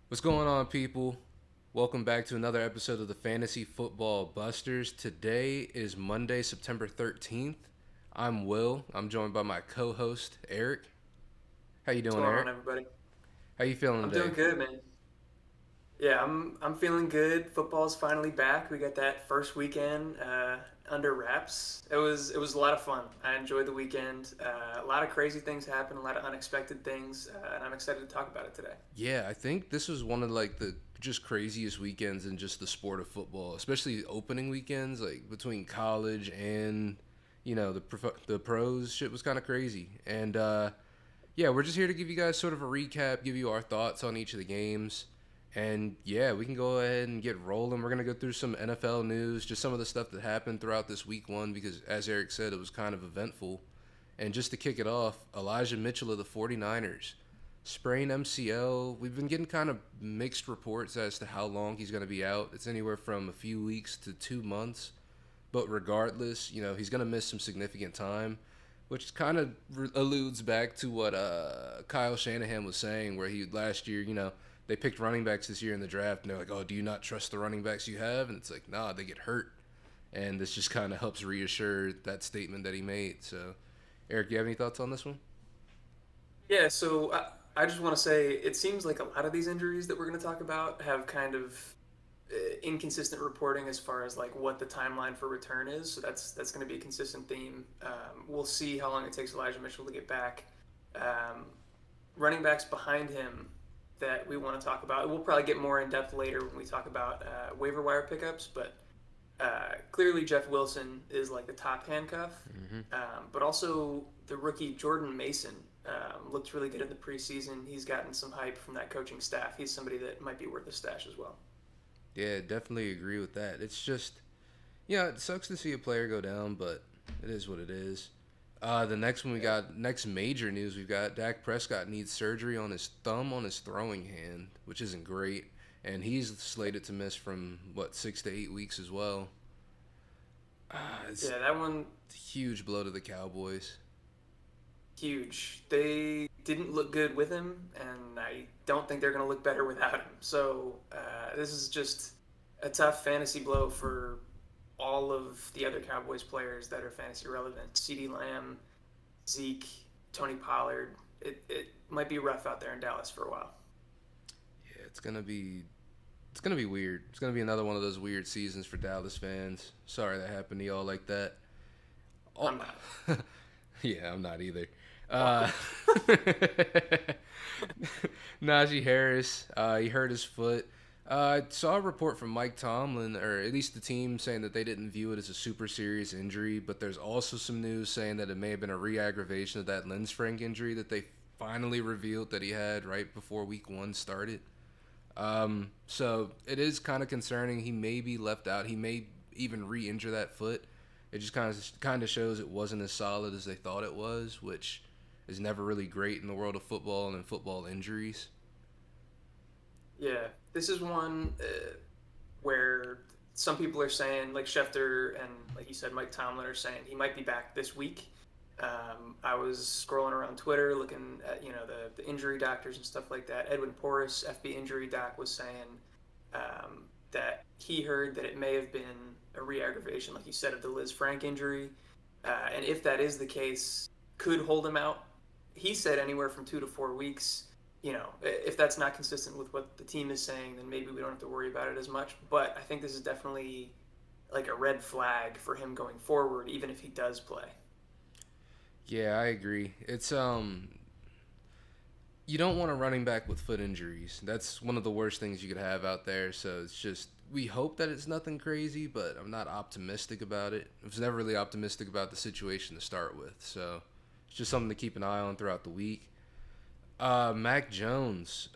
What's going on, people? Welcome back to another episode of the Fantasy Football Busters. Today is Monday, September 13th. I'm Will. I'm joined by my co-host, Eric. How you What's doing, going on, Eric? everybody? How you feeling I'm today? doing good, man. Yeah, I'm feeling good. Football's finally back. We got that first weekend under wraps. It was a lot of fun. I enjoyed the weekend. A lot of crazy things happened, a lot of unexpected things, and I'm excited to talk about it today. Yeah, I think this was one of the just craziest weekends in just the sport of football, especially opening weekends, like between college and the pros. Shit was kind of crazy, and yeah, we're just here to give you guys sort of a recap, give you our thoughts on each of the games. And yeah, we can go ahead and get rolling. We're going to go through some NFL news, just some of the stuff that happened throughout this week one, because as Eric said, it was kind of eventful. And just to kick it off, Elijah Mitchell of the 49ers, sprained MCL. We've been getting kind of mixed reports as to how long he's going to be out. It's anywhere from a few weeks to 2 months. But regardless, he's going to miss some significant time, which kind of alludes back to what Kyle Shanahan was saying, where he last year, they picked running backs this year in the draft, and they're like, "Oh, do you not trust the running backs you have?" And it's like, "Nah, they get hurt," and this just kind of helps reassure that statement that he made. So, Eric, you have any thoughts on this one? Yeah, so I just want to say it seems like a lot of these injuries that we're going to talk about have kind of inconsistent reporting as far as like what the timeline for return is. So that's going to be a consistent theme. We'll see how long it takes Elijah Mitchell to get back. Um, Running backs behind him that we want to talk about. We'll probably get more in depth later when we talk about waiver wire pickups, but clearly Jeff Wilson is like the top handcuff. Mm-hmm. But also the rookie Jordan Mason looked really good in the preseason. He's gotten some hype from that coaching staff. He's somebody that might be worth a stash as well. Yeah, definitely agree with that. It's just, yeah, it sucks to see a player go down, but it is what it is. The next one we Yeah. got, next major news we've got, Dak Prescott needs surgery on his thumb on his throwing hand, which isn't great. And he's slated to miss from, what, 6 to 8 weeks as well. It's Yeah, that one a huge blow to the Cowboys. huge. They didn't look good with him, and I don't think they're going to look better without him. So this is just a tough fantasy blow for all of the other Cowboys players that are fantasy relevant. CeeDee Lamb, Zeke, Tony Pollard. It might be rough out there in Dallas for a while. Yeah, it's gonna be weird. It's gonna be another one of those weird seasons for Dallas fans. Sorry that happened to y'all like that. Oh, I'm not. yeah, I'm not either. Uh, Welcome. Najee Harris, he hurt his foot. I saw a report from Mike Tomlin, or at least the team, saying that they didn't view it as a super serious injury, but there's also some news saying that it may have been a re aggravation of that Lens Frank injury that they finally revealed that he had right before week one started. So it is kind of concerning. He may be left out. He may even re-injure that foot. It just kind of shows it wasn't as solid as they thought it was, which is never really great in the world of football and in football injuries. Yeah, this is one where some people are saying, like Schefter and like you said, Mike Tomlin are saying he might be back this week. I was scrolling around Twitter looking at the injury doctors and stuff like that. Edwin Porras, FB injury doc, was saying that he heard that it may have been a re-aggravation, like you said, of the Liz Frank injury, and if that is the case, could hold him out. He said anywhere from 2 to 4 weeks. If that's not consistent with what the team is saying, then maybe we don't have to worry about it as much. But I think this is definitely like a red flag for him going forward, even if he does play. Yeah, I agree. It's you don't want a running back with foot injuries. That's one of the worst things you could have out there. So it's just we hope that it's nothing crazy, but I'm not optimistic about it. I was never really optimistic about the situation to start with. So it's just something to keep an eye on throughout the week. Mac Jones,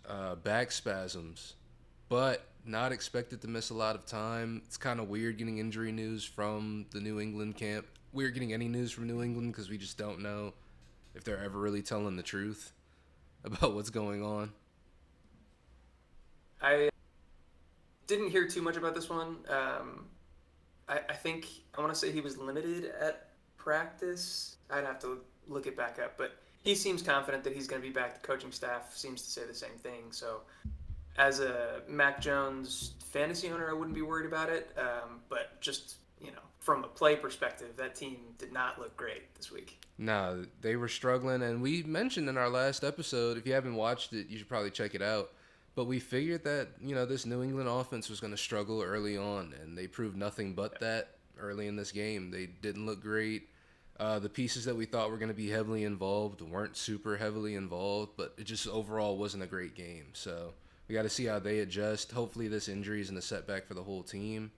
back spasms, but not expected to miss a lot of time. It's kind of weird getting injury news from the New England camp. Weird getting any news from New England because we just don't know if they're ever really telling the truth about what's going on. I didn't hear too much about this one. I think I want to say he was limited at practice. I'd have to look it back up, but he seems confident that he's going to be back. The coaching staff seems to say the same thing. So as a Mac Jones fantasy owner, I wouldn't be worried about it. But just from a play perspective, that team did not look great this week. No, they were struggling, and we mentioned in our last episode. If you haven't watched it, you should probably check it out. But we figured that this New England offense was going to struggle early on, and they proved nothing but that early in this game. They didn't look great. The pieces that we thought were going to be heavily involved weren't super heavily involved, but it just overall wasn't a great game. So we got to see how they adjust. Hopefully, this injury isn't a setback for the whole team.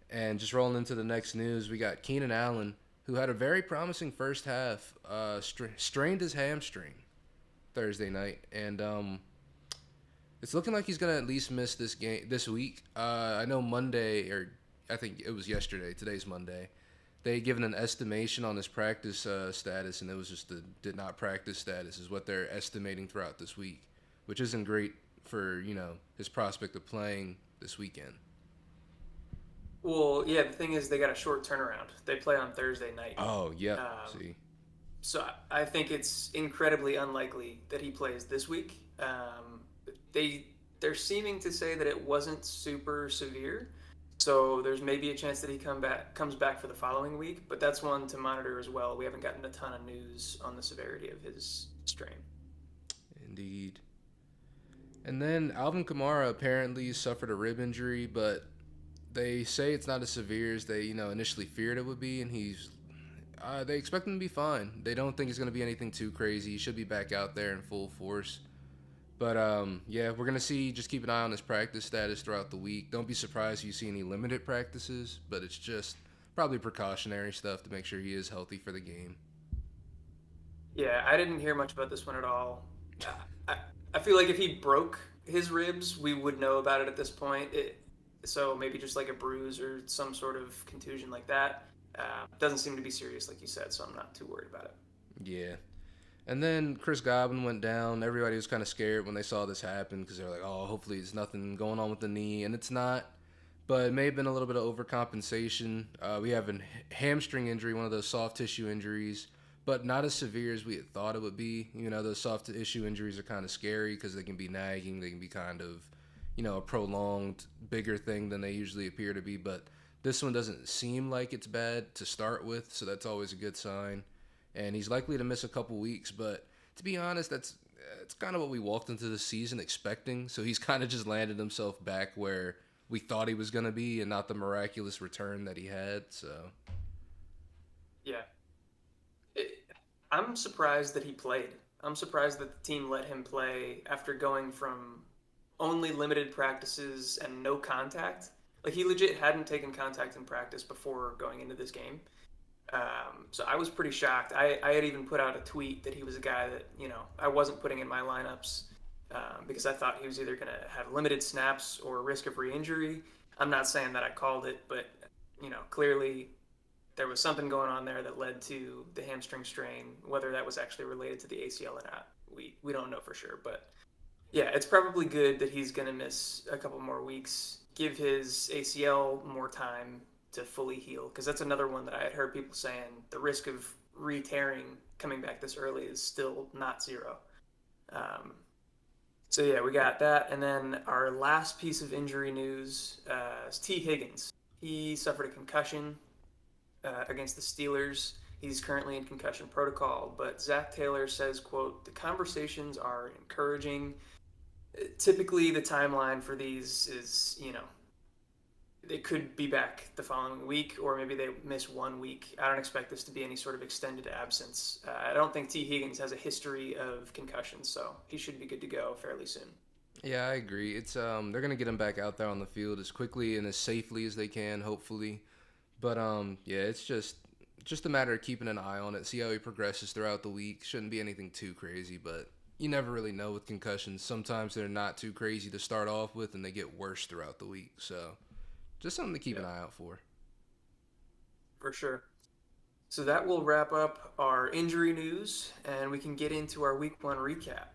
And just rolling into the next news, we got Keenan Allen, who had a very promising first half, strained his hamstring Thursday night, and it's looking like he's gonna at least miss this game this week. I know Monday, or I think it was yesterday. Today's Monday. They had given an estimation on his practice status, and it was just the did not practice status is what they're estimating throughout this week, which isn't great for his prospect of playing this weekend. Well, yeah, the thing is, they got a short turnaround. They play on Thursday night. Oh, yep. Um, See, so I think it's incredibly unlikely that he plays this week. They're seeming to say that it wasn't super severe, so there's maybe a chance that he comes back for the following week. But that's one to monitor as well. We haven't gotten a ton of news on the severity of his strain. indeed. And then Alvin Kamara apparently suffered a rib injury, but they say it's not as severe as they initially feared it would be, and they expect him to be fine. They don't think it's going to be anything too crazy. He should be back out there in full force. But yeah, we're gonna see. Just keep an eye on his practice status throughout the week. Don't be surprised if you see any limited practices, but it's just probably precautionary stuff to make sure he is healthy for the game. Yeah, I didn't hear much about this one at all. I, I feel like if he broke his ribs, we would know about it at this point. So maybe just like a bruise or some sort of contusion like that. Doesn't seem to be serious, like you said, so I'm not too worried about it. Yeah. And then Chris Godwin went down. Everybody was kind of scared when they saw this happen because they were like, "Oh, hopefully it's nothing going on with the knee," and it's not. But it may have been a little bit of overcompensation. We have a hamstring injury, one of those soft tissue injuries, but not as severe as we had thought it would be. Those soft tissue injuries are kind of scary because they can be nagging. They can be kind of, a prolonged, bigger thing than they usually appear to be. But this one doesn't seem like it's bad to start with, so that's always a good sign. And he's likely to miss a couple weeks, but to be honest, it's kind of what we walked into the season expecting. So he's kind of just landed himself back where we thought he was going to be and not the miraculous return that he had. So Yeah. It, I'm surprised that he played. I'm surprised that the team let him play after going from only limited practices and no contact. Like, he legit hadn't taken contact in practice before going into this game. So I was pretty shocked. I had even put out a tweet that he was a guy that, I wasn't putting in my lineups because I thought he was either going to have limited snaps or risk of re-injury. I'm not saying that I called it, but, clearly there was something going on there that led to the hamstring strain. Whether that was actually related to the ACL or not, we don't know for sure. But yeah, it's probably good that he's going to miss a couple more weeks, give his ACL more time to fully heal, because that's another one that I had heard people saying the risk of re-tearing coming back this early is still not zero. So yeah, we got that, and then our last piece of injury news is T. Higgins. He suffered a concussion against the Steelers. He's currently in concussion protocol, but Zach Taylor says, quote, "The conversations are encouraging. Typically, the timeline for these is, they could be back the following week, or maybe they miss 1 week. I don't expect this to be any sort of extended absence. I don't think T. Higgins has a history of concussions, so he should be good to go fairly soon." yeah, I agree. It's they're gonna get him back out there on the field as quickly and as safely as they can, hopefully. But yeah, it's just a matter of keeping an eye on it, see how he progresses throughout the week. Shouldn't be anything too crazy, but you never really know with concussions. Sometimes they're not too crazy to start off with, and they get worse throughout the week. So just something to keep an eye out for. For sure. So that will wrap up our injury news, and we can get into our week one recap.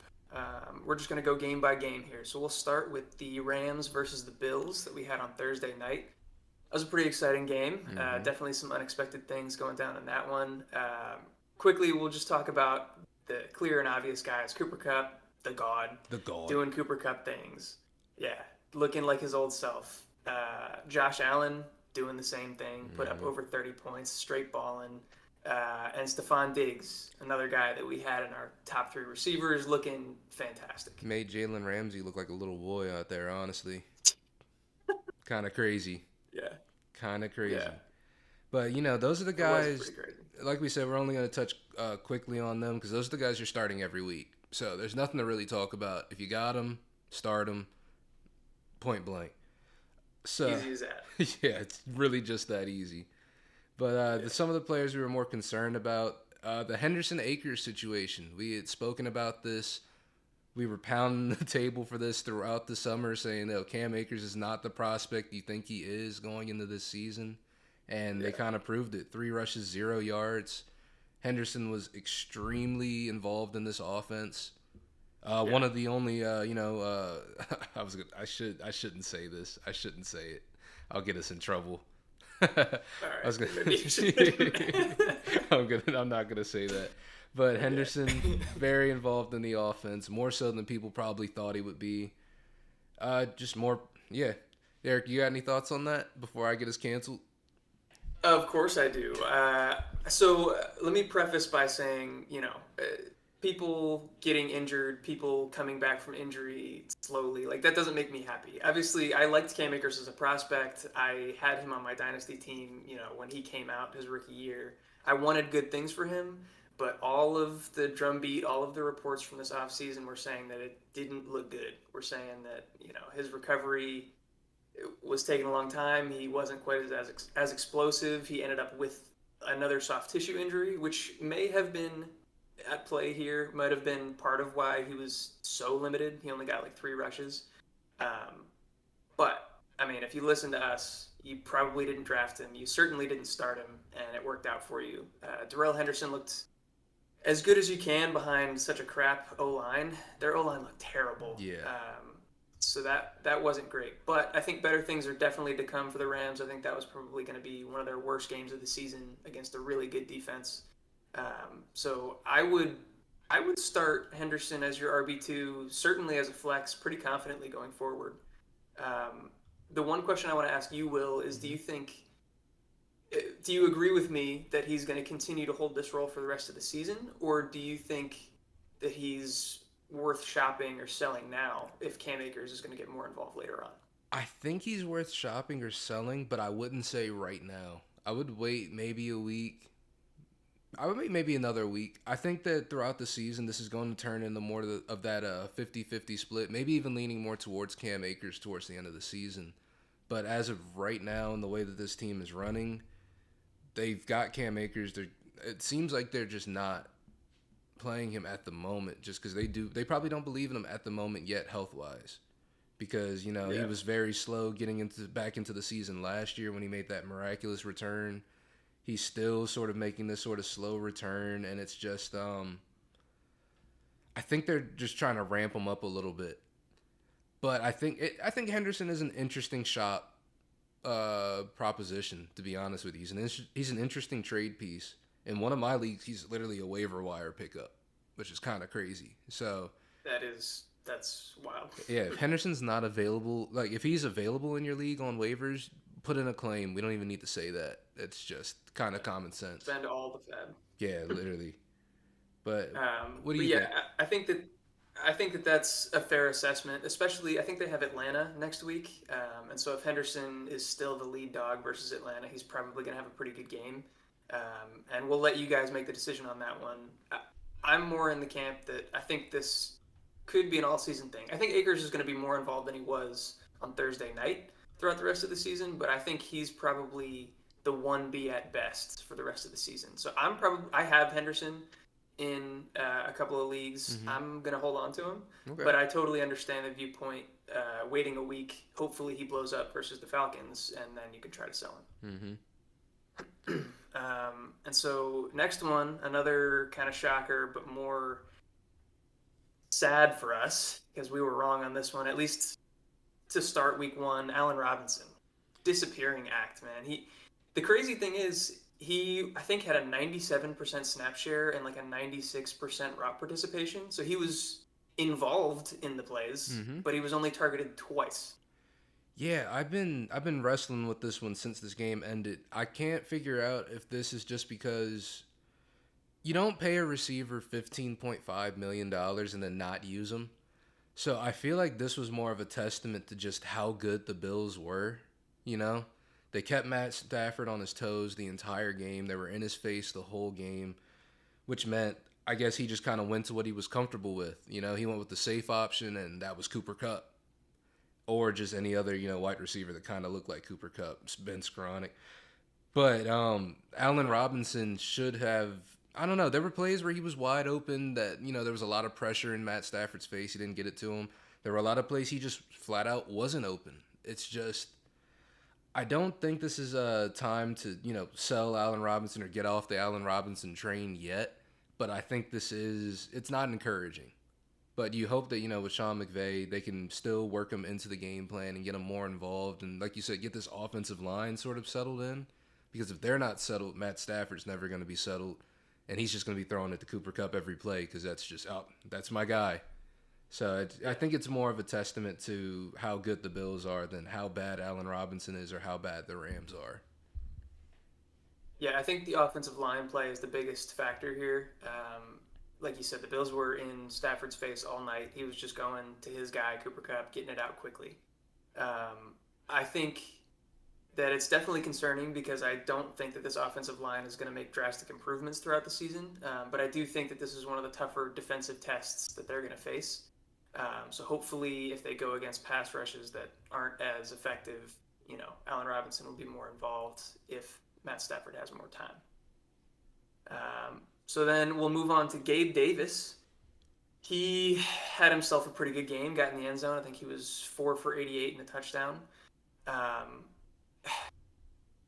We're just going to go game by game here. So we'll start with the Rams versus the Bills that we had on Thursday night. That was a pretty exciting game. Definitely some unexpected things going down in that one. Quickly, we'll just talk about the clear and obvious guys. Cooper Kupp, the god, The God. doing Cooper Kupp things. Yeah, looking like his old self. Josh Allen doing the same thing, put up Hmm. over 30 points, straight balling. And Stephon Diggs, another guy that we had in our top three receivers, looking fantastic. Made Jalen Ramsey look like a little boy out there, honestly. Kind of crazy. Yeah, Kind of yeah, crazy. But, those are the it was guys, pretty crazy. like we said, we're only going to touch quickly on them because those are the guys you're starting every week. So there's nothing to really talk about. If you got them, start them, point blank. So, Easy as that. yeah, it's really just that easy. But Yeah, some of the players we were more concerned about, the Henderson Akers situation. We had spoken about this. We were pounding the table for this throughout the summer, saying that Cam Akers is not the prospect you think he is going into this season. And they yeah, kind of proved it. 3 rushes, 0 yards. Henderson was extremely involved in this offense. yeah. One of the only, I shouldn't say this. I shouldn't say it. I'll get us in trouble. I All was right, gonna. maybe you should. I'm not gonna say that. But Okay. Henderson very involved in the offense, more so than people probably thought he would be. Just more. Yeah. Eric, you got any thoughts on that before I get us canceled? Of course I do. Let me preface by saying, people getting injured, people coming back from injury slowly, like that doesn't make me happy. Obviously, I liked Cam Akers as a prospect. I had him on my dynasty team, when he came out his rookie year. I wanted good things for him, but all of the drumbeat, all of the reports from this offseason were saying that it didn't look good. We're saying that, his recovery was taking a long time. He wasn't quite as explosive. He ended up with another soft tissue injury, which may have been at play here. Might have been part of why he was so limited. He only got like 3 rushes. Um, but I mean, if you listen to us, you probably didn't draft him. You certainly didn't start him, and it worked out for you. Darrell Henderson looked as good as you can behind such a crap O line. Their O line looked terrible. Yeah. So that wasn't great. But I think better things are definitely to come for the Rams. I think that was probably going to be one of their worst games of the season against a really good defense. So I would start Henderson as your RB2, certainly as a flex, pretty confidently going forward. Um, the one question I want to ask you, Will, is do you agree with me that he's going to continue to hold this role for the rest of the season, or do you think that he's worth shopping or selling now if Cam Akers is going to get more involved later on? I think he's worth shopping or selling, but I wouldn't say right now. I would wait maybe a week. I would wait maybe another week. I think that throughout the season, this is going to turn into more of that 50-50 split, maybe even leaning more towards Cam Akers towards the end of the season. But as of right now, and the way that this team is running, they've got Cam Akers. It seems like they're just not playing him at the moment, just because they probably don't believe in him at the moment yet, health wise. Because he Yeah, was very slow getting back into the season last year when he made that miraculous return. He's still sort of making this sort of slow return, and it's just I think they're just trying to ramp him up a little bit. But I think Henderson is an interesting shop proposition, to be honest with you. He's an interesting trade piece. In one of my leagues, he's literally a waiver wire pickup, which is kind of crazy. So that's wild. yeah, if Henderson's not available, like if he's available in your league on waivers, put in a claim. We don't even need to say that. It's just kind of Yeah, common sense. spend all the fab. Yeah, literally. But what do But you yeah, think? I think that that's a fair assessment. Especially, I think they have Atlanta next week, and so if Henderson is still the lead dog versus Atlanta, he's probably going to have a pretty good game. And we'll let you guys make the decision on that one. I'm more in the camp that I think this could be an all-season thing. I think Akers is going to be more involved than he was on Thursday night throughout the rest of the season, but I think he's probably the 1B at best for the rest of the season. So I have Henderson in a couple of leagues. Mm-hmm. I'm gonna hold on to him, Okay. but I totally understand the viewpoint. Waiting a week, hopefully he blows up versus the Falcons, and then you can try to sell Mm-hmm. him. And so next one, another kind of shocker, but more sad for us because we were wrong on this one. At least to start week one, Allen Robinson, disappearing act, man. The crazy thing is he I think had a 97% snap share and like a 96% route participation. So involved in the plays, Mm-hmm. but he was only targeted twice. Yeah, I've been wrestling with this one since this game ended. I can't figure out if this is just because you don't pay a receiver $15.5 million and then not use them. So I feel like this was more of a testament to just how good the Bills were. You know, they kept Matt Stafford on his toes the entire game. They were in his face the whole game, which meant I guess he just kind of went to what he was comfortable with. You know, he went with the safe option, and that was Cooper Cup, or just any other wide receiver that kind of looked like Cooper Cup, Ben Skowronek. But Allen Robinson should have. I don't know. There were plays where he was wide open that there was a lot of pressure in Matt Stafford's face. He didn't get it to him. There were a lot of plays he just flat out wasn't open. It's just I don't think this is a time to sell Allen Robinson or get off the Allen Robinson train yet. But I think it's not encouraging. But you hope that with Sean McVay they can still work him into the game plan and get him more involved and like you said get this offensive line sort of settled in. Because if they're not settled, Matt Stafford's never going to be settled, and he's just going to be throwing it to Cooper Cup every play because that's just that's my guy. So I think it's more of a testament to how good the Bills are than how bad Allen Robinson is or how bad the Rams are. Yeah, I think the offensive line play is the biggest factor here. Like you said, the Bills were in Stafford's face all night. He was just going to his guy, Cooper Cup, getting it out quickly. I think that it's definitely concerning because I don't think that this offensive line is going to make drastic improvements throughout the season. But I do think that this is one of the tougher defensive tests that they're going to face. So hopefully, if they go against pass rushes that aren't as effective, Allen Robinson will be more involved if Matt Stafford has more time. So then we'll move on to Gabe Davis. He had himself a pretty good game, got in the end zone. I think he was 4 for 88 and a touchdown. Um,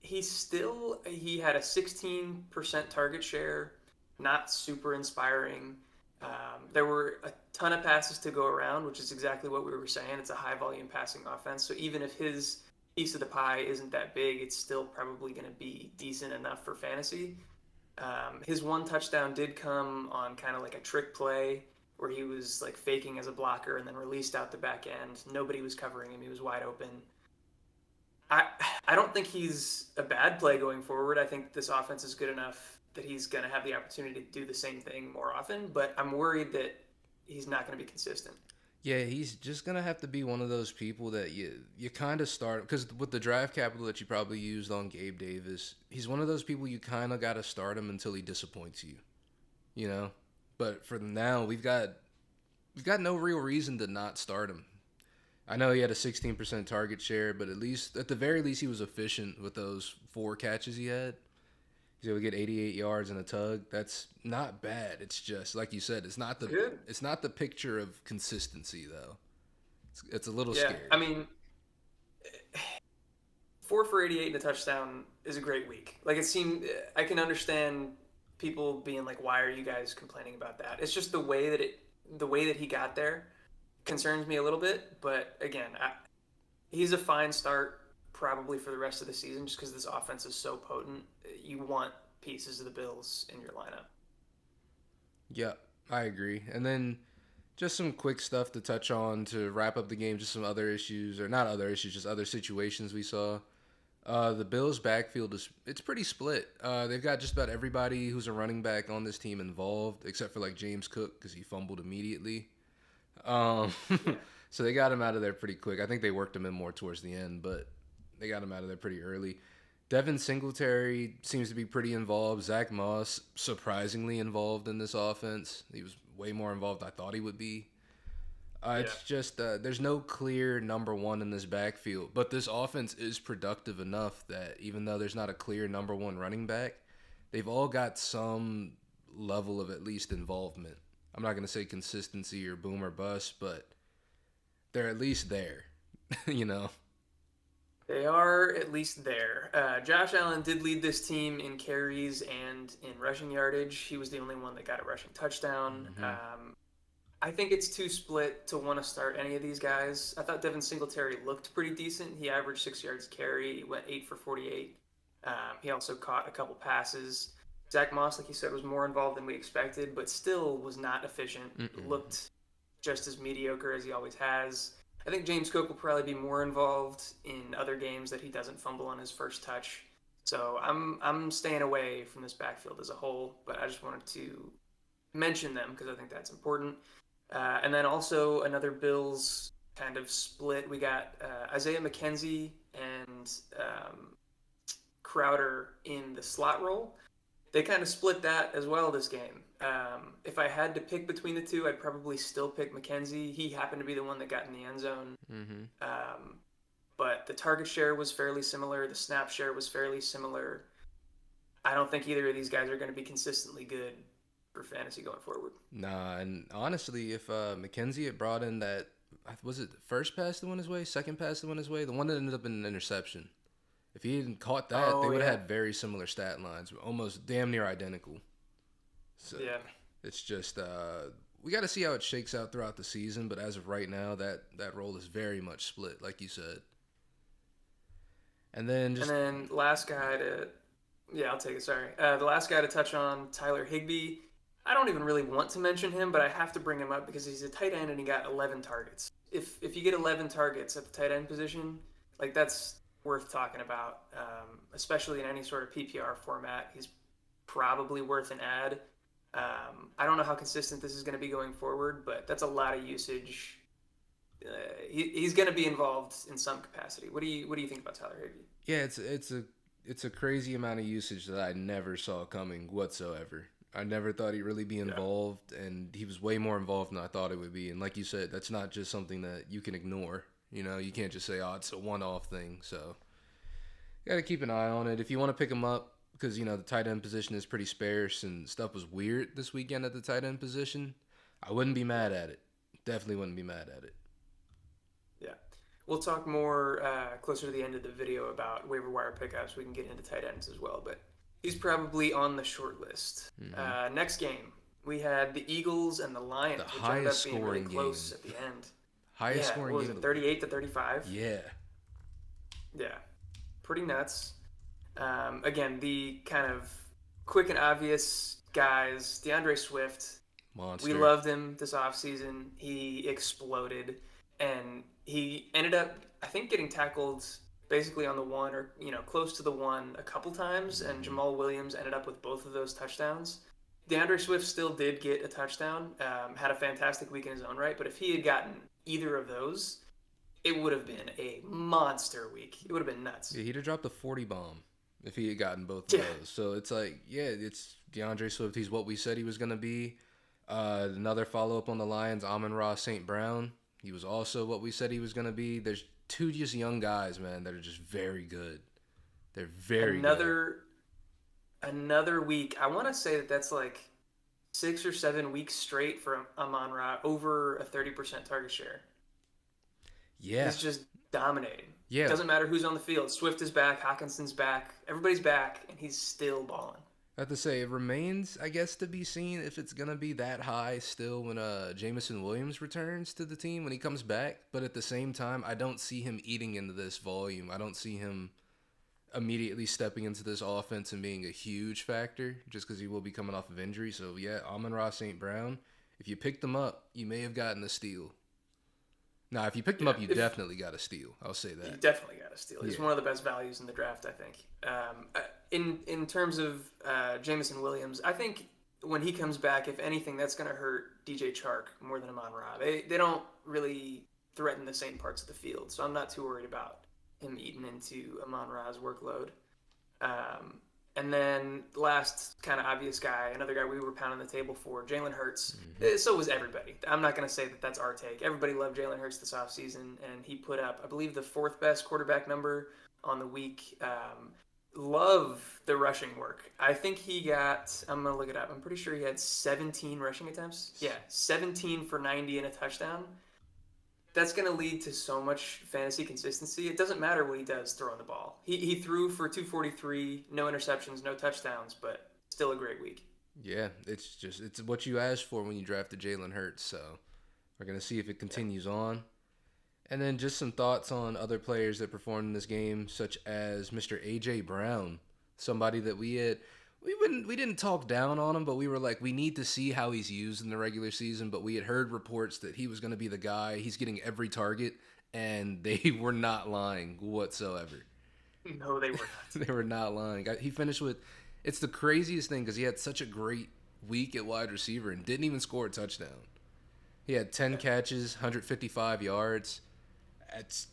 he had a 16% target share, not super inspiring. There were a ton of passes to go around, which is exactly what we were saying. It's a high volume passing offense. So even if his piece of the pie isn't that big, it's still probably going to be decent enough for fantasy. His one touchdown did come on kind of like a trick play where he was like faking as a blocker and then released out the back end. Nobody was covering him. He was wide open. I I don't think he's a bad play going forward. I think this offense is good enough that he's going to have the opportunity to do the same thing more often, but I'm worried that he's not going to be consistent. Yeah, he's just gonna have to be one of those people that you kind of start because with the draft capital that you probably used on Gabe Davis, he's one of those people you kind of got to start him until he disappoints you, you know. But for now, we've got no real reason to not start him. I know he had a 16% target share, but at the very least, he was efficient with those 4 catches he had. He's able to get 88 yards and a tug. That's not bad. It's just like you said. Good. It's not the picture of consistency though. It's a little Yeah, I scary. mean, 4 for 88 and a touchdown is a great week. Like it seemed, I can understand people being like, "Why are you guys complaining about that?" It's just the way that he got there concerns me a little bit. But again, he's a fine start probably for the rest of the season just because this offense is so potent. You want pieces of the Bills in your lineup. Yeah, I agree. And then just some quick stuff to touch on to wrap up the game. Just some other issues, or not other issues, just other situations we saw. The Bills' backfield it's pretty split. They've got just about everybody who's a running back on this team involved, except for like James Cook because he fumbled immediately. Um, Yeah, so they got him out of there pretty quick. I think they worked him in more towards the end, but they got him out of there pretty early. Devin Singletary seems to be pretty involved. Zach Moss surprisingly involved in this offense. He was way more involved than I thought he would be. yeah. It's just there's no clear number one in this backfield, but this offense is productive enough that even though there's not a clear number one running back, they've all got some level of at least involvement. I'm not going to say consistency or boom or bust, but they're at least there, you know? They are at least there. Josh Allen did lead this team in carries and in rushing yardage. He was the only one that got a rushing touchdown. Hmm. I think it's too split to want to start any of these guys. I thought Devin Singletary looked pretty decent. He averaged 6 yards carry. He went 8 for 48. He also caught a couple passes. Zach Moss, like you said, was more involved than we expected, but still was not efficient. Mm-mm. Looked just as mediocre as he always has. I think James Cook will probably be more involved in other games that he doesn't fumble on his first touch. So I'm staying away from this backfield as a whole, but I just wanted to mention them because I think that's important. And then also another Bills kind of split. We got Isaiah McKenzie and Crowder in the slot role. They kind of split that as well this game. If I had to pick between the two, I'd probably still pick McKenzie. He happened to be the one that got in the end zone. Mm-hmm. But the target share was fairly similar. The snap share was fairly similar. I don't think either of these guys are going to be consistently good for fantasy going forward. Nah, and honestly, if McKenzie had brought in that, was it the first pass that went his way, second pass that went his way, the one that ended up in an interception. If he hadn't caught that, they would have had very similar stat lines, almost damn near identical. So yeah, it's just we got to see how it shakes out throughout the season. But as of right now, that role is very much split, like you said. And then last guy to, yeah, I'll take it. Sorry, the last guy to touch on Tyler Higbee. I don't even really want to mention him, but I have to bring him up because he's a tight end and he got 11 targets. If you get 11 targets at the tight end position, like that's worth talking about, especially in any sort of PPR format. He's probably worth an ad. I don't know how consistent this is going to be going forward, but that's a lot of usage. He's going to be involved in some capacity. What do you think about Tyler Higbee? Yeah, it's a crazy amount of usage that I never saw coming whatsoever. I never thought he'd really be involved, and he was way more involved than I thought it would be. And like you said, that's not just something that you can ignore. You know, you can't just say, oh, it's a one-off thing. So you got to keep an eye on it. If you want to pick him up, because, you know, the tight end position is pretty sparse and stuff was weird this weekend at the tight end position, I wouldn't be mad at it. Definitely wouldn't be mad at it. Yeah. We'll talk more closer to the end of the video about waiver wire pickups. We can get into tight ends as well, but he's probably on the short list. Mm-hmm. Next game, we had the Eagles and the Lions, which ended up being really close at the end. Highest scoring game. Was it 38-35? Yeah. Yeah. Pretty nuts. Again, the kind of quick and obvious guys, DeAndre Swift. Monster. We loved him this offseason. He exploded. And he ended up, I think, getting tackled basically on the one or, close to the one a couple times. And Jamal Williams ended up with both of those touchdowns. DeAndre Swift still did get a touchdown, had a fantastic week in his own right. But if he had gotten either of those, it would have been a monster week. It would have been nuts. Yeah, he'd have dropped a 40 bomb if he had gotten both of those. So it's like, it's DeAndre Swift. He's what we said he was going to be. Another follow-up on the Lions, Amon-Ra St. Brown. He was also what we said he was going to be. There's two just young guys, man, that are just very good. They're very good. Another week. I want to say that's like 6 or 7 weeks straight for Amon-Ra, over a 30% target share. Yeah. He's just dominating. Yeah. It doesn't matter who's on the field. Swift is back. Hawkinson's back. Everybody's back, and he's still balling. I have to say, it remains, I guess, to be seen if it's going to be that high still when Jameson Williams returns to the team, when he comes back. But at the same time, I don't see him eating into this volume. I don't see him immediately stepping into this offense and being a huge factor just because he will be coming off of injury. So, yeah, Amon-Ra St. Brown, if you picked him up, you may have gotten a steal. Now, if you picked him up, you definitely got a steal. I'll say that. You definitely got a steal. He's one of the best values in the draft, I think. In terms of Jameson Williams, I think when he comes back, if anything, that's going to hurt DJ Chark more than Amon-Ra. They don't really threaten the same parts of the field, so I'm not too worried about him eating into Amon-Ra's workload. And then last kind of obvious guy, another guy we were pounding the table for, Jalen Hurts. Mm-hmm. So was everybody. I'm not going to say that that's our take. Everybody loved Jalen Hurts this offseason, and he put up, I believe, the 4th best quarterback number on the week. Love the rushing work. I think he got, I'm going to look it up. I'm pretty sure he had 17 rushing attempts. Yeah, 17 for 90 and a touchdown. That's going to lead to so much fantasy consistency. It doesn't matter what he does throwing the ball. He threw for 243, no interceptions, no touchdowns, but still a great week. Yeah, it's what you asked for when you drafted Jalen Hurts. So we're going to see if it continues on. And then just some thoughts on other players that performed in this game, such as Mr. A.J. Brown, somebody that we we didn't talk down on him, but we were like, we need to see how he's used in the regular season. But we had heard reports that he was going to be the guy. He's getting every target, and they were not lying whatsoever. No, they were not. They were not lying. He finished with. It's the craziest thing because he had such a great week at wide receiver and didn't even score a touchdown. He had 10 catches, 155 yards. It's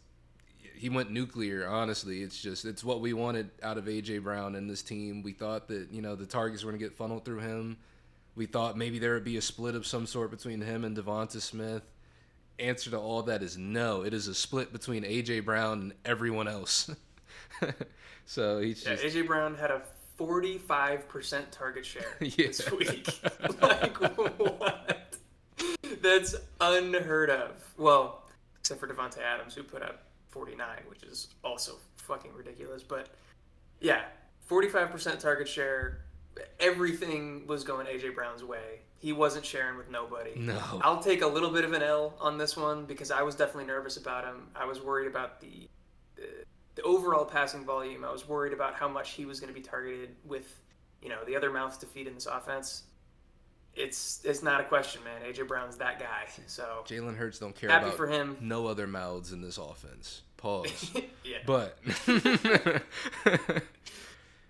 he went nuclear. Honestly, it's what we wanted out of AJ Brown and this team. We thought that the targets were going to get funneled through him. We thought maybe there would be a split of some sort between him and Devonta Smith. Answer to all that is no. It is a split between AJ Brown and everyone else. So he's just AJ Brown had a 45% target share yeah. this week. Like what? That's unheard of. Well, except for Devontae Adams, who put up 49, which is also fucking ridiculous. But yeah, 45% target share. Everything was going AJ Brown's way. He wasn't sharing with nobody. No. I'll take a little bit of an L on this one because I was definitely nervous about him. I was worried about the overall passing volume. I was worried about how much he was going to be targeted with, the other mouths to feed in this offense. It's not a question, man. AJ Brown's that guy. So Jalen Hurts don't care happy about for him. No other mouths in this offense. Pause. Yeah. But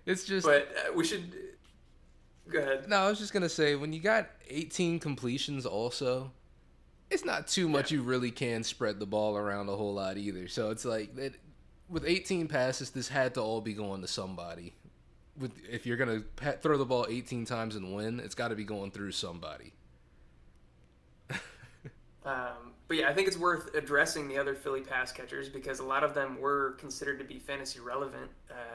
it's just. But we should. Go ahead. No, I was just gonna say when you got 18 completions, also, it's not too much. You really can spread the ball around a whole lot either. So it's like that. With 18 passes, this had to all be going to somebody. If you're going to throw the ball 18 times and win, it's got to be going through somebody. But yeah, I think it's worth addressing the other Philly pass catchers because a lot of them were considered to be fantasy relevant.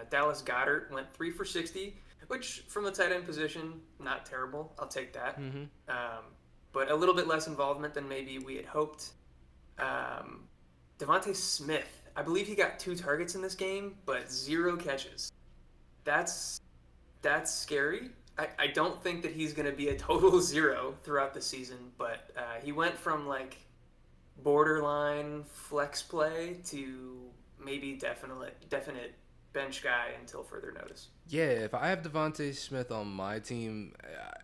Dallas Goedert went 3 for 60, which from the tight end position, not terrible. I'll take that. Mm-hmm. But a little bit less involvement than maybe we had hoped. Devontae Smith, I believe he got 2 targets in this game, but 0 catches. That's scary. I don't think that he's going to be a total 0 throughout the season, but he went from like borderline flex play to maybe definite bench guy until further notice. Yeah, if I have Devontae Smith on my team,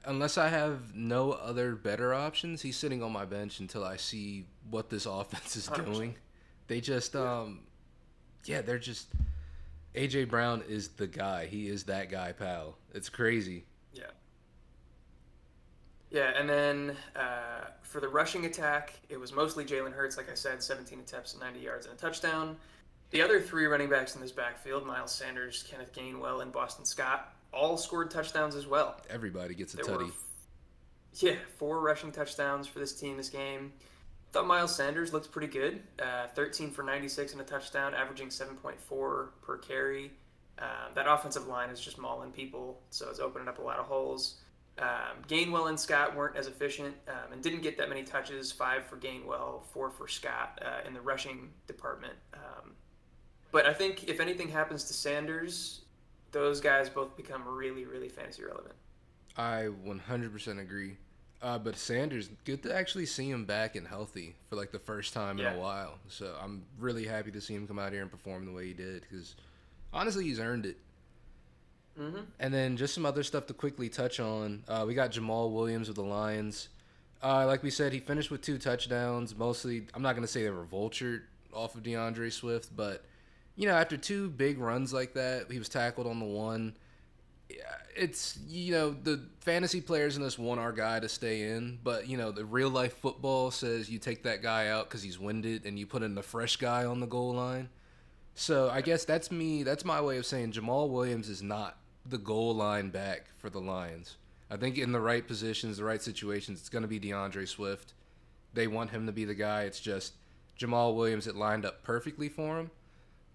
unless I have no other better options, he's sitting on my bench until I see what this offense is 100%. doing. They just, they're just. AJ Brown is the guy. He is that guy, pal. It's crazy. Yeah. Yeah, and then for the rushing attack, it was mostly Jalen Hurts, like I said, 17 attempts, 90 yards, and a touchdown. The other 3 running backs in this backfield, Miles Sanders, Kenneth Gainwell, and Boston Scott, all scored touchdowns as well. Everybody gets a There tutty. 4 rushing touchdowns for this team this game. Thought Miles Sanders looked pretty good. 13 for 96 and a touchdown, averaging 7.4 per carry. That offensive line is just mauling people, so it's opening up a lot of holes. Gainwell and Scott weren't as efficient and didn't get that many touches. 5 for Gainwell, 4 for Scott in the rushing department. But I think if anything happens to Sanders, those guys both become really, really fantasy relevant. I 100% agree. But Sanders, good to actually see him back and healthy for like the first time in a while. So I'm really happy to see him come out here and perform the way he did because honestly, he's earned it. Mm-hmm. And then just some other stuff to quickly touch on. We got Jamal Williams with the Lions. Like we said, he finished with 2 touchdowns. Mostly, I'm not going to say they were vultured off of DeAndre Swift, but after 2 big runs like that, he was tackled on the one. It's, the fantasy players in this want our guy to stay in, but, the real life football says you take that guy out because he's winded and you put in the fresh guy on the goal line. So I guess that's my way of saying Jamal Williams is not the goal line back for the Lions. I think in the right positions, the right situations, it's going to be DeAndre Swift. They want him to be the guy. It's just Jamal Williams, it lined up perfectly for him.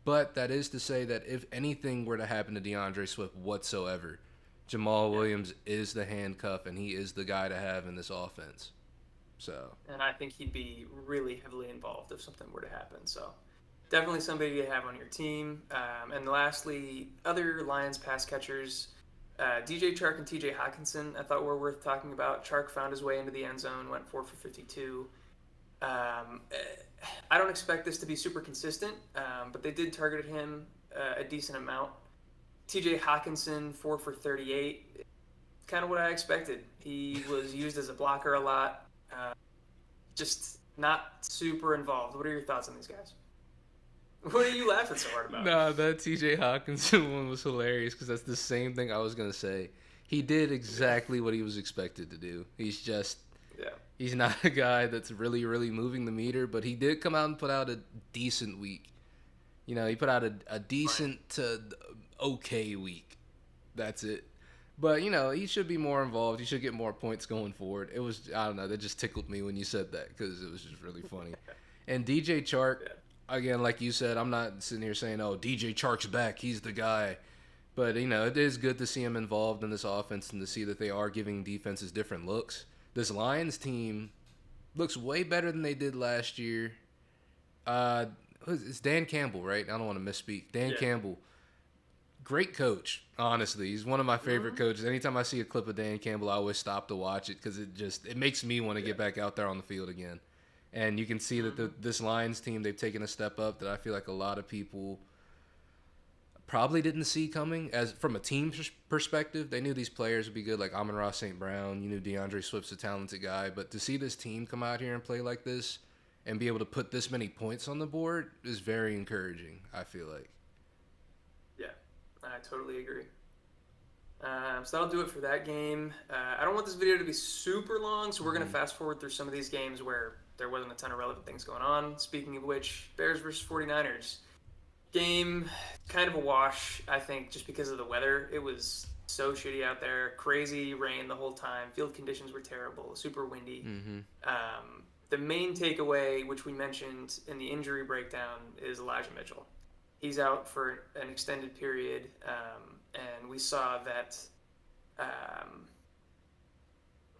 But that is to say that if anything were to happen to DeAndre Swift whatsoever, Jamal Williams is the handcuff and he is the guy to have in this offense. So. And I think he'd be really heavily involved if something were to happen. So definitely somebody to have on your team. And lastly, other Lions pass catchers, DJ Chark and TJ Hawkinson, I thought were worth talking about. Chark found his way into the end zone, went 4 for 52. I don't expect this to be super consistent, but they did target him a decent amount. TJ Hawkinson, 4 for 38. Kind of what I expected. He was used as a blocker a lot. Just not super involved. What are your thoughts on these guys? What are you laughing so hard about? Nah, that TJ Hawkinson one was hilarious because that's the same thing I was gonna say. He did Yeah, exactly what he was expected to do. yeah, He's not a guy that's really moving the meter, but he did come out and put out a decent week. You know, he put out a right. decent to okay week. That's it. But you know, he should be more involved. He should get more points going forward. It was, I don't know, that just tickled me when you said that because it was just really funny. And DJ Chark, Yeah, again, like you said, I'm not sitting here saying, "Oh, DJ Chark's back. He's the guy." But you know, it is good to see him involved in this offense and to see that they are giving defenses different looks. This Lions team looks way better than they did last year. Uh, it's Dan Campbell, right? I don't want to misspeak. Dan yeah. Campbell, great coach. Honestly, he's one of my favorite Mm-hmm. coaches. Anytime I see a clip of Dan Campbell, I always stop to watch it because it makes me want to Yeah. get back out there on the field again. And you can see that Mm-hmm. this Lions team, they've taken a step up that I feel like a lot of people probably didn't see coming. As from a team perspective, they knew these players would be good, like Amon Ross St. Brown. You knew DeAndre Swift's a talented guy, but to see this team come out here and play like this and be able to put this many points on the board is very encouraging. I feel like. Yeah, I totally agree. So that'll do it for that game. I don't want this video to be super long, so we're going to Mm-hmm. fast forward through some of these games where there wasn't a ton of relevant things going on. Speaking of which, Bears versus 49ers. Game, kind of a wash, I think, just because of the weather. It was so shitty out there. Crazy rain the whole time. Field conditions were terrible, super windy. Mm-hmm. The main takeaway, which we mentioned in the injury breakdown, is Elijah Mitchell. He's out for an extended period, and we saw that. Um,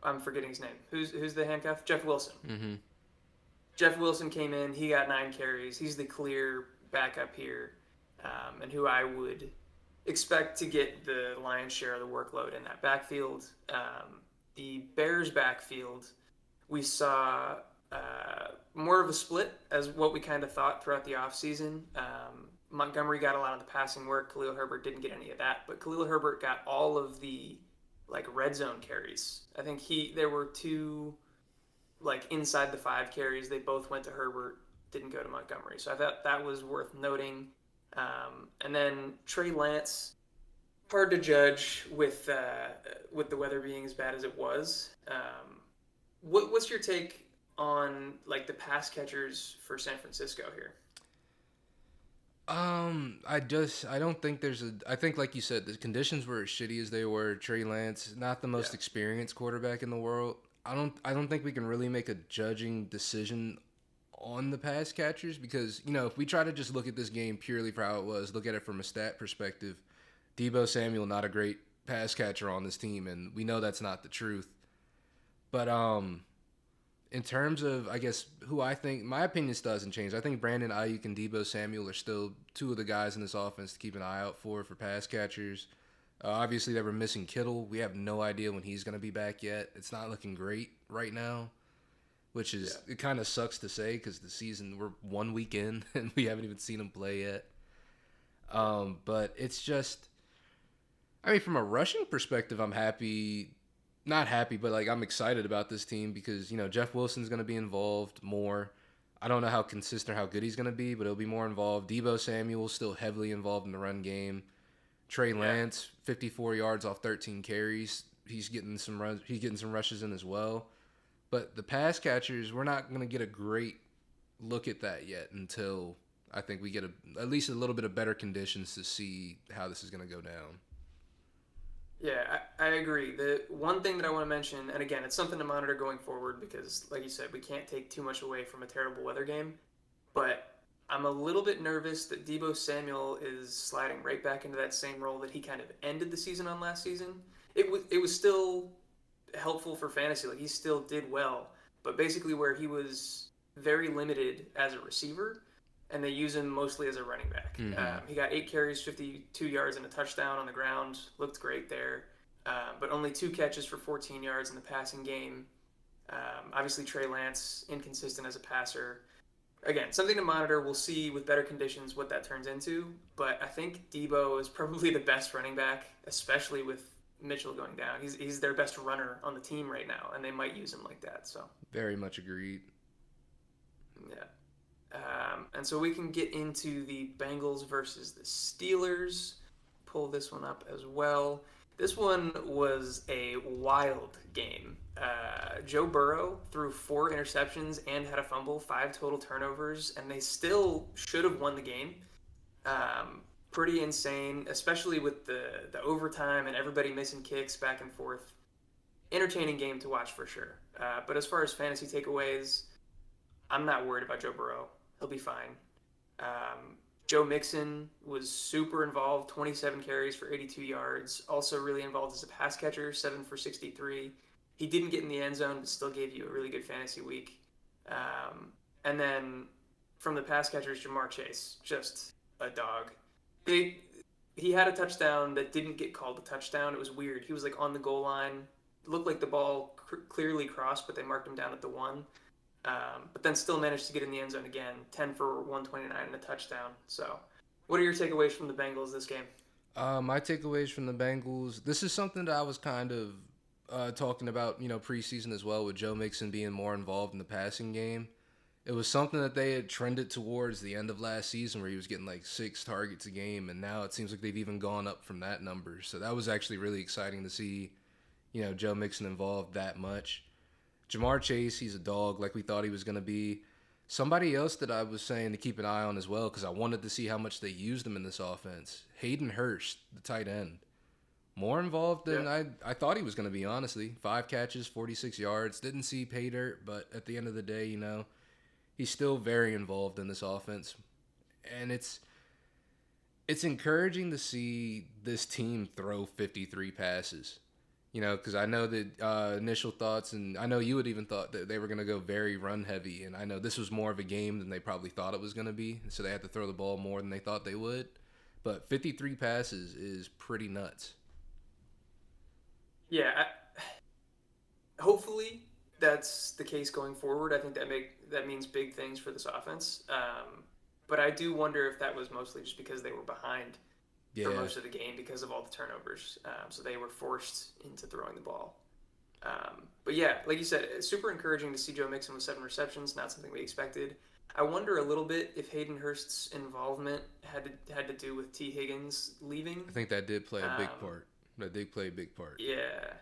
I'm forgetting his name. Who's the handcuff? Jeff Wilson. Mm-hmm. Jeff Wilson came in. He got 9 carries. He's the clear backup here, and who I would expect to get the lion's share of the workload in that backfield. The Bears' backfield, we saw more of a split as what we kind of thought throughout the offseason. Montgomery got a lot of the passing work. Khalil Herbert didn't get any of that, but Khalil Herbert got all of the like red zone carries. I think there were two like inside the 5 carries. They both went to Herbert, didn't go to Montgomery. So I thought that was worth noting. And then Trey Lance, hard to judge with the weather being as bad as it was. What's your take on like the pass catchers for San Francisco here? I don't think I think like you said, the conditions were as shitty as they were. Trey Lance, not the Yeah, most experienced quarterback in the world. I don't think we can really make a judging decision on the pass catchers because, you know, if we try to just look at this game purely for how it was, look at it from a stat perspective, Debo Samuel not a great pass catcher on this team, and we know that's not the truth. But in terms of, I guess, who I think, my opinion still hasn't changed. I think Brandon Ayuk and Debo Samuel are still two of the guys in this offense to keep an eye out for pass catchers. Obviously, they were missing Kittle. We have no idea when he's going to be back yet. It's not looking great right now, which yeah, is, it kind of sucks to say because the season, we're 1 week in and we haven't even seen him play yet. yeah, But it's just, I mean, from a rushing perspective, I'm happy. Not happy, but like I'm excited about this team because you know Jeff Wilson's going to be involved more. I don't know how consistent or how good he's going to be, but he'll be more involved. Debo Samuel still heavily involved in the run game. Trey yeah. Lance, 54 yards off 13 carries. He's getting some runs. He's getting some rushes in as well. But the pass catchers, we're not going to get a great look at that yet until I think we get at least a little bit of better conditions to see how this is going to go down. Yeah, I agree. The one thing that I want to mention, and again, it's something to monitor going forward because, like you said, we can't take too much away from a terrible weather game. But I'm a little bit nervous that Debo Samuel is sliding right back into that same role that he kind of ended the season on last season. It was still helpful for fantasy, like he still did well, but basically where he was very limited as a receiver, and they use him mostly as a running back. Mm-hmm. He got 8 carries, 52 yards, and a touchdown on the ground. Looked great there, but only 2 catches for 14 yards in the passing game. Obviously, Trey Lance inconsistent as a passer. again, something to monitor. We'll see with better conditions what that turns into. But I think Debo is probably the best running back, especially with Mitchell going down. He's their best runner on the team right now, and they might use him like that. So Very much agreed. yeah. And so we can get into the Bengals versus the Steelers. Pull this one up as well. This one was a wild game. Joe Burrow threw 4 interceptions and had a fumble, 5 total turnovers, and they still should have won the game. Um, Pretty insane, especially with the overtime and everybody missing kicks back and forth. Entertaining game to watch for sure. But as far as fantasy takeaways, I'm not worried about Joe Burrow. He'll be fine. Joe Mixon was super involved, 27 carries for 82 yards. Also really involved as a pass catcher, 7 for 63. He didn't get in the end zone, but still gave you a really good fantasy week. And then from the pass catchers, Jamar Chase, just a dog. He, he had a touchdown that didn't get called a touchdown. It was weird. He was like on the goal line. It looked like the ball clearly crossed, but they marked him down at the one. But then still managed to get in the end zone again, 10 for 129 and a touchdown. So, what are your takeaways from the Bengals this game? My takeaways from the Bengals. This is something that I was kind of talking about, preseason as well, with Joe Mixon being more involved in the passing game. It was something that they had trended towards the end of last season, where he was getting like 6 targets a game, and now it seems like they've even gone up from that number. So that was actually really exciting to see, Joe Mixon involved that much. Jamar Chase, he's a dog like we thought he was going to be. Somebody else that I was saying to keep an eye on as well, because I wanted to see how much they used him in this offense. Hayden Hurst, the tight end. More involved Yeah. than I thought he was going to be, honestly. 5 catches, 46 yards. Didn't see pay dirt, but at the end of the day, he's still very involved in this offense. And it's encouraging to see this team throw 53 passes. Because I know that initial thoughts, and I know you had even thought that they were going to go very run heavy, and I know this was more of a game than they probably thought it was going to be, so they had to throw the ball more than they thought they would. But 53 passes is pretty nuts. Yeah. Hopefully that's the case going forward. I think that means big things for this offense. But I do wonder if that was mostly just because they were behind for Yeah, most of the game because of all the turnovers. So they were forced into throwing the ball. But yeah, like you said, it's super encouraging to see Joe Mixon with 7 receptions. Not something we expected. I wonder a little bit if Hayden Hurst's involvement had to do with T. Higgins leaving. I think that did play a big Um, part. That did play a big part. yeah.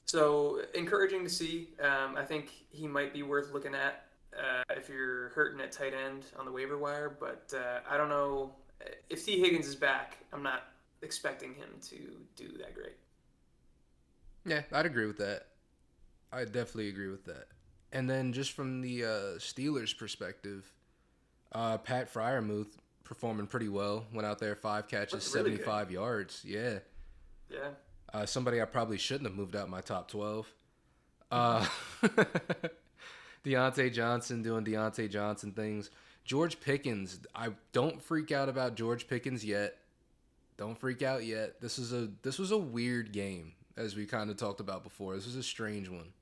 So encouraging to see. I think he might be worth looking at if you're hurting at tight end on the waiver wire. But I don't know if T. Higgins is back. I'm not expecting him to do that great. Yeah, I'd agree with that. I definitely agree with that. And then just from the Steelers' perspective, Pat Fryermuth performing pretty well. Went out there, 5 catches, Looked really good. 75 yards. Yeah. Yeah. Somebody I probably shouldn't have moved out my top 12. Uh, Deontay Johnson doing Deontay Johnson things. George Pickens. I don't freak out about George Pickens yet. Don't freak out yet. This was a weird game, as we kind of talked about before. This was a strange one.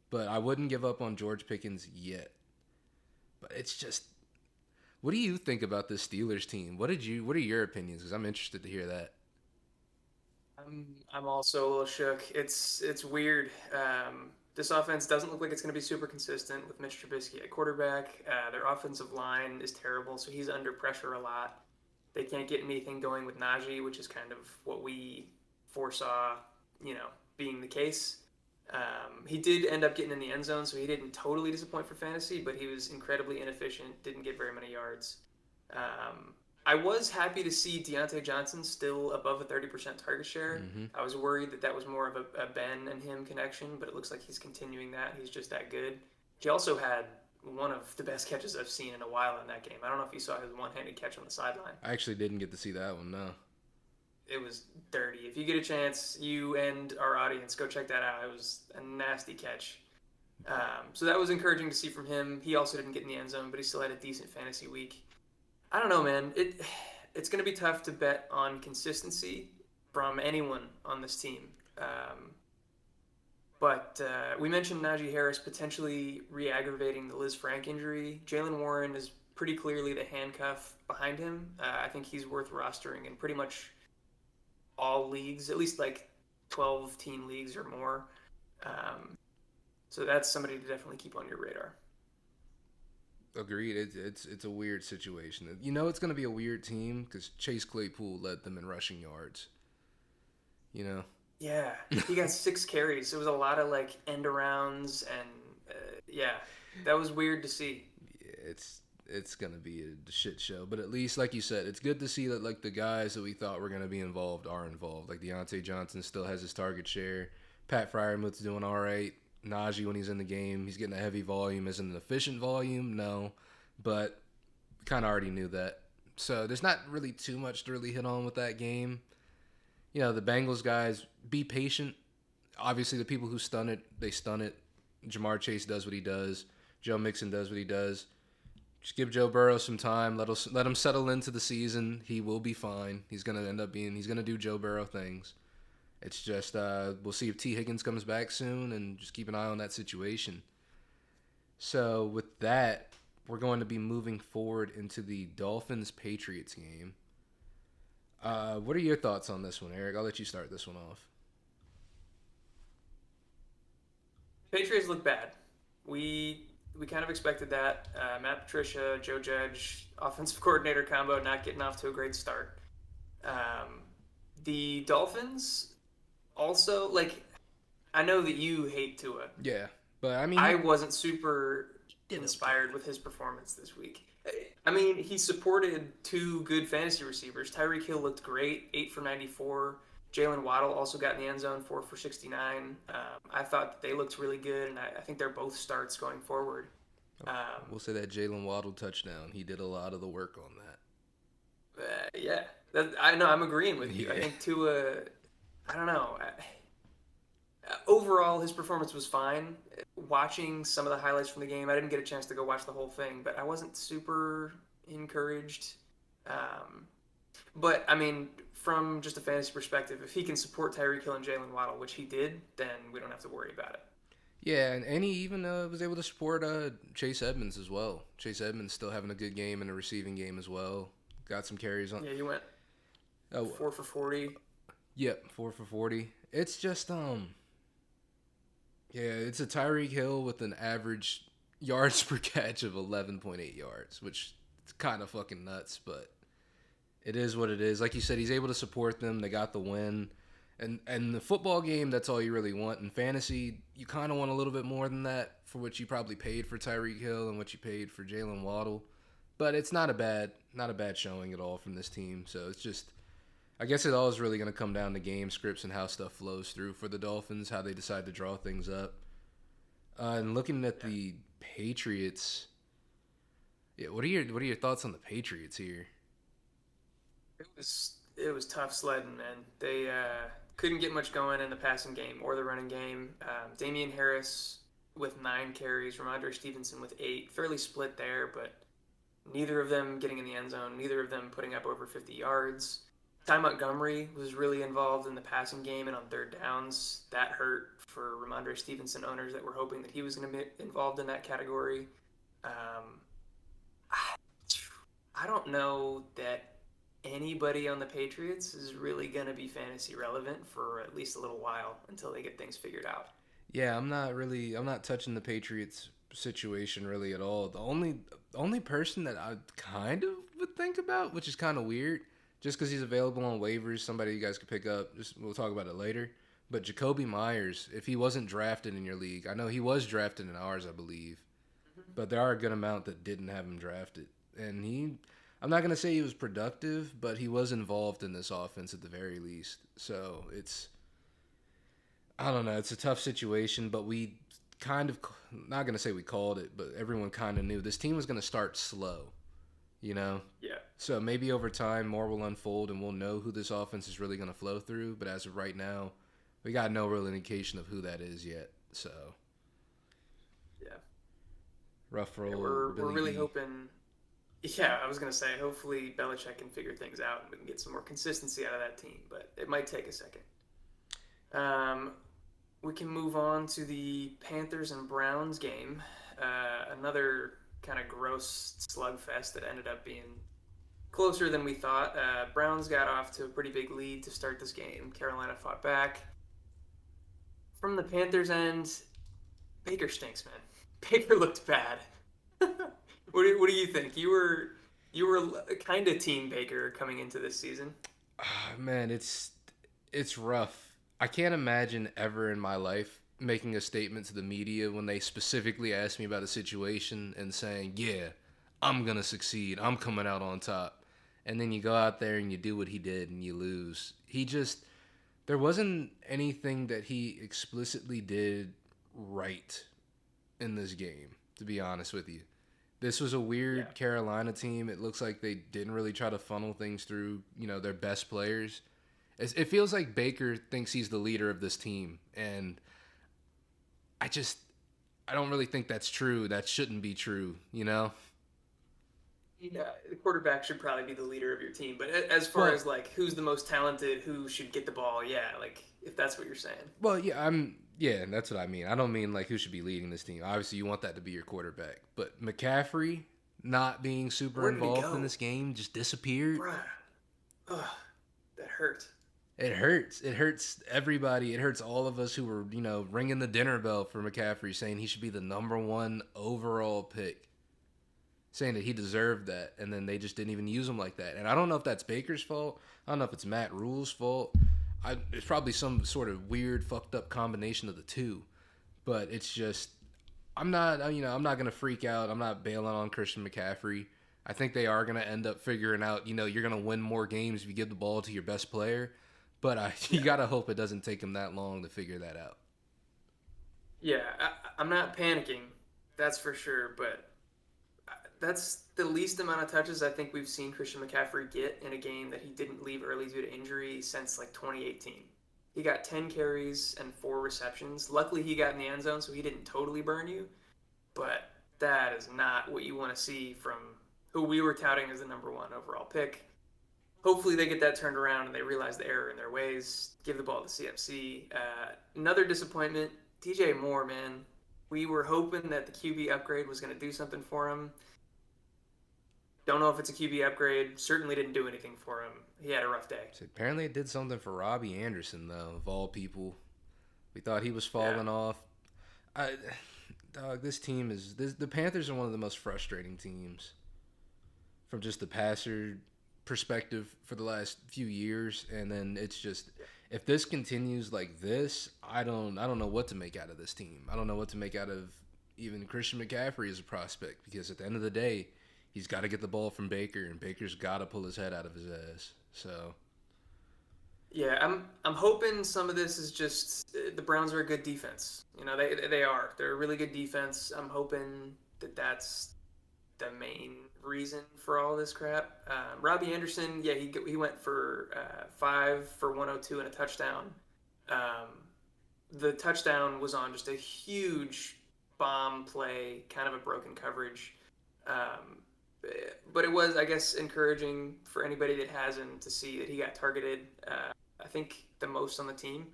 But I wouldn't give up on George Pickens yet. But it's just, what do you think about this Steelers team? What are your opinions? Because I'm interested to hear that. I'm also a little shook. It's weird. This offense doesn't look like it's going to be super consistent with Mitch Trubisky at quarterback. Their offensive line is terrible, so he's under pressure a lot. They can't get anything going with Najee, which is kind of what we foresaw, being the case. He did end up getting in the end zone, so he didn't totally disappoint for fantasy, but he was incredibly inefficient, didn't get very many yards. I was happy to see Deontay Johnson still above a 30% target share. Mm-hmm. I was worried that was more of a Ben and him connection, but it looks like he's continuing that. He's just that good. He also had one of the best catches I've seen in a while in that game. I don't know if you saw his one-handed catch on the sideline. I actually didn't get to see that one, no. It was dirty. If you get a chance, you and our audience, go check that out. It was a nasty catch. So that was encouraging to see from him. He also didn't get in the end zone, but he still had a decent fantasy week. I don't know, man. It's going to be tough to bet on consistency from anyone on this team. But we mentioned Najee Harris potentially re-aggravating the Liz Frank injury. Jalen Warren is pretty clearly the handcuff behind him. I think he's worth rostering in pretty much all leagues, at least like 12-team leagues or more. Um, so that's somebody to definitely keep on your radar. Agreed. It's a weird situation. You know it's going to be a weird team because Chase Claypool led them in rushing yards. You know. Yeah, he got 6 carries. It was a lot of like end arounds and yeah, that was weird to see. It's gonna be a shit show. But at least, like you said, it's good to see that like the guys that we thought were gonna be involved are involved. Like Deontay Johnson still has his target share. Pat Fryermuth's doing all right. Najee when he's in the game, he's getting a heavy volume. Is it an efficient volume? No, but kind of already knew that. So there's not really too much to really hit on with that game. You know, the Bengals guys, be patient. Obviously, the people who stun it, they stun it. Jamar Chase does what he does. Joe Mixon does what he does. Just give Joe Burrow some time. Let him settle into the season. He will be fine. He's gonna end up being. He's gonna do Joe Burrow things. It's just we'll see if T Higgins comes back soon, and just keep an eye on that situation. So with that, we're going to be moving forward into the Dolphins Patriots game. What are your thoughts on this one, Eric? I'll let you start this one off. Patriots look bad. We kind of expected that. Matt Patricia, Joe Judge, offensive coordinator combo not getting off to a great start. The Dolphins also like I know that you hate Tua. Yeah, but I mean, I wasn't super inspired with his performance this week. I mean, he supported two good fantasy receivers. Tyreek Hill looked great, 8 for 94. Jalen Waddle also got in the end zone, 4 for 69. I thought that they looked really good, and I think they're both starts going forward. we'll say that Jalen Waddle touchdown. He did a lot of the work on Yeah, I know. I'm agreeing with that. you. I Yeah. think Tua. I don't know. Overall, his performance was fine. Watching some of the highlights from the game, I didn't get a chance to go watch the whole thing, but I wasn't super encouraged. Um, but I mean, from just a fantasy perspective, if he can support Tyreek Hill and Jalen Waddle, which he did, then we don't have to worry about it. Yeah, and he even was able to support Chase Edmonds as well. Chase Edmonds still having a good game and a receiving game as well. Got some carries on. Yeah, he went Oh, 4 for 40. yep, 4 for 40. It's just yeah, it's a Tyreek Hill with an average yards per catch of 11.8 yards, which is kind of fucking nuts, but it is what it is. Like you said, he's able to support them. They got the win. And the football game, that's all you really want. In fantasy, you kind of want a little bit more than that for what you probably paid for Tyreek Hill and what you paid for Jalen Waddle. But it's not a bad showing at all from this team. So it's just, I guess it all is really going to come down to game scripts and how stuff flows through for the Dolphins, how they decide to draw things up. And looking at the Patriots, yeah, what are your thoughts on the Patriots here? It was tough sledding, man. They couldn't get much going in the passing game or the running game. Damian Harris with 9 carries, Ramondre Stevenson with 8, fairly split there, but neither of them getting in the end zone, neither of them putting up over 50 yards. Ty Montgomery was really involved in the passing game and on third downs. That hurt for Ramondre Stevenson owners that were hoping that he was going to be involved in that category. Um, I don't know that anybody on the Patriots is really going to be fantasy relevant for at least a little while until they get things figured out. Yeah, I'm not touching the Patriots situation really at all. The only person that I kind of would think about, which is kind of weird, just because he's available on waivers, somebody you guys could pick up. Just we'll talk about it later. But Jacoby Myers, if he wasn't drafted in your league, I know he was drafted in ours, I believe, but there are a good amount that didn't have him drafted, and I'm not gonna say he was productive, but he was involved in this offense at the very least. So I don't know, it's a tough situation, but we kind of, not gonna say we called it, but everyone kind of knew this team was gonna start slow, you know. Yeah. So maybe over time more will unfold and we'll know who this offense is really gonna flow through. But as of right now, we got no real indication of who that is yet. So Yeah. rough Yeah, roll, we're Billy really D. hoping. Yeah, I was gonna say hopefully Belichick can figure things out and we can get some more consistency out of that team, but it might take a second. Um, we can move on to the Panthers and Browns game. Another kind of gross slugfest that ended up being closer than we thought. Browns got off to a pretty big lead to start this game. Carolina fought back. From the Panthers' end, Baker stinks, man. Baker looked bad. What do you think? You were kind of team Baker coming into this season. Ah, man, it's rough. I can't imagine ever in my life making a statement to the media when they specifically ask me about a situation and saying, "Yeah, I'm gonna succeed. I'm coming out on top." And then you go out there and you do what he did and you lose. There wasn't anything that he explicitly did right in this game, to be honest with you. This was a Yeah, weird Carolina team. It looks like they didn't really try to funnel things through, their best players. It feels like Baker thinks he's the leader of this team, and I just I don't really think that's true. That shouldn't be true, you know. yeah. The quarterback should probably be the leader of your team. But as far Well, as like who's the most talented, who should get the ball, yeah, like if that's what you're saying. yeah, that's what I mean. I don't mean like who should be leading this team. Obviously, you want that to be your quarterback, but McCaffrey not being super Where did he involved in go, this game just disappeared. bruh? Ugh, that hurt. It hurts. It hurts everybody. It hurts all of us who were, ringing the dinner bell for McCaffrey, saying he should be the number one overall pick, saying that he deserved that, and then they just didn't even use him like that. And I don't know if that's Baker's fault. I don't know if it's Matt Rule's fault. It's probably some sort of weird, fucked up combination of the two. But it's just, I'm not gonna freak out. I'm not bailing on Christian McCaffrey. I think they are gonna end up figuring out, you're gonna win more games if you give the ball to your best player. But you Yeah, gotta hope it doesn't take him that long to figure that out. yeah. I'm not panicking, that's for sure. But that's the least amount of touches I think we've seen Christian McCaffrey get in a game that he didn't leave early due to injury since like 2018. He got 10 carries and 4 receptions. Luckily, he got in the end zone, so he didn't totally burn you. But that is not what you want to see from who we were touting as the number one overall pick. Hopefully, they get that turned around and they realize the error in their ways. Give the ball to CMC. Another disappointment, DJ Moore, man. We were hoping that the QB upgrade was going to do something for him. Don't know if it's a QB upgrade. Certainly didn't do anything for him. He had a rough day. So apparently it did something for Robbie Anderson though, of all people. We thought he was Yeah. falling off. I, dog, the Panthers are one of the most frustrating teams from just the passer perspective for the last few years, and then it's just if this continues like this, I don't know what to make out of this team. I don't know what to make out of even Christian McCaffrey as a prospect because at the end of the day, he's got to get the ball from Baker, and Baker's got to pull his head out of his ass. So Yeah, I'm hoping some of this is just the Browns are a good defense. They are. They're a really good defense. I'm hoping that that's the main reason for all this crap. Robbie Anderson, yeah, he went for 5 for 102 and a touchdown. Um, the touchdown was on just a huge bomb play, kind of a broken coverage. Um, but it was, I guess, encouraging for anybody that has him to see that he got targeted. I think the most on the team.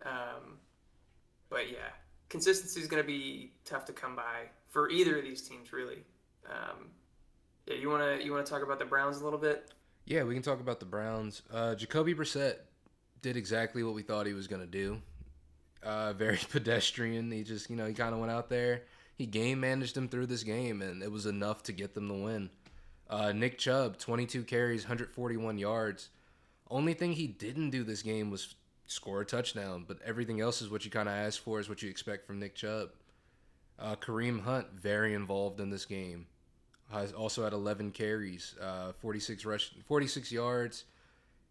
Um, but yeah, consistency is going to be tough to come by for either of these teams, really. Um, yeah, you wanna talk about the Browns a little bit? yeah, we can talk about the Browns. Jacoby Brissett did exactly what we thought he was gonna do. Very pedestrian. He just, he kind of went out there. He game managed them through this game, and it was enough to get them the win. Nick Chubb, 22 carries, 141 yards. Only thing he didn't do this game was score a touchdown, but everything else is what you kind of ask for, is what you expect from Nick Chubb. Kareem Hunt, very involved in this game. Also had 11 carries, 46 yards.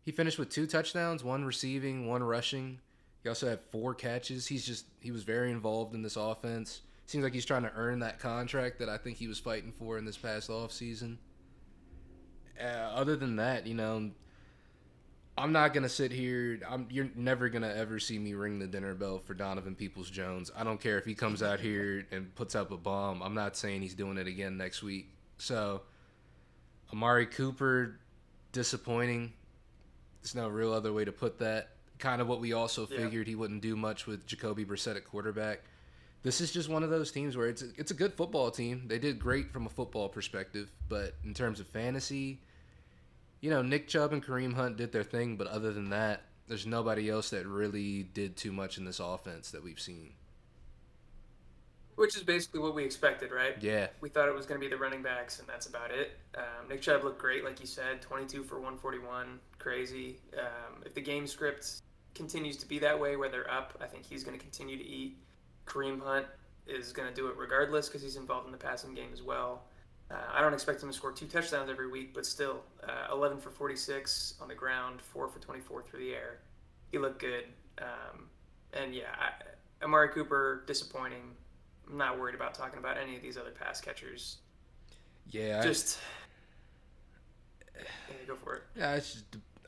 He finished with 2 touchdowns, one receiving, one rushing. He also had 4 catches. He was very involved in this offense. Seems like he's trying to earn that contract that I think he was fighting for in this past offseason. Other than that, I'm not gonna sit here. You're never gonna ever see me ring the dinner bell for Donovan Peoples Jones. I don't care if he comes out here and puts up a bomb. I'm not saying he's doing it again next week. So Amari Cooper, disappointing. There's no real other way to put that. kind of what we also Yeah. figured he wouldn't do much with Jacoby Brissett at quarterback. This is just one of those teams where it's a good football team. They did great from a football perspective, but in terms of fantasy, Nick Chubb and Kareem Hunt did their thing, but other than that, there's nobody else that really did too much in this offense that we've seen. Which is basically what we expected, right? Yeah, We thought it was going to be the running backs, and that's about it. Nick Chubb looked great, like you said, 22 for 141, crazy. If the game script continues to be that way, where they're up, I think he's going to continue to eat. Kareem Hunt is going to do it regardless because he's involved in the passing game as well. I don't expect him to score 2 touchdowns every week, but still, 11 for 46 on the ground, 4 for 24 through the air. He looked good. And yeah, Amari Cooper, disappointing. I'm not worried about talking about any of these other pass catchers. yeah, Just, yeah, go for it. yeah.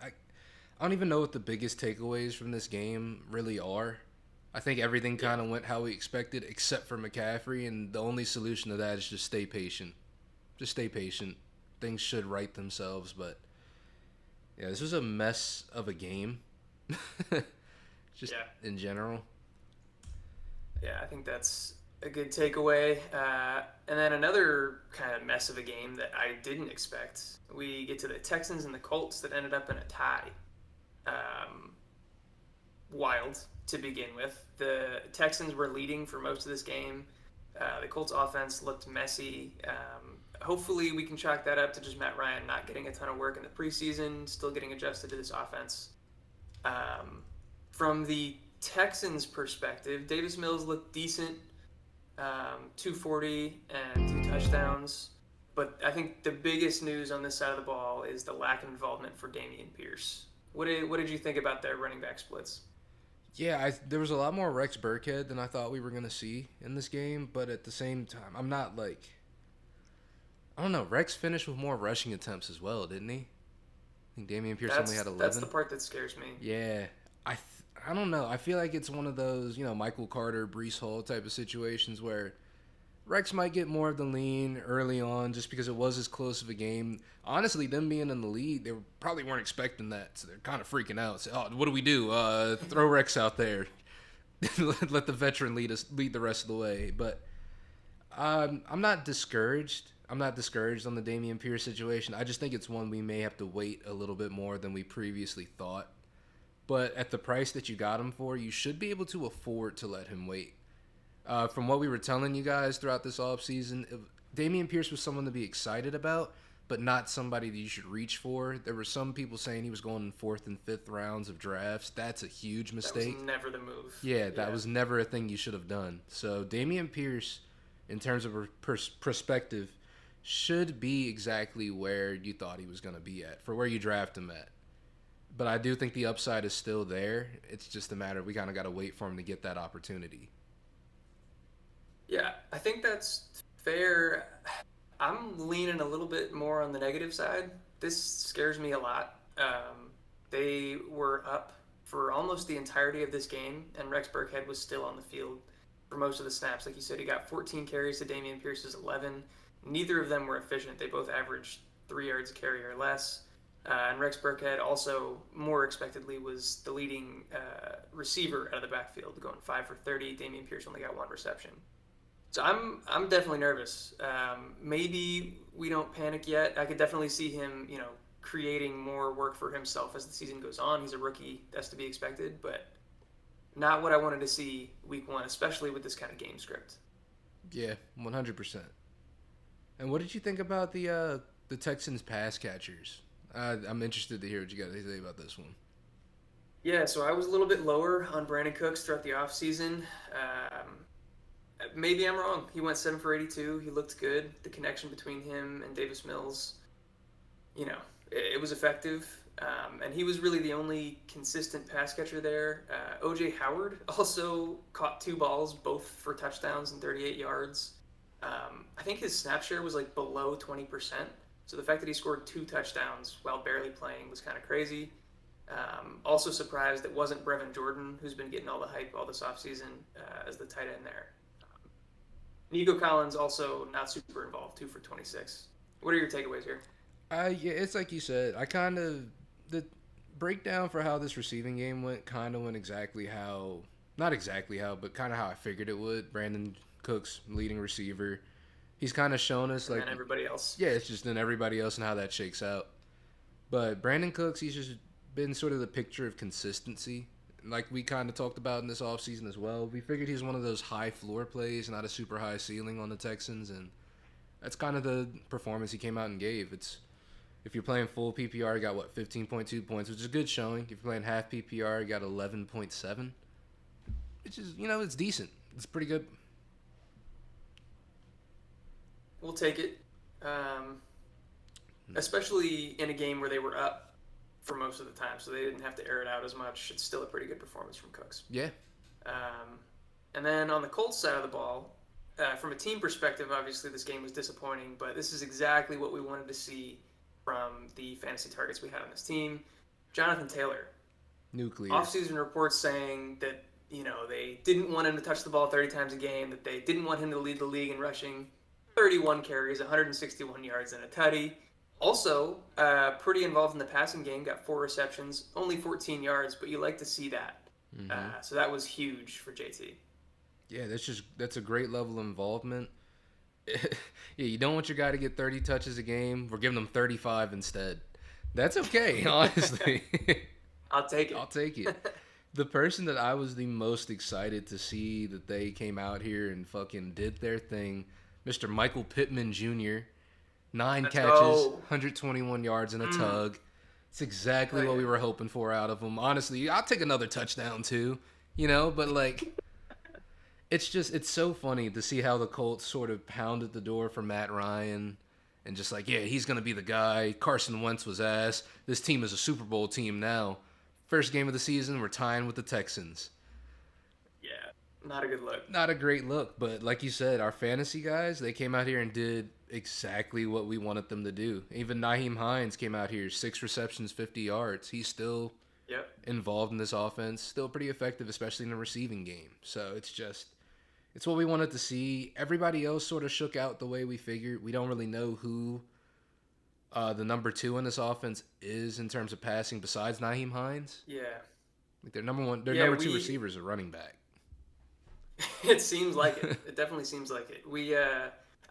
I don't even know what the biggest takeaways from this game really are. I think everything Yeah, kind of went how we expected, except for McCaffrey, and the only solution to that is just stay patient. Just stay patient. Things should right themselves, but yeah, this was a mess of a game. Just yeah, in general. yeah. I think that's a good takeaway. And then another kind of mess of a game that I didn't expect. We get to the Texans and the Colts that ended up in a tie. Um, Wild to begin with. The Texans were leading for most of this game. The Colts offense looked messy. Hopefully, we can chalk that up to just Matt Ryan not getting a ton of work in the preseason, still getting adjusted to this offense. Um, from the Texans' perspective, Davis Mills looked decent, 240 and 2 touchdowns. But I think the biggest news on this side of the ball is the lack of involvement for Dameon Pierce. What did you think about their running back splits? Yeah, there was a lot more Rex Burkhead than I thought we were gonna see in this game, but at the same time, I'm not like I don't know. Rex finished with more rushing attempts as well, didn't he? I think Damian Pierce only had That's the 11. part that scares me. Yeah, I don't know. I feel like it's one of those Michael Carter, Brees Hall type of situations where Rex might get more of the lean early on just because it was as close of a game. Honestly, them being in the lead, probably weren't expecting that, so they're kind of freaking out. So, what do we do? Throw Rex out there, let the veteran lead the rest of the way. But I'm not discouraged. I'm not discouraged on the Dameon Pierce situation. I just think it's one we may have to wait a little bit more than we previously thought. But at the price that you got him for, you should be able to afford to let him wait. From what we were telling you guys throughout this offseason, Dameon Pierce was someone to be excited about, but not somebody that you should reach for. There were some people saying he was going in fourth and fifth rounds of drafts. That's a huge That was mistake. never the move. Yeah, that Yeah. was never a thing you should have done. So Dameon Pierce, in terms of perspective, should be exactly where you thought he was going to be at, for where you draft him at. But I do think the upside is still there. It's just a matter of we kind of got to wait for him to get that opportunity. Yeah, I think that's fair. I'm leaning a little bit more on the negative side. This scares me a lot. They were up for almost the entirety of this game, and Rex Burkhead was still on the field for most of the snaps. Like you said, he got 14 carries to Dameon Pierce's 11. Neither of them were efficient. They both averaged 3 yards a carry or less. And Rex Burkhead also, more expectedly, was the leading receiver out of the backfield, going 5 for 30. Dameon Pierce only got 1 reception. So I'm definitely nervous. Maybe we don't panic yet. I could definitely see him, creating more work for himself as the season goes on. He's a rookie, that's to be expected, but not what I wanted to see week one, especially with this kind of game script. Yeah, 100%. And what did you think about the Texans pass catchers? I'm interested to hear what you got to say about this one. Yeah, so I was a little bit lower on Brandon Cooks throughout the offseason. Maybe I'm wrong. He went 7 for 82. He looked good. The connection between him and Davis Mills, it was effective. And he was really the only consistent pass catcher there. OJ Howard also caught 2 balls, both for touchdowns and 38 yards. I think his snap share was like below 20%. So the fact that he scored 2 touchdowns while barely playing was kind of crazy. Also surprised it wasn't Brevin Jordan, who's been getting all the hype all this offseason as the tight end there. Nico Collins also not super involved, 2 for 26. What are your takeaways here? Yeah, it's like you said. I kind of breakdown for how this receiving game went kind of went exactly how, not exactly how, but kind of how I figured it would. Brandon Cooks, leading receiver. He's kind of shown us, And like, then everybody else. yeah, it's just in everybody else and how that shakes out. But Brandon Cooks, he's just been sort of the picture of consistency. Like we kind of talked about in this offseason as well. We figured he's one of those high floor plays, not a super high ceiling on the Texans. And that's kind of the performance he came out and gave. It's If you're playing full PPR, you got, 15.2 points, which is a good showing. If you're playing half PPR, you got 11.7, which is, it's decent. It's pretty good. We'll take it. Especially in a game where they were up for most of the time, so they didn't have to air it out as much. It's still a pretty good performance from Cooks. Yeah. And then on the Colts side of the ball, from a team perspective, obviously this game was disappointing, but this is exactly what we wanted to see from the fantasy targets we had on this team. Jonathan Taylor. Nuclear. Offseason reports saying that, they didn't want him to touch the ball 30 times a game, that they didn't want him to lead the league in rushing. 31 carries, 161 yards, and a tutty. Also, pretty involved in the passing game, got 4 receptions, only 14 yards, but you like to see that. Mm-hmm. So that was huge for JT. Yeah, that's a great level of involvement. Yeah, you don't want your guy to get 30 touches a game. We're giving him 35 instead. That's okay, honestly. I'll take it. I'll take it. The person that I was the most excited to see that they came out here and fucking did their thing, Mr. Michael Pittman Jr., 9 catches, 121 yards, and a tug. It's exactly what we were hoping for out of him. Honestly, I'll take another touchdown too, but like, it's so funny to see how the Colts sort of pounded the door for Matt Ryan and just like, yeah, he's going to be the guy. Carson Wentz was ass. This team is a Super Bowl team now. First game of the season, we're tying with the Texans. Yeah, not a good look. Not a great look, but like you said, our fantasy guys, they came out here and did exactly what we wanted them to do. Even Nyheim Hines came out here, 6 receptions, 50 yards. He's still involved in this offense, still pretty effective, especially in the receiving game. So it's what we wanted to see. Everybody else sort of shook out the way we figured. We don't really know who the number 2 in this offense is in terms of passing besides Nyheim Hines. Yeah. Like their number 2 receivers are running back. It seems like it. It definitely seems like it.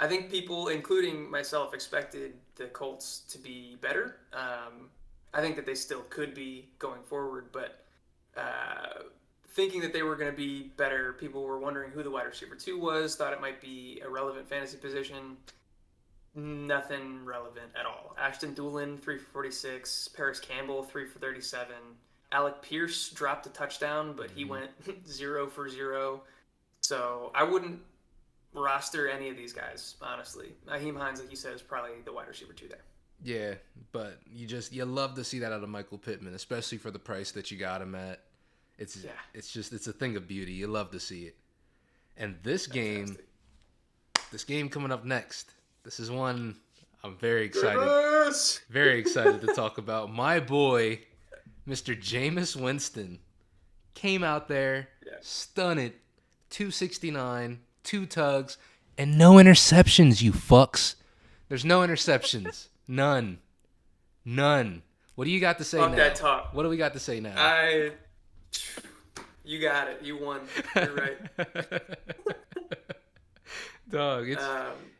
I think people, including myself, expected the Colts to be better. I think that they still could be going forward, but thinking that they were going to be better, people were wondering who the wide receiver 2 was, thought it might be a relevant fantasy position. Nothing relevant at all. Ashton Doolin, 3 for 46. Paris Campbell, 3 for 37. Alec Pierce dropped a touchdown, but he went 0 for 0. So I wouldn't roster any of these guys, honestly. Nyheim Hines, like you said, is probably the wide receiver 2 there. Yeah, but you love to see that out of Michael Pittman, especially for the price that you got him at. It's a thing of beauty. You love to see it. And this game coming up next, this is one I'm very excited. Goodness! Very excited to talk about. My boy, Mr. Jameis Winston, came out there, stunned, 269, 2 tugs, and no interceptions, you fucks. There's no interceptions. None. What do you got to say now? That talk. What do we got to say now? You got it. You won. You're right. Dog,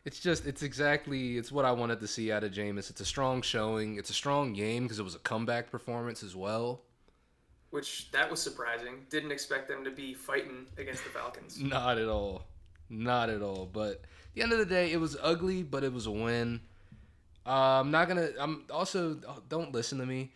it's what I wanted to see out of Jameis. It's a strong showing. It's a strong game because it was a comeback performance as well. Which, that was surprising. Didn't expect them to be fighting against the Falcons. Not at all. But at the end of the day, it was ugly, but it was a win. Don't listen to me.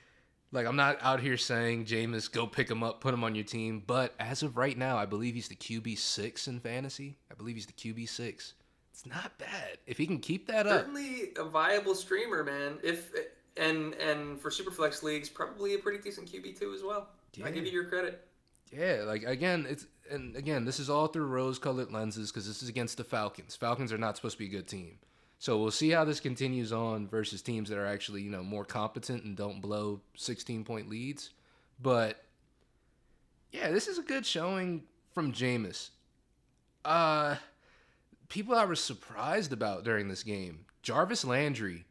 Like, I'm not out here saying, Jameis, go pick him up, put him on your team. But as of right now, I believe he's the QB6 in fantasy. It's not bad. If he can keep that up. Certainly a viable streamer, man. And for Superflex leagues, probably a pretty decent QB2 as well. Yeah. I give you your credit. Yeah, like, again, this is all through rose-colored lenses because this is against the Falcons. Falcons are not supposed to be a good team. So we'll see how this continues on versus teams that are actually, more competent and don't blow 16-point leads. But, yeah, this is a good showing from Jameis. People I was surprised about during this game. Jarvis Landry,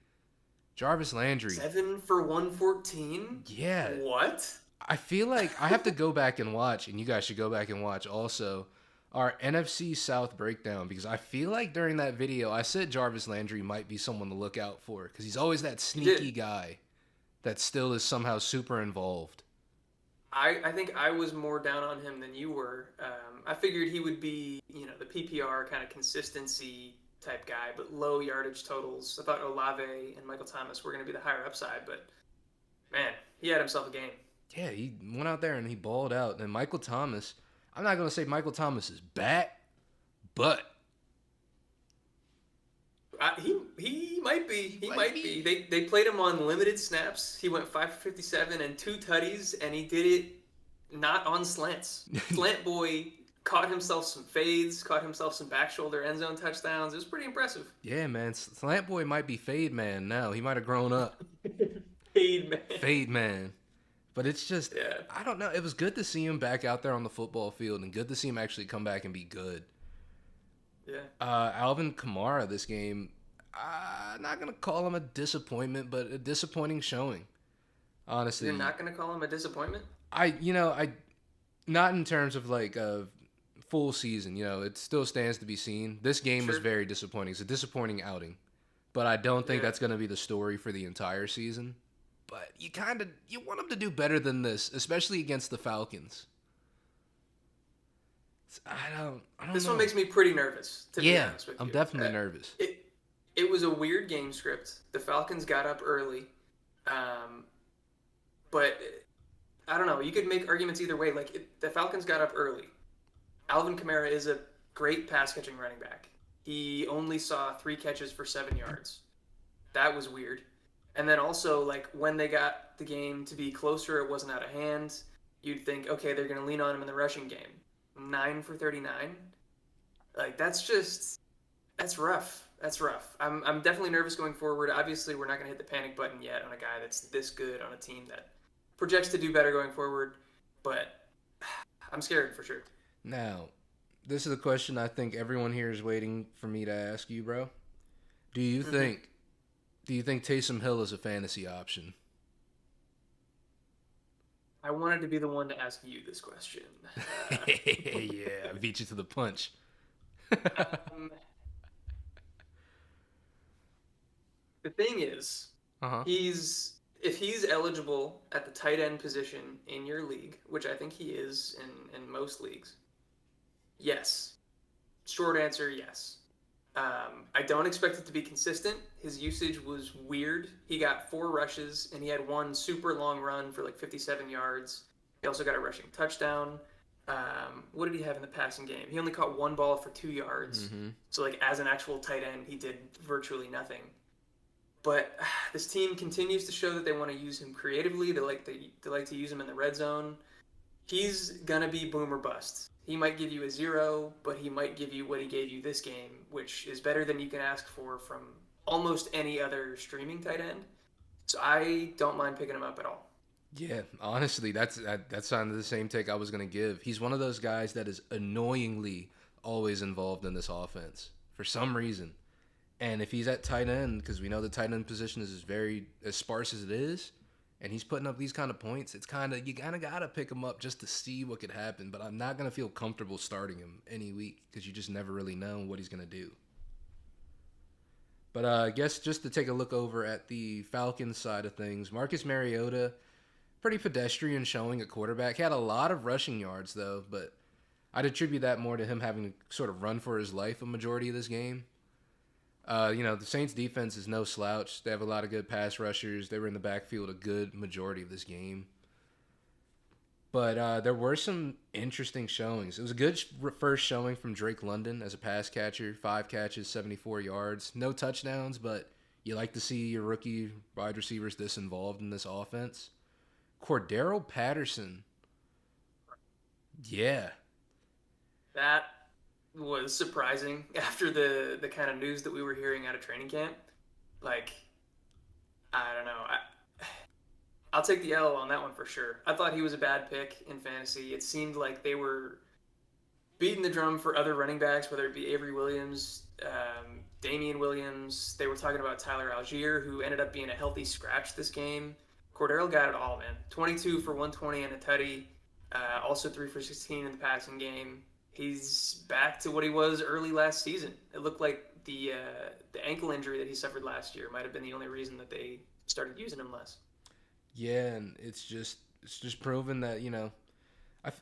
Jarvis Landry. 7 for 114. Yeah, What? I feel like I have to go back and watch, and you guys should go back and watch also our NFC South breakdown because I feel like during that video I said Jarvis Landry might be someone to look out for because he's always that You did. sneaky guy that still is somehow super involved. I think I was more down on him than you were. I figured he would be, the PPR kind of consistency type guy, but low yardage totals. I thought Olave and Michael Thomas were going to be the higher upside, but man, he had himself a game. Yeah, he went out there and he balled out. And Michael Thomas, I'm not going to say Michael Thomas is back, but He might be. He might might be. be. They played him on limited snaps. He went 5 for 57 and two tutties, and he did it not on slants. Slant boy caught himself some fades, caught himself some back shoulder end zone touchdowns. It was pretty impressive. Yeah, man, Slant Boy might be Fade Man now. He might have grown up. Fade man. Fade Man. But it's just, Yeah. I don't know. It was good to see him back out there on the football field and good to see him actually come back and be good. Yeah. Alvin Kamara this game, not going to call him a disappointment, but a disappointing showing. Honestly. You're not gonna call him a disappointment? I not in terms of like a full season, it still stands to be seen. This game was Sure. very disappointing. It's a disappointing outing. But I don't think Yeah. that's going to be the story for the entire season. But you want him to do better than this, especially against the Falcons. I don't This know. one makes me pretty nervous, to be honest with you. I'm definitely Uh, nervous. it was a weird game script. The Falcons got up early, um, but I don't know. You could make arguments either way. Like the Falcons got up early. Alvin Kamara is a great pass catching running back. He only saw 3 catches for 7 yards. That was weird. And then also, like when they got the game to be closer, it wasn't out of hand. You'd think, okay, they're going to lean on him in the rushing game. 9 for 39. Like that's rough. That's rough. I'm definitely nervous going forward. Obviously, we're not going to hit the panic button yet on a guy that's this good on a team that projects to do better going forward. But I'm scared for sure. Now, this is a question I think everyone here is waiting for me to ask you, bro. Do you Mm-hmm. think do you think Taysom Hill is a fantasy option? I wanted to be the one to ask you this question. Yeah, I beat you to the punch. Um, the thing is, Uh-huh. if he's eligible at the tight end position in your league, which I think he is in most leagues, yes. Short answer, yes. I don't expect it to be consistent. His usage was weird. He got 4 rushes and he had one super long run for like 57 yards. He also got a rushing touchdown. What did he have in the passing game? He only caught one ball for 2 yards. Mm-hmm. So like as an actual tight end, he did virtually nothing. But this team continues to show that they want to use him creatively. They like to use him in the red zone. He's gonna be boom or bust. He might give you a 0, but he might give you what he gave you this game, which is better than you can ask for from almost any other streaming tight end. So I don't mind picking him up at all. Yeah, honestly, that's kind of the same take I was gonna give. He's one of those guys that is annoyingly always involved in this offense for some reason. And if he's at tight end, because we know the tight end position is very as sparse as it is, and he's putting up these kind of points, you kind of gotta pick him up just to see what could happen. But I'm not gonna feel comfortable starting him any week because you just never really know what he's gonna do. But I guess just to take a look over at the Falcons side of things, Marcus Mariota, pretty pedestrian showing at quarterback. He had a lot of rushing yards though, but I'd attribute that more to him having to sort of run for his life a majority of this game. The Saints defense is no slouch. They have a lot of good pass rushers. They were in the backfield a good majority of this game. But there were some interesting showings. It was a good first showing from Drake London as a pass catcher. 5 catches, 74 yards. No touchdowns, but you like to see your rookie wide receivers this involved in this offense. Cordero Patterson. Yeah. That was surprising after the kind of news that we were hearing out of training camp. Like, I don't know. I'll take the L on that one for sure. I thought he was a bad pick in fantasy. It seemed like they were beating the drum for other running backs, whether it be Avery Williams, Damian Williams. They were talking about Tyler Algier, who ended up being a healthy scratch this game. Cordero got it all, man. 22 for 120 and a tutty. Also 3 for 16 in the passing game. He's back to what he was early last season. It looked like the ankle injury that he suffered last year might have been the only reason that they started using him less. Yeah, and it's just proven that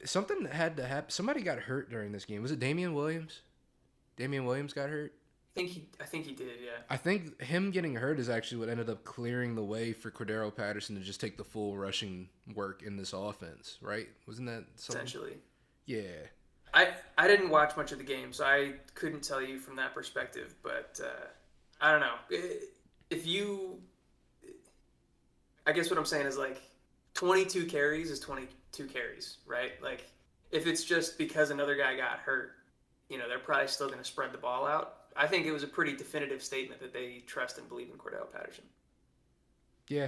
something had to happen. Somebody got hurt during this game. Was it Damian Williams? Damian Williams got hurt. I think he did, yeah. I think him getting hurt is actually what ended up clearing the way for Cordero Patterson to just take the full rushing work in this offense, right? Wasn't that something? Essentially. Yeah. I didn't watch much of the game, so I couldn't tell you from that perspective. But I don't know. If you, I guess what I'm saying is like 22 carries is 22 carries, right? Like if it's just because another guy got hurt, they're probably still going to spread the ball out. I think it was a pretty definitive statement that they trust and believe in Cordell Patterson. Yeah.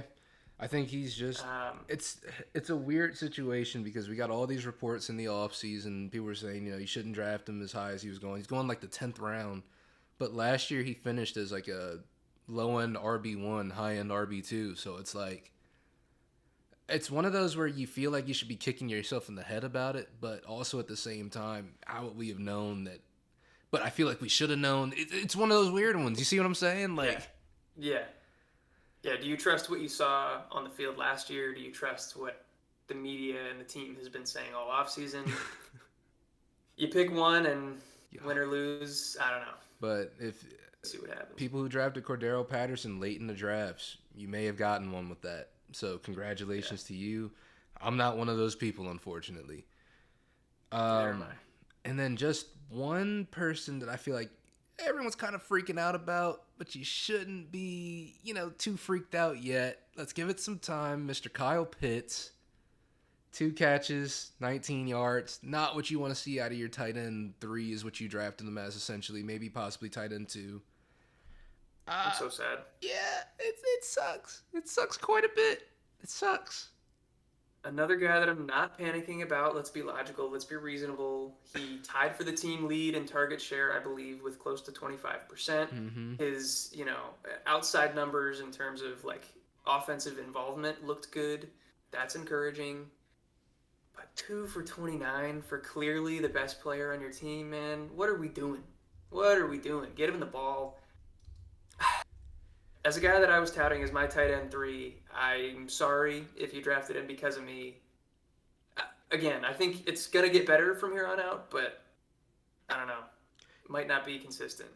I think he's just it's a weird situation because we got all these reports in the offseason. People were saying, you shouldn't draft him as high as he was going. He's going like the 10th round. But last year he finished as like a low-end RB1, high-end RB2. So it's like it's one of those where you feel like you should be kicking yourself in the head about it, but also at the same time, how would we have known that? But I feel like we should have known. It's one of those weird ones. You see what I'm saying? Like, yeah. Yeah, do you trust what you saw on the field last year? Do you trust what the media and the team has been saying all offseason? You pick one and win or lose, I don't know. But if see what happens. People who drafted Cordero Patterson late in the drafts, you may have gotten one with that. So congratulations to you. I'm not one of those people, unfortunately. Never mind. And then just one person that I feel like everyone's kind of freaking out about, but you shouldn't be, too freaked out yet. Let's give it some time. Mr. Kyle Pitts, 2 catches, 19 yards. Not what you want to see out of your tight end 3 is what you drafted him as, essentially. Maybe possibly tight end 2. I'm so sad. Yeah, it sucks. It sucks quite a bit. It sucks. Another guy that I'm not panicking about. Let's be logical. Let's be reasonable. He tied for the team lead in target share, I believe, with close to 25%. Mm-hmm. His, outside numbers in terms of like offensive involvement looked good. That's encouraging. But 2 for 29 for clearly the best player on your team, man. What are we doing? What are we doing? Get him the ball. As a guy that I was touting as my tight end 3, I'm sorry if you drafted him because of me. Again, I think it's going to get better from here on out, but I don't know. It might not be consistent.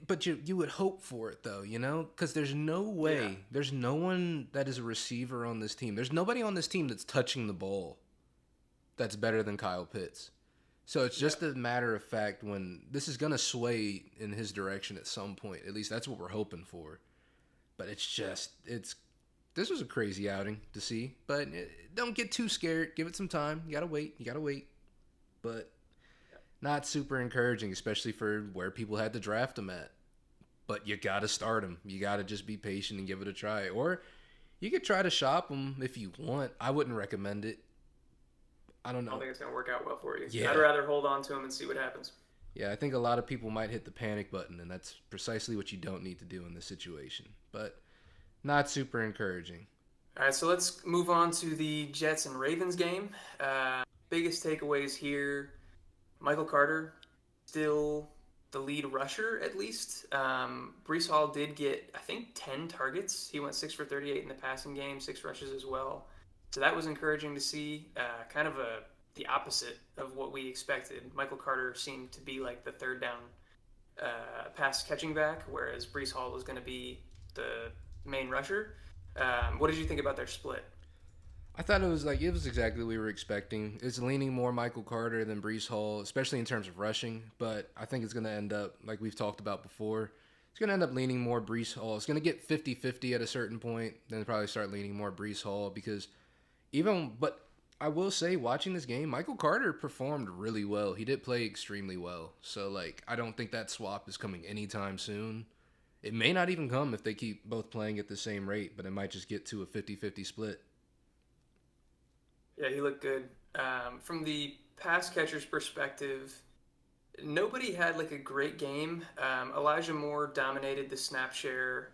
But you would hope for it, though, Because there's no way. Yeah. There's no one that is a receiver on this team. There's nobody on this team that's touching the ball that's better than Kyle Pitts. So it's just a matter of fact when this is going to sway in his direction at some point. At least that's what we're hoping for. But this was a crazy outing to see. But don't get too scared. Give it some time. You got to wait. But not super encouraging, especially for where people had to draft him at. But you got to start him. You got to just be patient and give it a try. Or you could try to shop him if you want. I wouldn't recommend it. I don't know. I don't think it's going to work out well for you. Yeah. I'd rather hold on to him and see what happens. Yeah, I think a lot of people might hit the panic button, and that's precisely what you don't need to do in this situation. But not super encouraging. All right, so let's move on to the Jets and Ravens game. Biggest takeaways here. Michael Carter, still the lead rusher, at least. Breece Hall did get, I think, 10 targets. He went 6 for 38 in the passing game, 6 rushes as well. So that was encouraging to see, kind of the opposite of what we expected. Michael Carter seemed to be like the third down pass catching back, whereas Breece Hall was going to be the main rusher. What did you think about their split? I thought it was exactly what we were expecting. It's leaning more Michael Carter than Breece Hall, especially in terms of rushing. But I think it's going to end up, like we've talked about before, it's going to end up leaning more Breece Hall. It's going to get 50-50 at a certain point, then probably start leaning more Breece Hall because but I will say, watching this game, Michael Carter performed really well. He did play extremely well. So, I don't think that swap is coming anytime soon. It may not even come if they keep both playing at the same rate, but it might just get to a 50-50 split. Yeah, he looked good. From the pass catcher's perspective, Nobody had like a great game. Elijah Moore dominated the snap share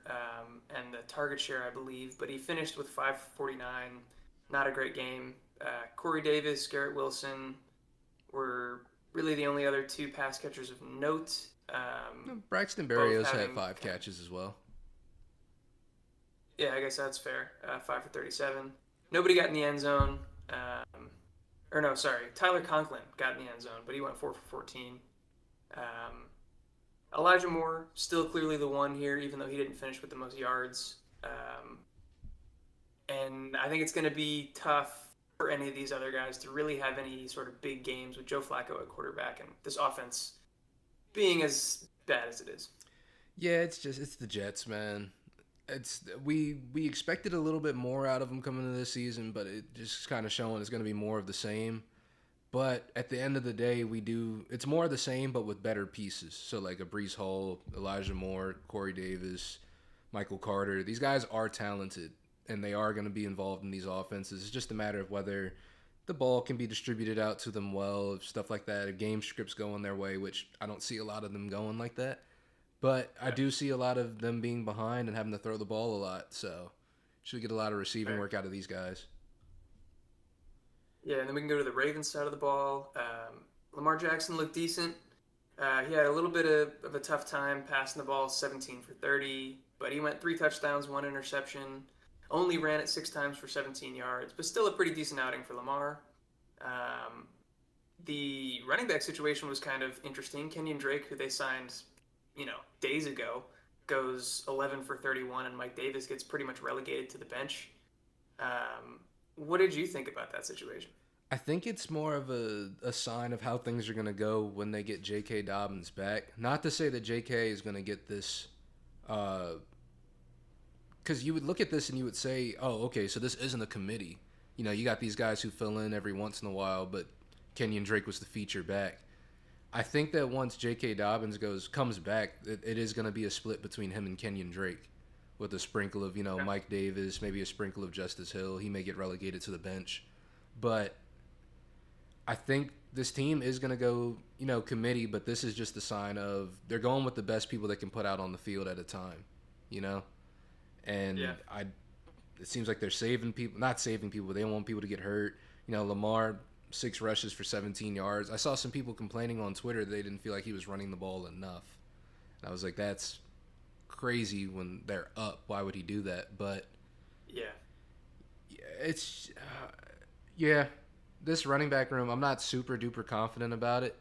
and the target share, I believe, but he finished with 549. Not a great game. Corey Davis, Garrett Wilson were really the only other two pass catchers of note. Braxton Both Berrios had having five kind of, catches as well. yeah, I guess that's fair. 5 for 37. Nobody got in the end zone. Or no, sorry, Tyler Conklin got in the end zone, but he went 4 for 14. Um, Elijah Moore still clearly the one here, even though he didn't finish with the most yards. And I think it's going to be tough for any of these other guys to really have any sort of big games with Joe Flacco at quarterback and this offense being as bad as it is. Yeah, it's the Jets, man. It's we expected a little bit more out of them coming into this season, but it just kind of showing it's going to be more of the same. But at the end of the day, we do it's more of the same, but with better pieces. So like a Brees Hall, Elijah Moore, Corey Davis, Michael Carter. These guys are talented, and they are going to be involved in these offenses. It's just a matter of whether the ball can be distributed out to them well, stuff like that. If game scripts going their way, which I don't see a lot of them going like that. But I Yeah, do see a lot of them being behind and having to throw the ball a lot. So should get a lot of receiving fair. work out of these guys. Yeah, and then we can go to the Ravens side of the ball. Lamar Jackson looked decent. He had a little bit of a tough time passing the ball, 17 for 30, but he went 3 touchdowns, 1 interception. Only ran it 6 times for 17 yards, but still a pretty decent outing for Lamar. Um, the running back situation was kind of interesting. Kenyon Drake, who they signed, days ago, goes 11 for 31, and Mike Davis gets pretty much relegated to the bench. What did you think about that situation? I think it's more of a sign of how things are going to go when they get J.K. Dobbins back. Not to say that J.K. is going to get this, because you would look at this and you would say, oh, okay, so this isn't a committee. You know, you got these guys who fill in every once in a while, but Kenyon Drake was the feature back. I think that once J.K. Dobbins comes back, it is going to be a split between him and Kenyon Drake, with a sprinkle of Okay. Mike Davis, maybe a sprinkle of Justice Hill. He may get relegated to the bench, but I think this team is going to go committee. But this is just a sign of they're going with the best people they can put out on the field at a time, you know. Yeah. And it seems like they're saving people, not saving people. They don't want people to get hurt. Lamar 6 rushes for 17 yards. I saw some people complaining on Twitter they didn't feel like he was running the ball enough. And I was like, that's crazy when they're up. Why would he do that? But Yeah. yeah, yeah. This running back room, I'm not super duper confident about it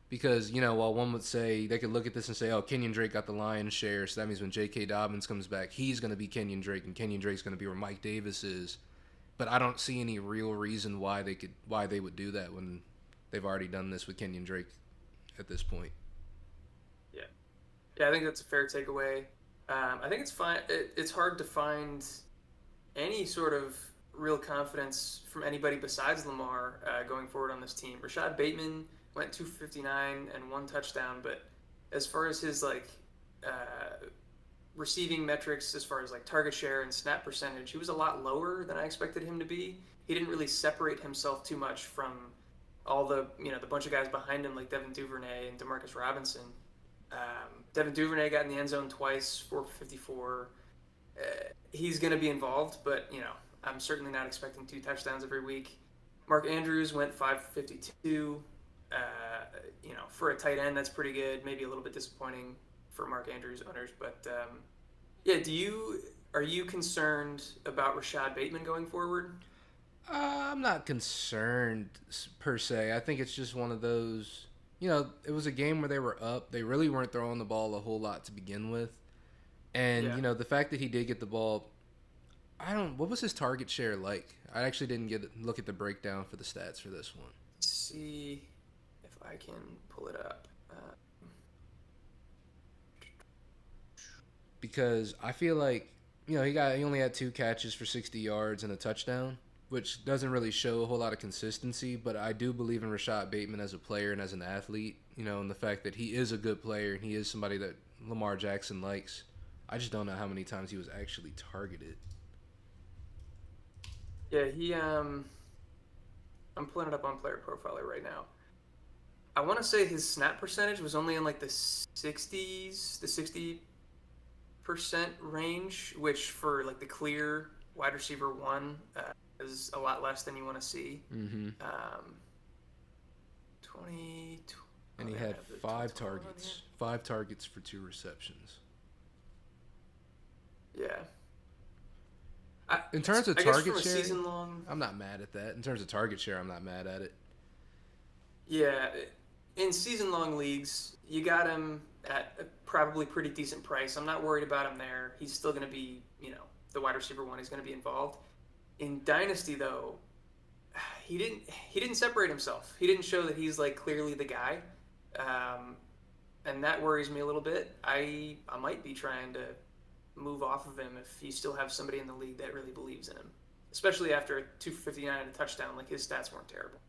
because while one would say they could look at this and say, oh, Kenyon Drake got the lion's share, so that means when J.K. Dobbins comes back, he's going to be Kenyon Drake, and Kenyon Drake's going to be where Mike Davis is. But I don't see any real reason why they would do that when they've already done this with Kenyon Drake at this point. Yeah. Yeah, I think that's a fair takeaway. I think it's fine. It's hard to find any sort of real confidence from anybody besides Lamar going forward on this team. Rashad Bateman went 259 and 1 touchdown, but as far as his receiving metrics, as far as like target share and snap percentage, he was a lot lower than I expected him to be. He didn't really separate himself too much from all the bunch of guys behind him like Devin Duvernay and Demarcus Robinson. Devin Duvernay got in the end zone twice, 4 for 54. He's going to be involved, but I'm certainly not expecting 2 touchdowns every week. Mark Andrews went 5 for 52. For a tight end, that's pretty good. Maybe a little bit disappointing for Mark Andrews owners, but yeah. Are you concerned about Rashad Bateman going forward? I'm not concerned per se. I think it's just one of those. It was a game where they were up. They really weren't throwing the ball a whole lot to begin with, and Yeah. the fact that he did get the ball. I don't. What was his target share like? I actually didn't look at the breakdown for the stats for this one Let's see if I can pull it up. because I feel like he only had 2 catches for 60 yards and a touchdown, which doesn't really show a whole lot of consistency. But I do believe in Rashad Bateman as a player and as an athlete. And the fact that he is a good player and he is somebody that Lamar Jackson likes. I just don't know how many times he was actually targeted. Yeah, I'm pulling it up on Player Profiler right now. I want to say his snap percentage was only in like the 60s, the 60% range, which for like the clear wide receiver one is a lot less than you want to see. Mm-hmm. Um, 20, oh And he yeah, I had have the five 2021 on here. targets. 5 targets for 2 receptions. Yeah. I, In terms of I guess target from a share, season long, I'm not mad at that. In terms of target share, I'm not mad at it. yeah, in season long leagues, you got him at a probably pretty decent price. I'm not worried about him there. He's still going to be, the wide receiver one. He's going to be involved. In Dynasty though, he didn't separate himself. He didn't show that he's like clearly the guy, um, and that worries me a little bit. I might be trying to move off of him if you still have somebody in the league that really believes in him, especially after a 2 for 59 and a touchdown. Like his stats weren't terrible.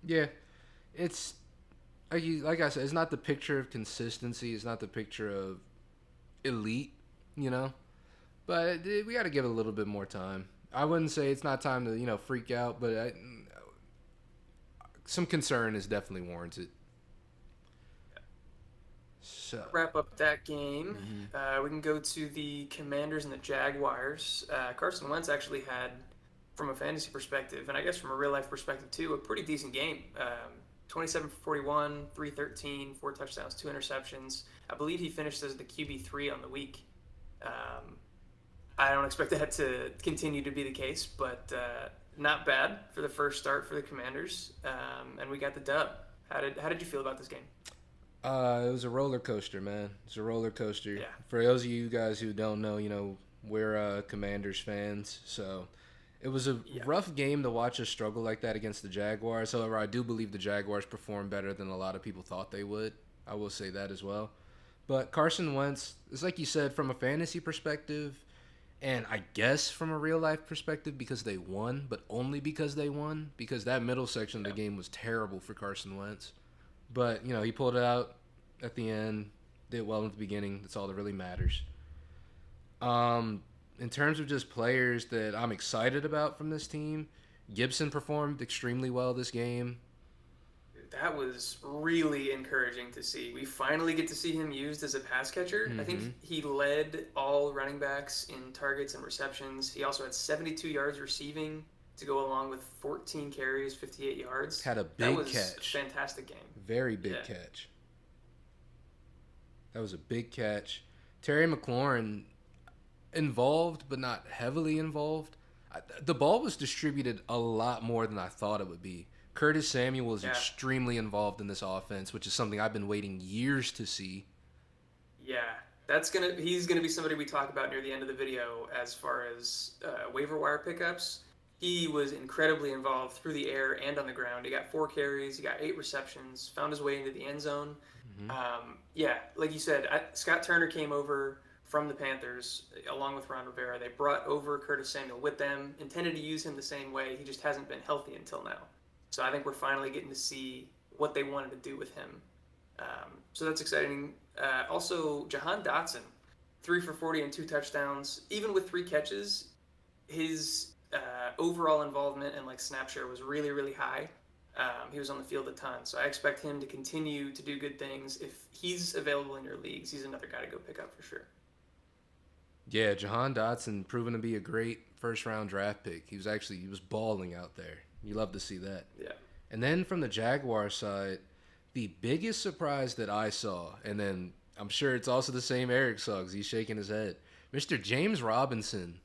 Yeah, it's like I said, it's not the picture of consistency. It's not the picture of elite, you know. But we got to give it a little bit more time. I wouldn't say it's not time to freak out, but some concern is definitely warranted. So, Wrap up that game. hmm We can go to the Commanders and the Jaguars. Carson Wentz actually had, from a fantasy perspective, and I guess from a real life perspective too, a pretty decent game. 27 for 41, 313, 4 touchdowns, 2 interceptions. I believe he finished as the QB3 on the week. Um, I don't expect that to continue to be the case, but not bad for the first start for the Commanders. And we got the dub. How did you feel about this game? it was a roller coaster, man. It's a roller coaster. Yeah. For those of you guys who don't know, we're Commanders fans, so it was a Yeah. rough game to watch us struggle like that against the Jaguars. However, I do believe the Jaguars performed better than a lot of people thought they would. I will say that as well. But Carson Wentz, it's like you said, from a fantasy perspective, and I guess from a real life perspective because they won, but only because they won, because that middle section of Yeah. the game was terrible for Carson Wentz. But, he pulled it out at the end, did well at the beginning. That's all that really matters. In terms of just players that I'm excited about from this team, Gibson performed extremely well this game. That was really encouraging to see. We finally get to see him used as a pass catcher. I Mm-hmm. think he led all running backs in targets and receptions. He also had 72 yards receiving to go along with 14 carries, 58 yards. Had a That big was a catch. fantastic game. Very big Yeah. catch. That was a big catch. Terry McLaurin involved, but not heavily involved. The ball was distributed a lot more than I thought it would be. Curtis Samuel was Yeah. extremely involved in this offense, which is something I've been waiting years to see. Yeah. He's gonna be somebody we talk about near the end of the video as far as waiver wire pickups. He was incredibly involved through the air and on the ground. He got 4 carries, he got 8 receptions, found his way into the end zone. Mm-hmm. Yeah, like you said, Scott Turner came over from the Panthers along with Ron Rivera. They brought over Curtis Samuel with them, intended to use him the same way. He just hasn't been healthy until now. So I think we're finally getting to see what they wanted to do with him. So that's exciting. Also, Jahan Dotson, 3 for 40 and 2 touchdowns. Even with 3 catches, his overall involvement and like snap share was really, really high. He was on the field a ton, so I expect him to continue to do good things. If he's available in your leagues, he's another guy to go pick up for sure. Yeah, Jahan Dotson proven to be a great first round draft pick. He was balling out there. You love to see that. Yeah. And then from the Jaguar side, the biggest surprise that I saw, and then I'm sure it's also the same Eric saw because he's shaking his head. Mr. James Robinson.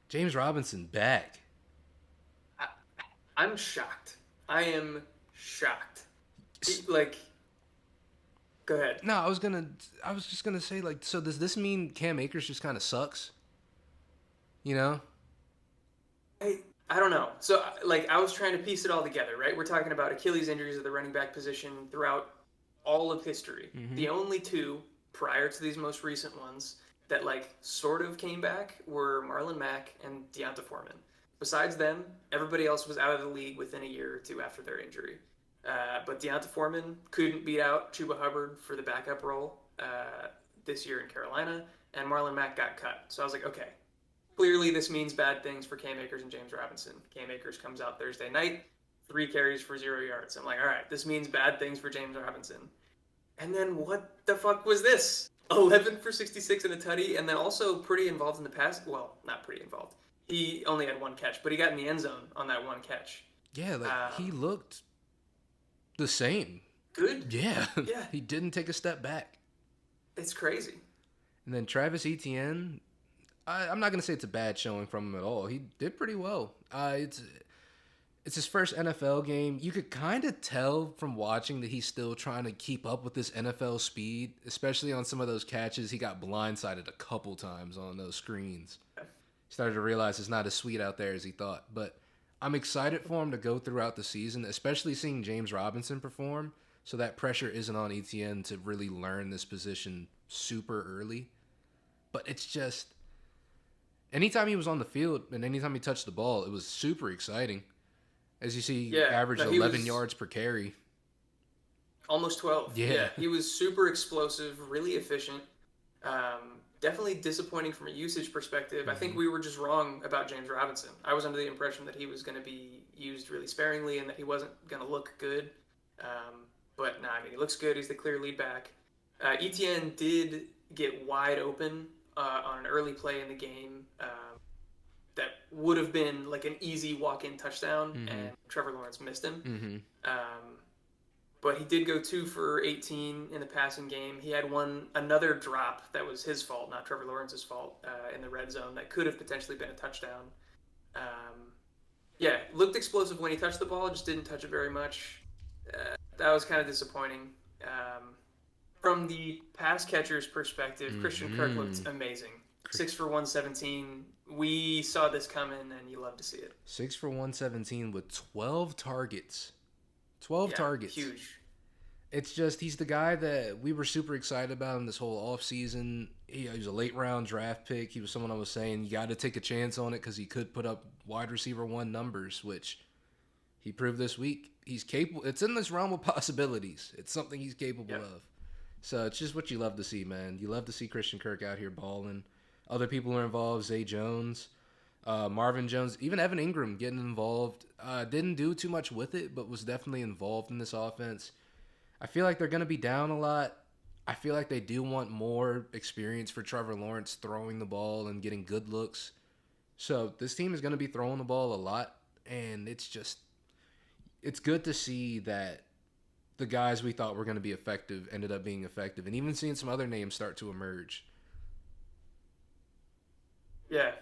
James Robinson back. I, I'm shocked. I am shocked. Like, go ahead. No, I was just gonna say, like, so does this mean Cam Akers just kind of sucks? You know? I don't know. So, like, I was trying to piece it all together, right? We're talking about Achilles injuries at the running back position throughout all of history. Mm-hmm. The only two prior to these most recent ones that, like, sort of came back were Marlon Mack and Deonta Foreman. Besides them, everybody else was out of the league within a year or two after their injury. But Deonta Foreman couldn't beat out Chuba Hubbard for the backup role this year in Carolina, and Marlon Mack got cut. So I was like, okay, clearly this means bad things for Cam Akers and James Robinson. Cam Akers comes out Thursday night, 3 carries for 0 yards. I'm like, all right, this means bad things for James Robinson. And then what the fuck was this? 11 for 66 and a tutty, and then also pretty involved in the pass. Well, not pretty involved. He only had one catch, but he got in the end zone on that one catch. Yeah, like he looked the same. Good. Yeah, Yeah. he didn't take a step back. It's crazy. And then Travis Etienne, I'm not gonna say it's a bad showing from him at all. He did pretty well. It's his first NFL game. You could kind of tell from watching that he's still trying to keep up with this NFL speed, especially on some of those catches. He got blindsided a couple times on those screens. He started to realize it's not as sweet out there as he thought. But I'm excited for him to go throughout the season, especially seeing James Robinson perform, so that pressure isn't on Etienne to really learn this position super early. But it's just, anytime he was on the field and anytime he touched the ball, it was super exciting. As you see, Yeah, average no, 11 yards per carry. almost 12. Yeah. He was super explosive, really efficient. Definitely disappointing from a usage perspective. Mm-hmm. I think we were just wrong about James Robinson. I was under the impression that he was going to be used really sparingly and that he wasn't going to look good. But nah, I mean, he looks good. He's the clear lead back. Etienne did get wide open on an early play in the game. That would have been like an easy walk-in touchdown, and Trevor Lawrence missed him. But he did go 2 for 18 in the passing game. He had another drop that was his fault, not Trevor Lawrence's fault, in the red zone that could have potentially been a touchdown. Yeah, looked explosive when he touched the ball, just didn't touch it very much. That was kind of disappointing. From the pass catcher's perspective, Christian Kirk looked amazing. 6 for 117. We saw this coming, and you love to see it. 6 for 117 with 12 targets. 12 targets. Huge. It's just, he's the guy that we were super excited about in this whole offseason. He was a late round draft pick. He was someone I was saying you got to take a chance on it because he could put up wide receiver 1 numbers, which he proved this week. He's capable. It's in this realm of possibilities. It's something he's capable of. So it's just what you love to see, man. You love to see Christian Kirk out here balling. Other people are involved. Zay Jones, Marvin Jones, even Evan Ingram getting involved. Didn't do too much with it, but was definitely involved in this offense. I feel like they're going to be down a lot. I feel like they do want more experience for Trevor Lawrence throwing the ball and getting good looks. So this team is going to be throwing the ball a lot, and it's good to see that the guys we thought were going to be effective ended up being effective, and even seeing some other names start to emerge. Yeah.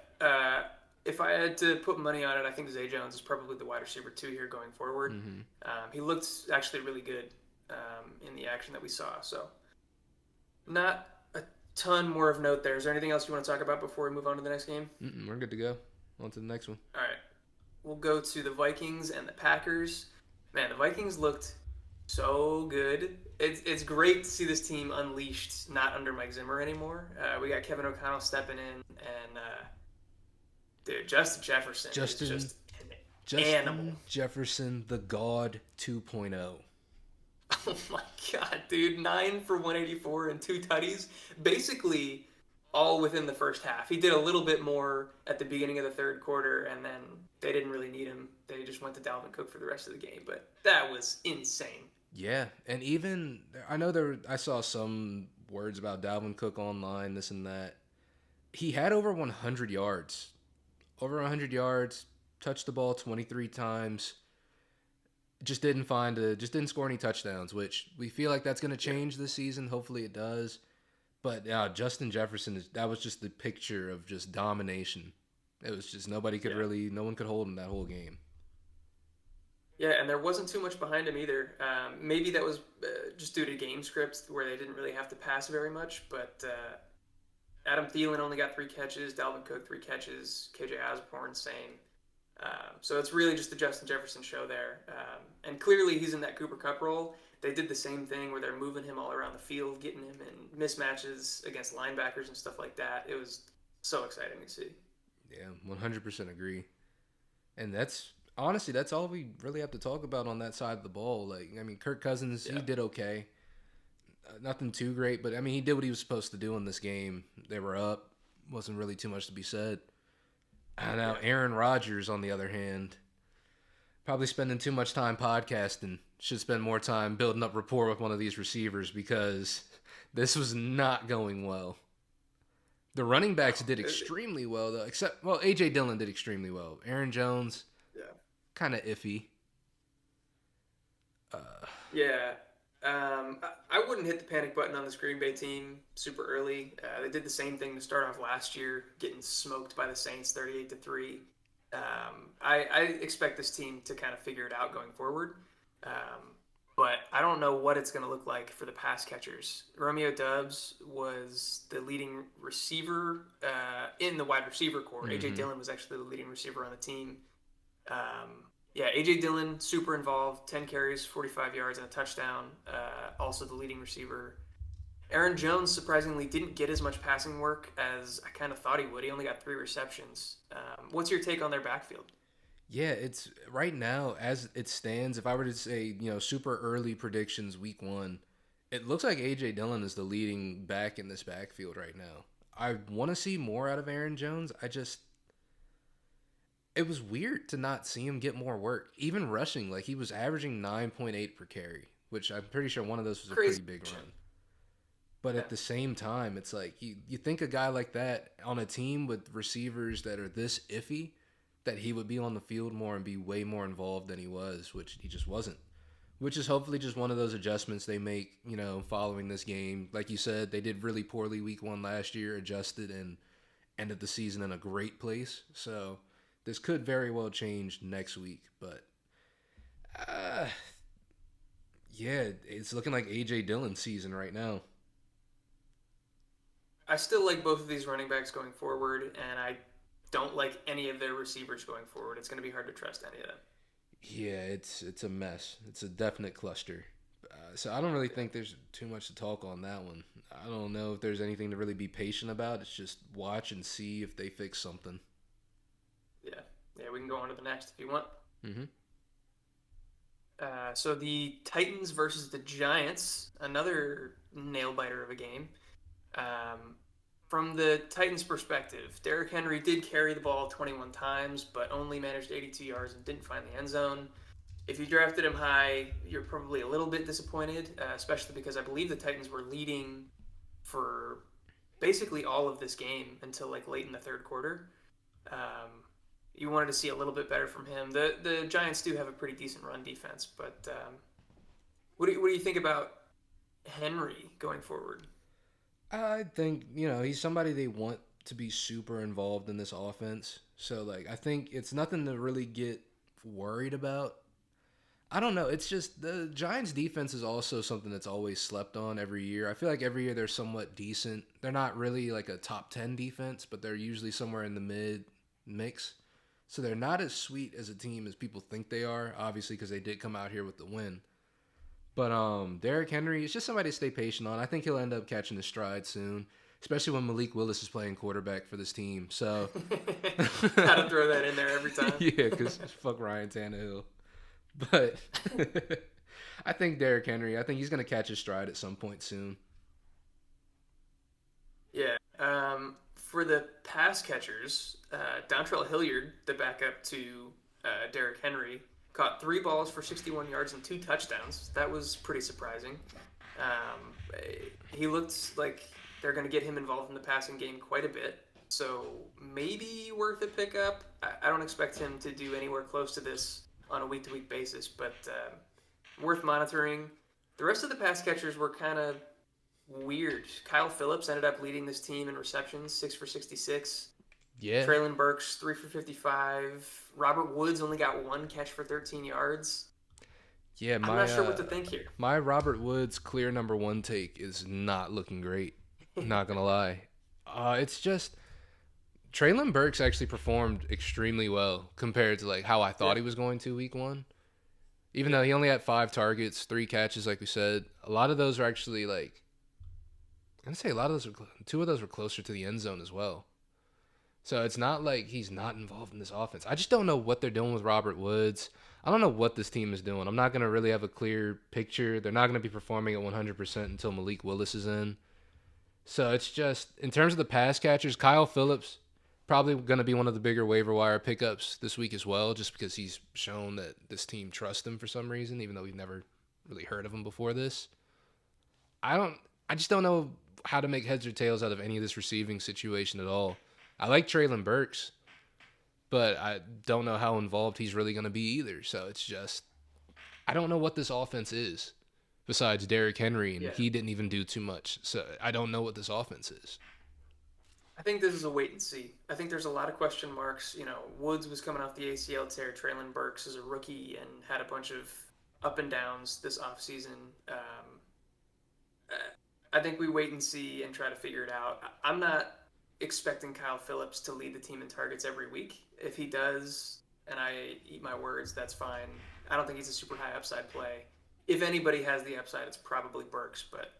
If I had to put money on it, I think Zay Jones is probably the wide receiver 2 here going forward. He looked actually really good in the action that we saw. So not a ton more of note there. Is there anything else you want to talk about before we move on to the next game? We're good to go. On to the next one. All right. We'll go to the Vikings and the Packers. Man, the Vikings looked so good. It's great to see this team unleashed, not under Mike Zimmer anymore. We got Kevin O'Connell stepping in, and dude, Justin Jefferson is just an animal. Jefferson, the God 2.0. Oh my God, dude. 9 for 184 and 2 tutties. Basically, all within the first half. He did a little bit more at the beginning of the third quarter, and then they didn't really need him. They just went to Dalvin Cook for the rest of the game. But that was insane. Yeah, and even, I know I saw some words about Dalvin Cook online, this and that. He had over 100 yards. Over 100 yards, touched the ball 23 times. Just didn't score any touchdowns, which we feel like that's going to change this season. Hopefully it does. But Justin Jefferson, that was just the picture of just domination. It was just no one could hold him that whole game. Yeah, and there wasn't too much behind him either. Maybe that was just due to game scripts where they didn't really have to pass very much. But Adam Thielen only got 3 catches, Dalvin Cook 3 catches, KJ Osborne same. So it's really just the Justin Jefferson show there. And clearly he's in that Cooper Kupp role. They did the same thing where they're moving him all around the field, getting him in mismatches against linebackers and stuff like that. It was so exciting to see. Yeah, 100% agree. And that's all we really have to talk about on that side of the ball. Like, I mean, Kirk Cousins, he did okay. Nothing too great, but I mean, he did what he was supposed to do in this game. They were up. Wasn't really too much to be said. And now Aaron Rodgers, on the other hand, Probably spending too much time podcasting. Should spend more time building up rapport with one of these receivers because this was not going well. The running No. backs did extremely well though, except well, AJ Dillon did extremely well. Aaron Jones, Yeah. kind of iffy. Yeah. I wouldn't hit the panic button on this Green Bay team super early. They did the same thing to start off last year, getting smoked by the Saints 38-3. I expect this team to kind of figure it out going forward. But I don't know what it's going to look like for the pass catchers. Romeo Dubs was the leading receiver in the wide receiver core. AJ Dillon was actually the leading receiver on the team. Yeah, AJ Dillon, super involved, 10 carries, 45 yards, and a touchdown. Also the leading receiver. Aaron Jones surprisingly didn't get as much passing work as I kind of thought he would. He only got 3 receptions. What's your take on their backfield? Yeah, it's right now as it stands. If I were to say, super early predictions week 1, it looks like AJ Dillon is the leading back in this backfield right now. I want to see more out of Aaron Jones. It was weird to not see him get more work, even rushing. Like he was averaging 9.8 per carry, which I'm pretty sure one of those was a Crazy. pretty big run. But Yeah. at the same time, it's like you think a guy like that on a team with receivers that are this iffy, that he would be on the field more and be way more involved than he was, which he just wasn't. Which is hopefully just one of those adjustments they make, following this game. Like you said, they did really poorly week 1 last year, adjusted, and ended the season in a great place. So this could very well change next week. But, yeah, it's looking like A.J. Dillon's season right now. I still like both of these running backs going forward, and I don't like any of their receivers going forward. It's going to be hard to trust any of them. Yeah, it's a mess. It's a definite cluster. So I don't really think there's too much to talk on that one. I don't know if there's anything to really be patient about. It's just watch and see if they fix something. Yeah. Yeah, we can go on to the next if you want. Mm-hmm. So the Titans versus the Giants, another nail biter of a game. From the Titans' perspective, Derrick Henry did carry the ball 21 times, but only managed 82 yards and didn't find the end zone. If you drafted him high, you're probably a little bit disappointed, especially because I believe the Titans were leading for basically all of this game until like late in the third quarter. You wanted to see a little bit better from him. The Giants do have a pretty decent run defense, but what do you think about Henry going forward? I think, he's somebody they want to be super involved in this offense. So, I think it's nothing to really get worried about. I don't know. It's just the Giants' defense is also something that's always slept on every year. I feel like every year they're somewhat decent. They're not really like a top 10 defense, but they're usually somewhere in the mid mix. So they're not as sweet as a team as people think they are, obviously, because they did come out here with the win. But Derrick Henry is just somebody to stay patient on. I think he'll end up catching his stride soon, especially when Malik Willis is playing quarterback for this team. So Gotta throw that in there every time. Yeah, because fuck Ryan Tannehill. But I think Derrick Henry, I think he's going to catch his stride at some point soon. Yeah. For the pass catchers, Dontrell Hilliard, the backup to Derrick Henry, caught 3 balls for 61 yards and 2 touchdowns. That was pretty surprising. He looked like they're going to get him involved in the passing game quite a bit. So maybe worth a pickup. I don't expect him to do anywhere close to this on a week-to-week basis, but worth monitoring. The rest of the pass catchers were kind of weird. Kyle Phillips ended up leading this team in receptions, 6 for 66. Yeah. Traylon Burks, 3 for 55. Robert Woods only got 1 catch for 13 yards. Yeah, I'm not sure what to think here. My Robert Woods clear number 1 take is not looking great. Not going to lie. It's just Traylon Burks actually performed extremely well compared to how I thought he was going to week 1. Even though he only had 5 targets, 3 catches, like we said. A lot of those are actually I'm going to say 2 of those were closer to the end zone as well. So it's not like he's not involved in this offense. I just don't know what they're doing with Robert Woods. I don't know what this team is doing. I'm not going to really have a clear picture. They're not going to be performing at 100% until Malik Willis is in. So it's just, in terms of the pass catchers, Kyle Phillips, Probably going to be one of the bigger waiver wire pickups this week as well, just because he's shown that this team trusts him for some reason, even though we've never really heard of him before this. I don't. I just don't know how to make heads or tails out of any of this receiving situation at all. I like Traylon Burks, but I don't know how involved he's really going to be either. So it's just I don't know what this offense is besides Derrick Henry, and Yeah. he didn't even do too much. So I don't know what this offense is. I think this is a wait and see. I think there's a lot of question marks. Woods was coming off the ACL tear. Traylon Burks is a rookie and had a bunch of up and downs this offseason. I think we wait and see and try to figure it out. I'm not expecting Kyle Phillips to lead the team in targets every week. If he does, and I eat my words, that's fine. I don't think he's a super high upside play. If anybody has the upside, it's probably Burks, but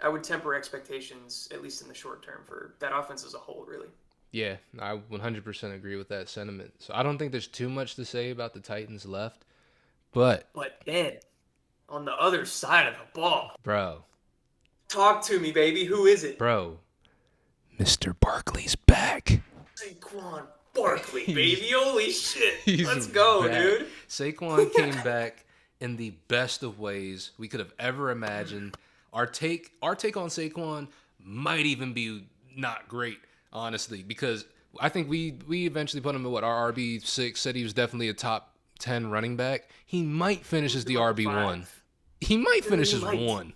I would temper expectations, at least in the short term, for that offense as a whole, really. Yeah, I 100% agree with that sentiment. So I don't think there's too much to say about the Titans left, but But then, on the other side of the ball, bro, talk to me, baby. Who is it? bro, Mr. Barkley's back. Saquon Barkley, baby. Holy shit. He's Let's go, back. dude. Saquon came back in the best of ways we could have ever imagined. Our take on Saquon might even be not great, honestly, because I think we eventually put him at our RB6, said he was definitely a top 10 running back. He might finish as the RB1. He might finish as one.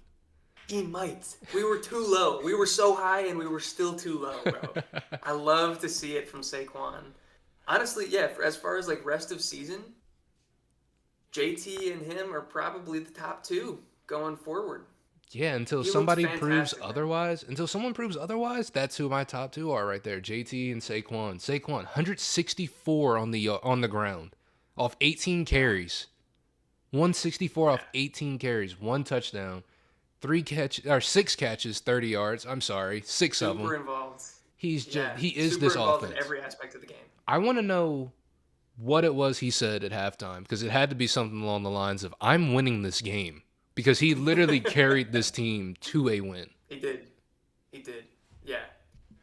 He might. We were too low. We were so high and we were still too low, bro. I love to see it from Saquon. Honestly, yeah, as far as like rest of season, JT and him are probably the top two going forward. Yeah, until He somebody looked proves fantastic, man. otherwise. Until someone proves otherwise, that's who my top two are right there. JT and Saquon. Saquon, 164 on the ground, off 18 carries. 164 off 18 carries, one touchdown, 6 catches, 30 yards. I'm sorry, 6 of them. Super involved. He is super this involved offense. in every aspect of the game. I want to know what it was he said at halftime, because it had to be something along the lines of "I'm winning this game," because he literally carried this team to a win. He did. Yeah.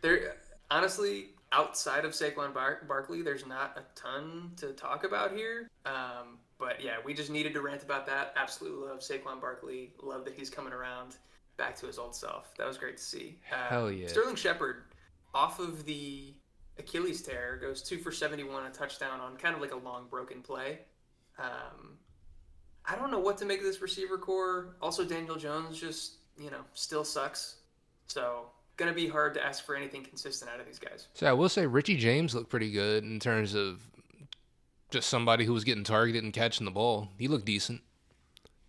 There, honestly, outside of Saquon Barkley, there's not a ton to talk about here. But yeah, we just needed to rant about that. Absolutely love Saquon Barkley. Love that he's coming around back to his old self. That was great to see. Hell yeah. Sterling Shepard, off of the Achilles tear, goes 2 for 71, a touchdown on kind of like a long broken play. I don't know what to make of this receiver core. Also, Daniel Jones just, still sucks. So, going to be hard to ask for anything consistent out of these guys. So I will say Richie James looked pretty good in terms of just somebody who was getting targeted and catching the ball. He looked decent.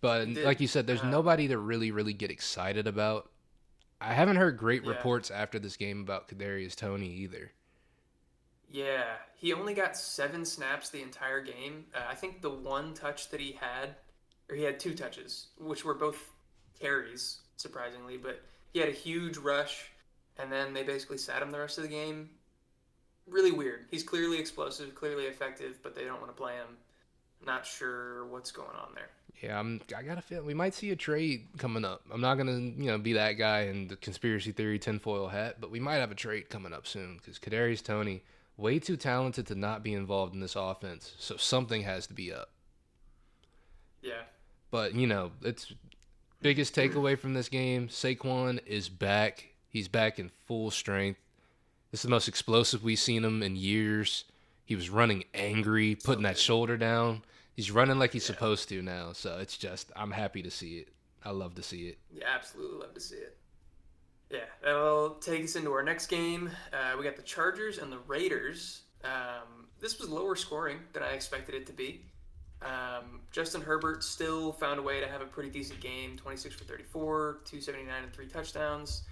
But like you said, there's nobody to really get excited about. I haven't heard great reports after this game about Kadarius Toney either. Yeah, he only got 7 snaps the entire game. I think the one touch that he had, or he had 2 touches, which were both carries, surprisingly, but he had a huge rush, and then they basically sat him the rest of the game. Really weird. He's clearly explosive, clearly effective, but they don't want to play him. Not sure what's going on there. Yeah, I got a feel we might see a trade coming up. I'm not gonna, be that guy in the conspiracy theory tinfoil hat, but we might have a trade coming up soon because Kadarius Toney, way too talented to not be involved in this offense. So something has to be up. Yeah. But it's biggest takeaway from this game. Saquon is back. He's back in full strength. This is the most explosive we've seen him in years. He was running angry, putting that shoulder down. He's running like he's supposed to now. So it's just, I'm happy to see it. I love to see it. Yeah, absolutely love to see it. Yeah, that'll take us into our next game. We got the Chargers and the Raiders. This was lower scoring than I expected it to be. Justin Herbert still found a way to have a pretty decent game, 26 for 34, 279 and 3 touchdowns.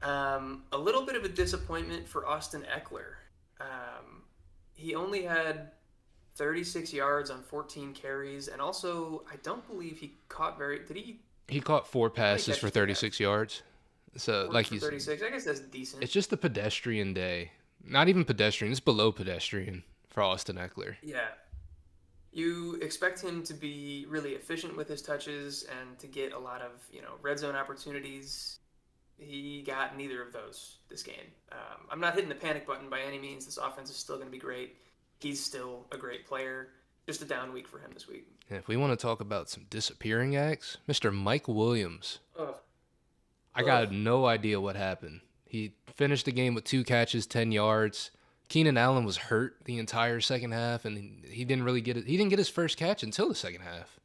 A little bit of a disappointment for Austin Eckler. He only had 36 yards on 14 carries, and also I don't believe he caught He caught 4 passes for 36 yards. So like he's 36. I guess that's decent. It's just a pedestrian day. Not even pedestrian. It's below pedestrian for Austin Eckler. Yeah. You expect him to be really efficient with his touches and to get a lot of, red zone opportunities. He got neither of those this game. I'm not hitting the panic button by any means. This offense is still going to be great. He's still a great player. Just a down week for him this week. And if we want to talk about some disappearing acts, Mr. Mike Williams. Ugh. I Ugh. got no idea what happened. He finished the game with 2 catches, 10 yards. Keenan Allen was hurt the entire second half, and he didn't really get it. He didn't get his first catch until the second half.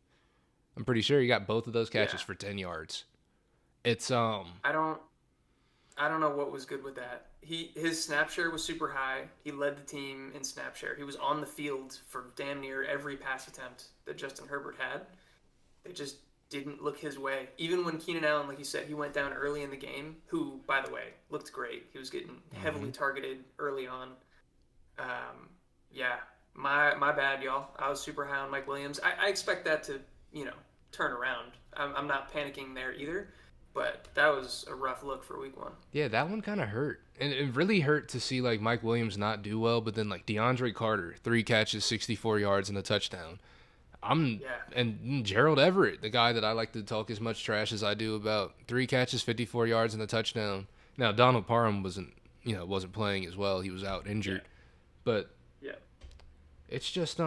I'm pretty sure he got both of those catches Yeah. for 10 yards. It's I don't. I don't know what was good with that. His snap share was super high. He led the team in snap share. He was on the field for damn near every pass attempt that Justin Herbert had. They just didn't look his way. Even when Keenan Allen, like you said, he went down early in the game, who, by the way, looked great. He was getting heavily targeted early on. Yeah, my bad, y'all. I was super high on Mike Williams. I expect that to, turn around. I'm not panicking there either, but that was a rough look for week 1. Yeah, that one kind of hurt. And it really hurt to see like Mike Williams not do well, but then like DeAndre Carter, 3 catches, 64 yards and a touchdown. Yeah, And Gerald Everett, the guy that I like to talk as much trash as I do about, 3 catches, 54 yards and a touchdown. Now Donald Parham wasn't playing as well. He was out injured. yeah, But yeah, it's just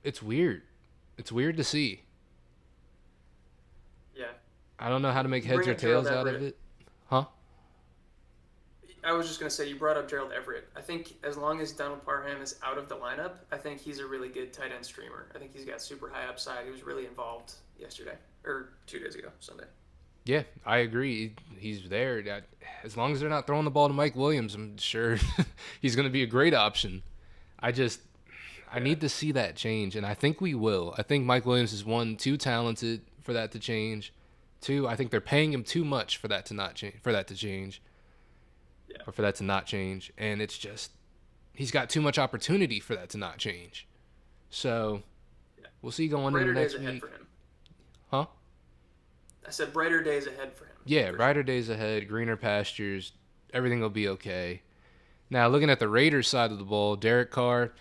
it's weird. It's weird to see. yeah. I don't know how to make You heads bring or up Gerald tails out of Everett. it. Huh? I was just gonna say you brought up Gerald Everett. I think as long as Donald Parham is out of the lineup, I think he's a really good tight end streamer. I think he's got super high upside. He was really involved yesterday or 2 days ago, Sunday. Yeah, I agree. He's there. As long as they're not throwing the ball to Mike Williams, I'm sure he's going to be a great option. I Yeah, need to see that change, and I think we will. I think Mike Williams is, one, too talented for that to change. Two, I think they're paying him too much for that to not change, yeah, or for that to not change, and it's just he's got too much opportunity for that to not change. So yeah. we'll see going into Brighter days next ahead week, for him. huh? I said brighter days ahead for him. Yeah, For sure. brighter days ahead, greener pastures. Everything will be okay. Now, looking at the Raiders side of the ball, Derek Carr,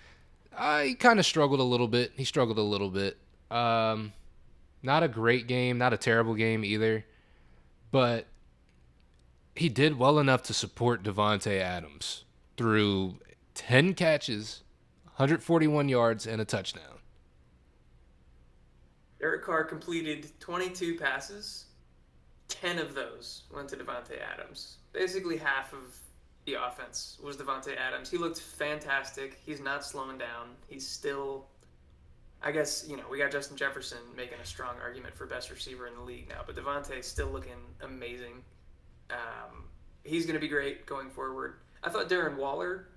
he kind of struggled a little bit. He struggled a little bit. Not a great game, not a terrible game either, but he did well enough to support Devontae Adams through 10 catches, 141 yards, and a touchdown. Derek Carr completed 22 passes. 10 of those went to Devontae Adams. Basically half of the offense was Devontae Adams. He looked fantastic. He's not slowing down. He's still, I guess, we got Justin Jefferson making a strong argument for best receiver in the league now, but Devontae's still looking amazing. He's going to be great going forward. I thought Darren Waller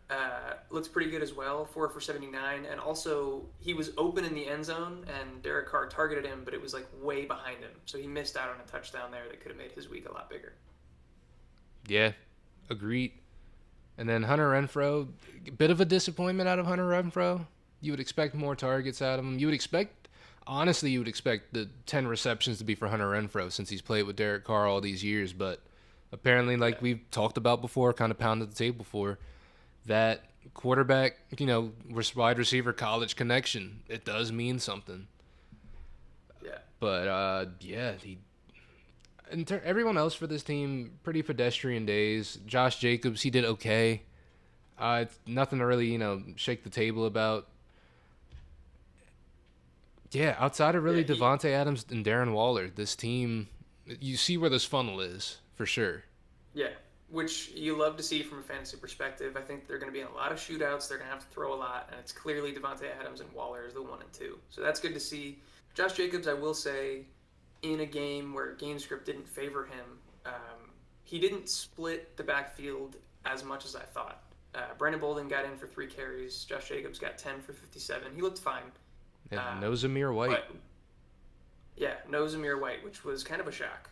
looks pretty good as well, 4 for 79, and also he was open in the end zone, and Derek Carr targeted him, but it was like way behind him, so he missed out on a touchdown there that could have made his week a lot bigger. Yeah, agreed. And then Hunter Renfrow, bit of a disappointment out of Hunter Renfrow. You would expect more targets out of him. Honestly, you would expect the 10 receptions to be for Hunter Renfrow since he's played with Derek Carr all these years. But apparently, like Yeah, we've talked about before, kind of pounded the table for, that quarterback, wide receiver college connection, it does mean something. yeah, But, yeah, everyone else for this team, pretty pedestrian days. Josh Jacobs, he did okay. It's nothing to really, shake the table about. Yeah, outside of yeah. really Devontae Adams and Darren Waller, this team, you see where this funnel is, for sure. Yeah, which you love to see from a fantasy perspective. I think they're going to be in a lot of shootouts. They're going to have to throw a lot, and it's clearly Devontae Adams and Waller is the 1 and 2. So that's good to see. Josh Jacobs, I will say, in a game where game script didn't favor him, he didn't split the backfield as much as I thought. Brandon Bolden got in for 3 carries. Josh Jacobs got 10 for 57. He looked fine. And no Um, Zamir White. but yeah, no Zamir White, which was kind of a shock.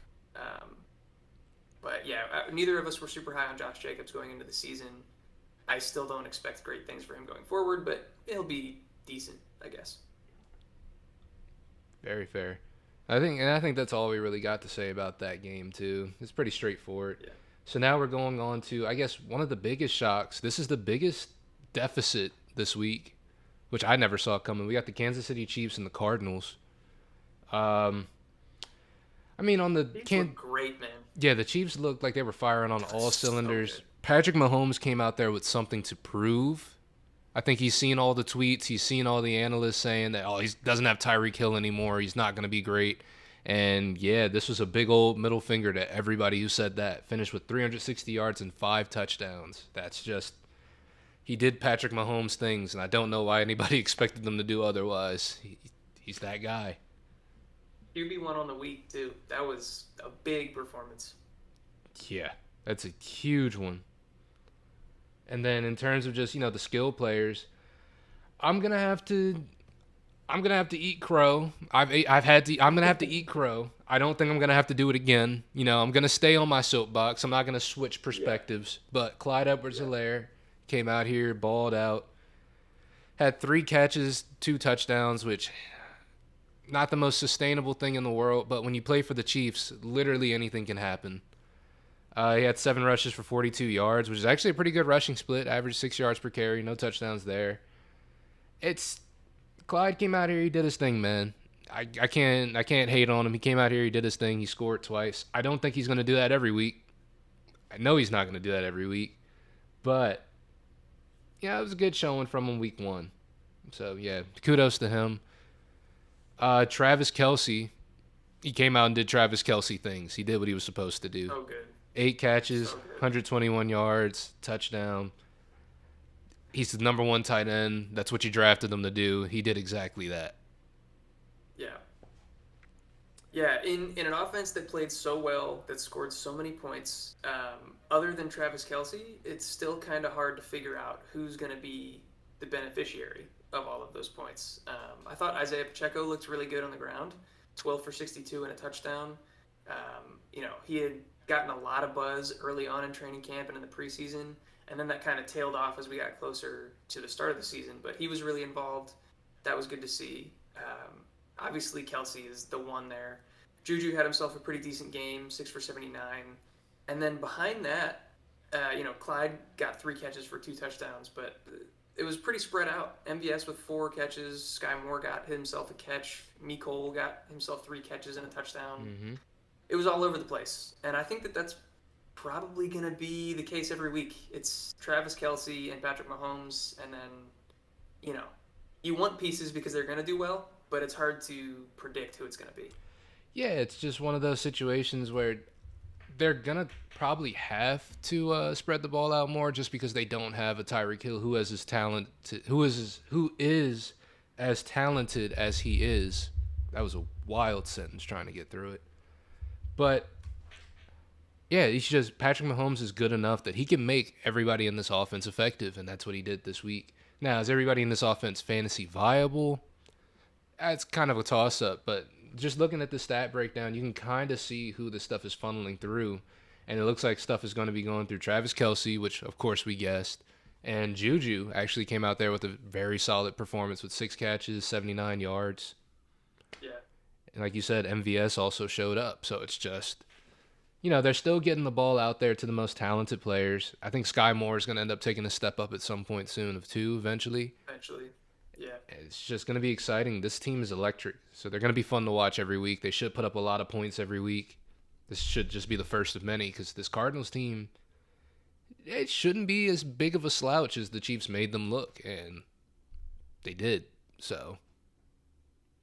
But yeah, neither of us were super high on Josh Jacobs going into the season. I still don't expect great things for him going forward, but he'll be decent, I guess. Very fair. I think that's all we really got to say about that game too. It's pretty straightforward. Yeah. So now we're going on to, I guess, one of the biggest shocks. This is the biggest deficit this week, which I never saw coming. We got the Kansas City Chiefs and the Cardinals. Um, I mean, on the Chiefs can look great, man. yeah, the Chiefs looked like they were firing on all So cylinders. good. Patrick Mahomes came out there with something to prove. I think he's seen all the tweets. He's seen all the analysts saying that, oh, he doesn't have Tyreek Hill anymore. He's not going to be great. And yeah, this was a big old middle finger to everybody who said that. Finished with 360 yards and 5 touchdowns. That's just, he did Patrick Mahomes things, and I don't know why anybody expected them to do otherwise. He's that guy. QB1 on the week, too. That was a big performance. Yeah, that's a huge one. And then in terms of just, the skill players, I'm gonna have to eat crow. I'm gonna have to eat crow. I don't think I'm gonna have to do it again. I'm gonna stay on my soapbox. I'm not gonna switch Yeah. perspectives. But Clyde Yeah. Edwards-Helaire came out here, balled out, had 3 catches, 2 touchdowns, which not the most sustainable thing in the world. But when you play for the Chiefs, literally anything can happen. He had 7 rushes for 42 yards, which is actually a pretty good rushing split. Average 6 yards per carry, no touchdowns there. It's Clyde came out here, he did his thing, man. I can't hate on him. He came out here, he did his thing, he scored twice. I don't think he's gonna do that every week. I know he's not gonna do that every week. But yeah, it was a good showing from him week 1. So yeah, kudos to him. Travis Kelsey, he came out and did Travis Kelsey things. He did what he was supposed to do. So good. 8 catches, So good. 121 yards, touchdown. He's the number 1 tight end. That's what you drafted him to do. He did exactly that. Yeah. Yeah, in an offense that played so well, that scored so many points, other than Travis Kelsey, it's still kind of hard to figure out who's going to be the beneficiary of all of those points. I thought Isaiah Pacheco looked really good on the ground, 12 for 62 and a touchdown. He had gotten a lot of buzz early on in training camp and in the preseason, and then that kind of tailed off as we got closer to the start of the season. But he was really involved. That was good to see. Obviously, Kelsey is the one there. Juju had himself a pretty decent game, 6 for 79, and then behind that, Clyde got 3 catches for 2 touchdowns, but it was pretty spread out. MVS with 4 catches, Sky Moore got himself a catch, Mecole got himself 3 catches and a touchdown. Mm-hmm. It was all over the place, and I think that that's probably going to be the case every week. It's Travis Kelsey and Patrick Mahomes, and then you know you want pieces because they're going to do well, but it's hard to predict who it's going to be. Yeah, it's just one of those situations where they're gonna probably have to spread the ball out more, just because they don't have a Tyreek Hill who has his talent, who is as talented as he is. That was a wild sentence trying to get through it, but yeah, he's just Patrick Mahomes is good enough that he can make everybody in this offense effective, and that's what he did this week. Now, is everybody in this offense fantasy viable? That's kind of a toss up, but just looking at the stat breakdown, you can kind of see who this stuff is funneling through. And it looks like stuff is going to be going through Travis Kelsey, which of course we guessed. And Juju actually came out there with a very solid performance with 6 catches, 79 yards. Yeah, And like you said, MVS also showed up. So it's just, they're still getting the ball out there to the most talented players. I think Sky Moore is going to end up taking a step up at some point soon, of 2 eventually. eventually. Yeah, It's just going to be exciting. This team is electric, so they're going to be fun to watch every week. They should put up a lot of points every week. This should just be the first of many, because this Cardinals team, it shouldn't be as big of a slouch as the Chiefs made them look, and they did. So,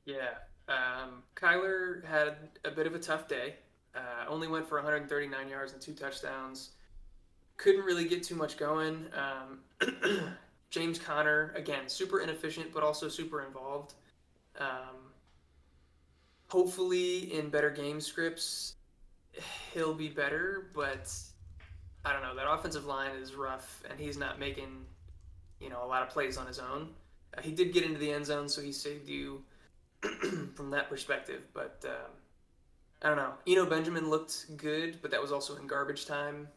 yeah. Kyler had a bit of a tough day. Only went for 139 yards and 2 touchdowns. Couldn't really get too much going. James Conner, again, super inefficient, but also super involved. Hopefully, in better game scripts, he'll be better, but I don't know. That offensive line is rough, and he's not making, a lot of plays on his own. He did get into the end zone, so he saved you from that perspective, but I don't know. Benjamin looked good, but that was also in garbage time.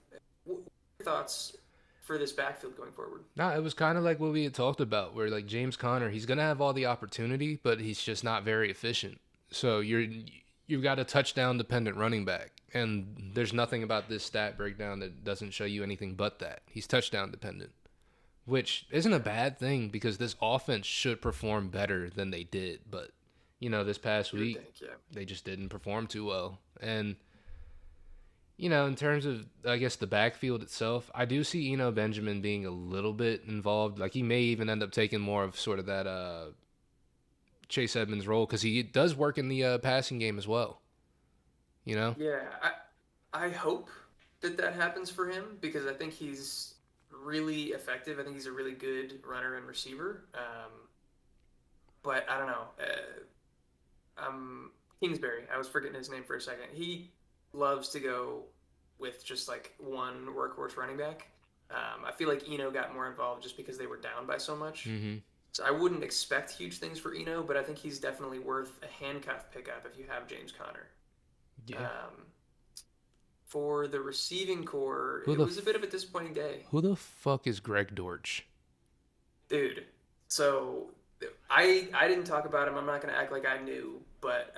What are your thoughts for this backfield going forward? it was kind of like what we had talked about, where like James Conner, he's going to have all the opportunity, but he's just not very efficient. So you've got a touchdown dependent running back, and there's nothing about this stat breakdown that doesn't show you anything but that. He's touchdown dependent, which isn't a bad thing, because this offense should perform better than they did, but this past You would week, think, yeah. they just didn't perform too well. And in terms of, I guess, the backfield itself, I do see Benjamin being a little bit involved. Like, he may even end up taking more of sort of that Chase Edmonds role because he does work in the passing game as well. You know? Yeah, I hope that that happens for him because I think he's really effective. I think he's a really good runner and receiver. But I don't know. Kingsbury. I was forgetting his name for a second. He loves to go with just like one workhorse running back. I feel like Eno got more involved just because they were down by so much. Mm-hmm. So I wouldn't expect huge things for Eno, but I think he's definitely worth a handcuff pickup if you have James Conner. Yeah. Um, for the receiving core, Who it the was a bit of a disappointing day, who the fuck is Greg Dortch? dude. So I didn't talk about him. I'm not gonna act like I knew, but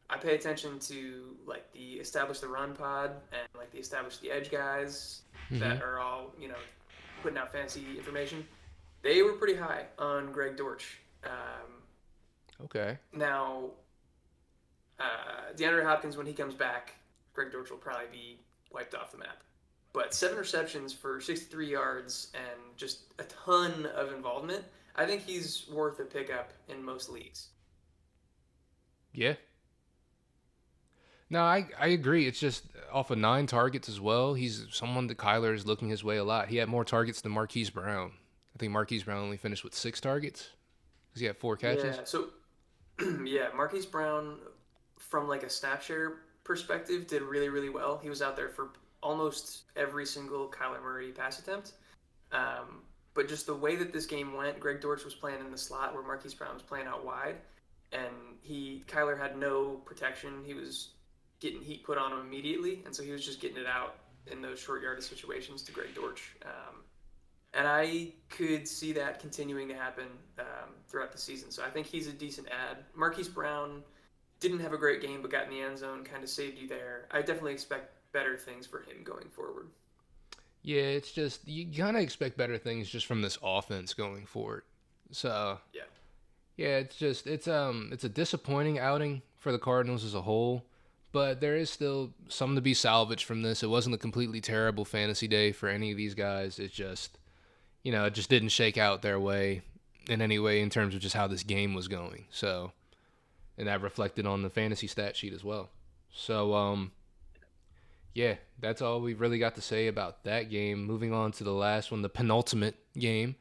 I pay attention to like the establish the run pod and like the establish the edge guys Mm-hmm. that are all putting out fancy information. They were pretty high on Greg Dortch. Okay. Now, DeAndre Hopkins, when he comes back, Greg Dortch will probably be wiped off the map. But 7 receptions for 63 yards and just a ton of involvement. I think he's worth a pickup in most leagues. Yeah. No, I agree. It's just off of 9 targets as well. He's someone that Kyler is looking his way a lot. He had more targets than Marquise Brown. I think Marquise Brown only finished with 6 targets because he had 4 catches. Yeah, so yeah, Marquise Brown, from like a snap share perspective, did really, really well. He was out there for almost every single Kyler Murray pass attempt. Um, but just the way that this game went, Greg Dortch was playing in the slot where Marquise Brown was playing out wide, and Kyler had no protection. He was getting heat put on him immediately, and so he was just getting it out in those short yardage situations to Greg Dortch. And I could see that continuing to happen throughout the season. So I think he's a decent add. Marquise Brown didn't have a great game, but got in the end zone, kind of saved you there. I definitely expect better things for him going forward. Yeah, it's just you kind of expect better things just from this offense going forward. So Yeah. yeah, it's a disappointing outing for the Cardinals as a whole, but there is still something to be salvaged from this. It wasn't a completely terrible fantasy day for any of these guys. It just it just didn't shake out their way in any way in terms of just how this game was going. So, and that reflected on the fantasy stat sheet as well. So, yeah, that's all we've really got to say about that game. Moving on to the last one, the penultimate game.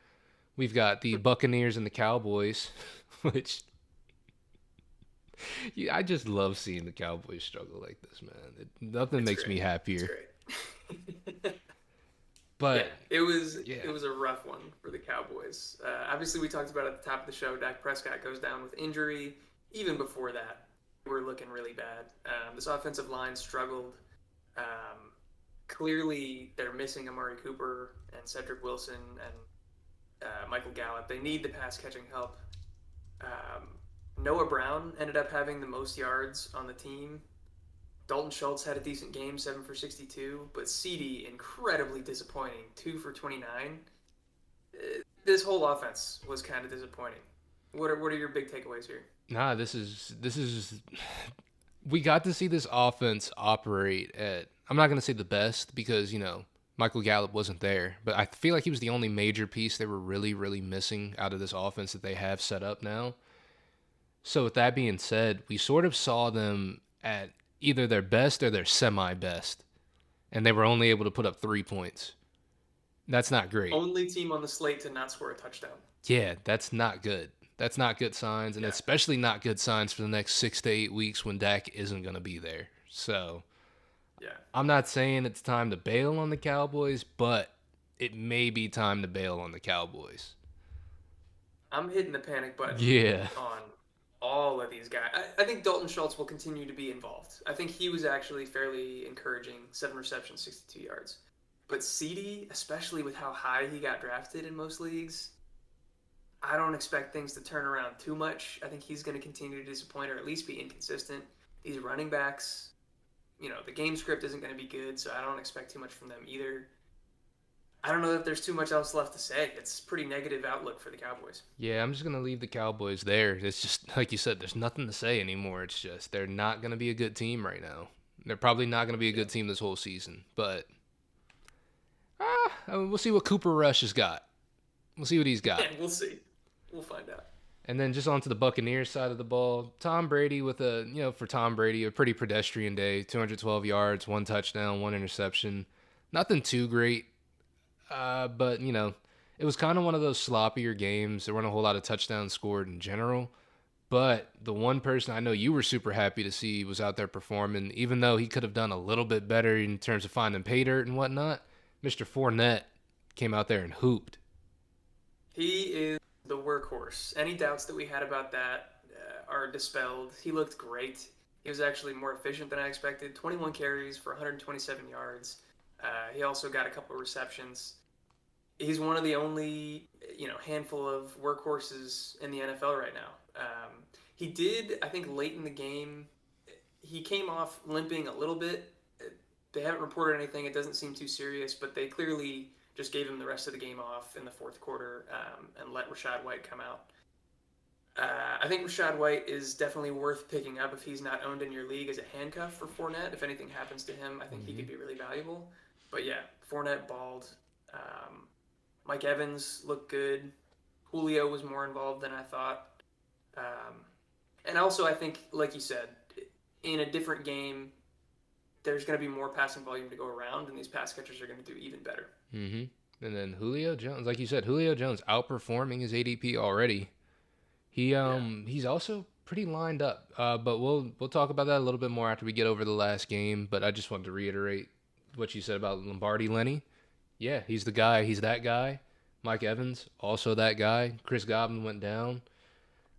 We've got the Buccaneers and the Cowboys, which yeah, I just love seeing the Cowboys struggle like this, man. Nothing It's makes me great. It's happier. great. Yeah, But it yeah, was a rough one for the Cowboys. Obviously, we talked about at the top of the show. Dak Prescott goes down with injury. Even before that, we're looking really bad. This offensive line struggled. Um, Clearly, they're missing Amari Cooper and Cedric Wilson and Michael Gallup. They need the pass catching help. Um, Noah Brown ended up having the most yards on the team. Dalton Schultz had a decent game, 7 for 62, but CD incredibly disappointing, 2 for 29. This whole offense was kind of disappointing. What are your big takeaways here? nah, this is we got to see this offense operate at, I'm not going to say the best because, Michael Gallup wasn't there, but I feel like he was the only major piece they were really, really missing out of this offense that they have set up now. So, with that being said, we sort of saw them at either their best or their semi best, and they were only able to put up 3 points. That's not great. Only team on the slate to not score a touchdown. Yeah, that's not good. That's not good signs, and Yeah, especially not good signs for the next 6 to 8 weeks when Dak isn't going to be there. So, yeah. I'm not saying it's time to bail on the Cowboys, but it may be time to bail on the Cowboys. I'm hitting the panic button Yeah. on all of these guys. I think Dalton Schultz will continue to be involved. I think he was actually fairly encouraging, 7 receptions, 62 yards. But CD, especially with how high he got drafted in most leagues, I don't expect things to turn around too much. I think he's going to continue to disappoint or at least be inconsistent. These running backs, the game script isn't going to be good, so I don't expect too much from them either. I don't know that there's too much else left to say. It's a pretty negative outlook for the Cowboys. Yeah, I'm just gonna leave the Cowboys there. It's just like you said, there's nothing to say anymore. It's just they're not gonna be a good team right now. They're probably not gonna be a Yeah. good team this whole season. But we'll see what Cooper Rush has got. We'll see what he's got. Yeah, we'll see. We'll find out. And then just onto the Buccaneers side of the ball, Tom Brady with for Tom Brady, a pretty pedestrian day, 212 yards, one touchdown, one interception. Nothing too great, but it was kind of one of those sloppier games. There weren't a whole lot of touchdowns scored in general. But the one person I know you were super happy to see was out there performing, even though he could have done a little bit better in terms of finding pay dirt and whatnot. Mr. Fournette came out there and hooped. He is the workhorse. Any doubts that we had about that are dispelled. He looked great. He was actually more efficient than I expected. 21 carries for 127 yards. He also got a couple of receptions. He's one of the only handful of workhorses in the NFL right now. He did, I think, late in the game. He came off limping a little bit. They haven't reported anything. It doesn't seem too serious, but they clearly just gave him the rest of the game off in the fourth quarter and let Rachaad White come out. I think Rachaad White is definitely worth picking up if he's not owned in your league as a handcuff for Fournette. If anything happens to him, I think he could be really valuable. But yeah, Fournette balled. Mike Evans looked good. Julio was more involved than I thought. And also, I think, like you said, in a different game, there's going to be more passing volume to go around, and these pass catchers are going to do even better. Mm-hmm. And then Julio Jones, like you said, Julio Jones outperforming his ADP already. He's also pretty lined up. But we'll talk about that a little bit more after we get over the last game. But I just wanted to reiterate what you said about Lombardi Lenny. Yeah, he's the guy. He's that guy. Mike Evans, also that guy. Chris Godwin went down.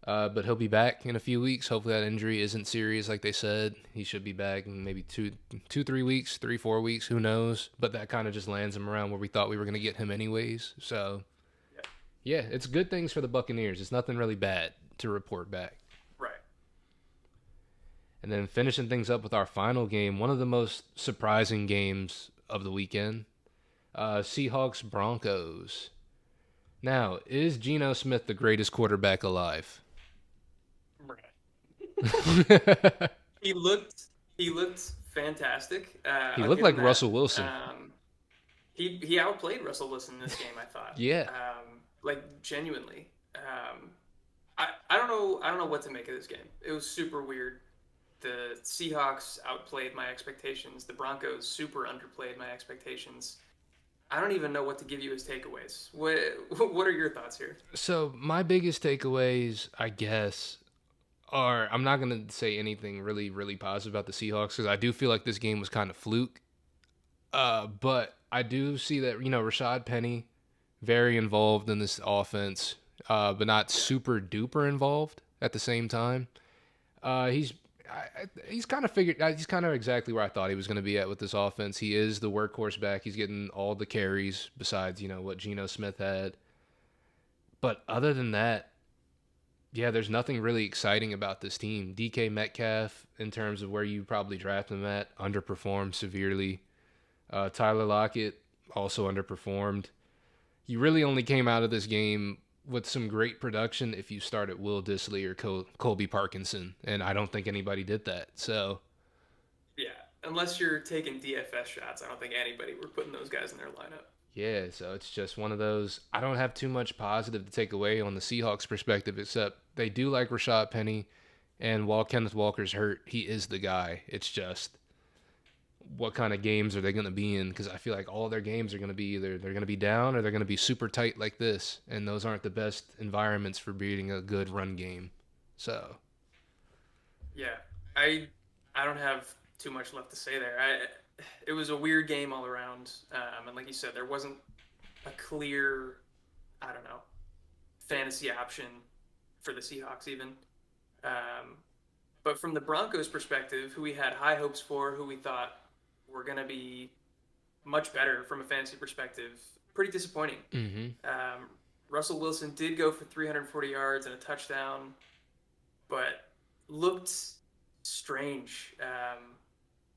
But he'll be back in a few weeks. Hopefully that injury isn't serious, like they said. He should be back in maybe 3 weeks, 4 weeks. Who knows? But that kind of just lands him around where we thought we were going to get him anyways. So, yeah, it's good things for the Buccaneers. It's nothing really bad to report back. Right. And then finishing things up with our final game, one of the most surprising games of the weekend, Seahawks Broncos. Now, is Geno Smith the greatest quarterback alive? He looked fantastic. He I'll looked give him like that. Russell Wilson. He outplayed Russell Wilson in this game, I thought. Yeah. Like genuinely. I don't know what to make of this game. It was super weird. The Seahawks outplayed my expectations. The Broncos super underplayed my expectations. I don't even know what to give you as takeaways. What are your thoughts here? So my biggest takeaways, I guess, are I'm not going to say anything really, really positive about the Seahawks because I do feel like this game was kind of fluke. But I do see that, Rashad Penny, very involved in this offense, but not super duper involved at the same time. He's kind of he's kind of exactly where I thought he was going to be at with this offense. He is the workhorse back. He's getting all the carries besides, what Geno Smith had. But other than that, yeah, there's nothing really exciting about this team. DK Metcalf, in terms of where you probably draft him at, underperformed severely. Tyler Lockett also underperformed. You really only came out of this game with some great production if you started Will Dissly or Colby Parkinson, and I don't think anybody did that. So, Yeah, unless you're taking DFS shots, I don't think anybody were putting those guys in their lineup. yeah, so it's just one of those. I don't have too much positive to take away on the Seahawks perspective, except they do like Rashad Penny, and while Kenneth Walker's hurt, he is the guy. It's just what kind of games are they going to be in? Because I feel like all their games are going to be either they're going to be down or they're going to be super tight like this, and those aren't the best environments for beating a good run game. So, Yeah, I don't have too much left to say there. It was a weird game all around, and like you said, there wasn't a clear, I don't know, fantasy option for the Seahawks even. But from the Broncos' perspective, who we had high hopes for, who we thought were going to be much better from a fantasy perspective, pretty disappointing. Russell Wilson did go for 340 yards and a touchdown, but looked strange.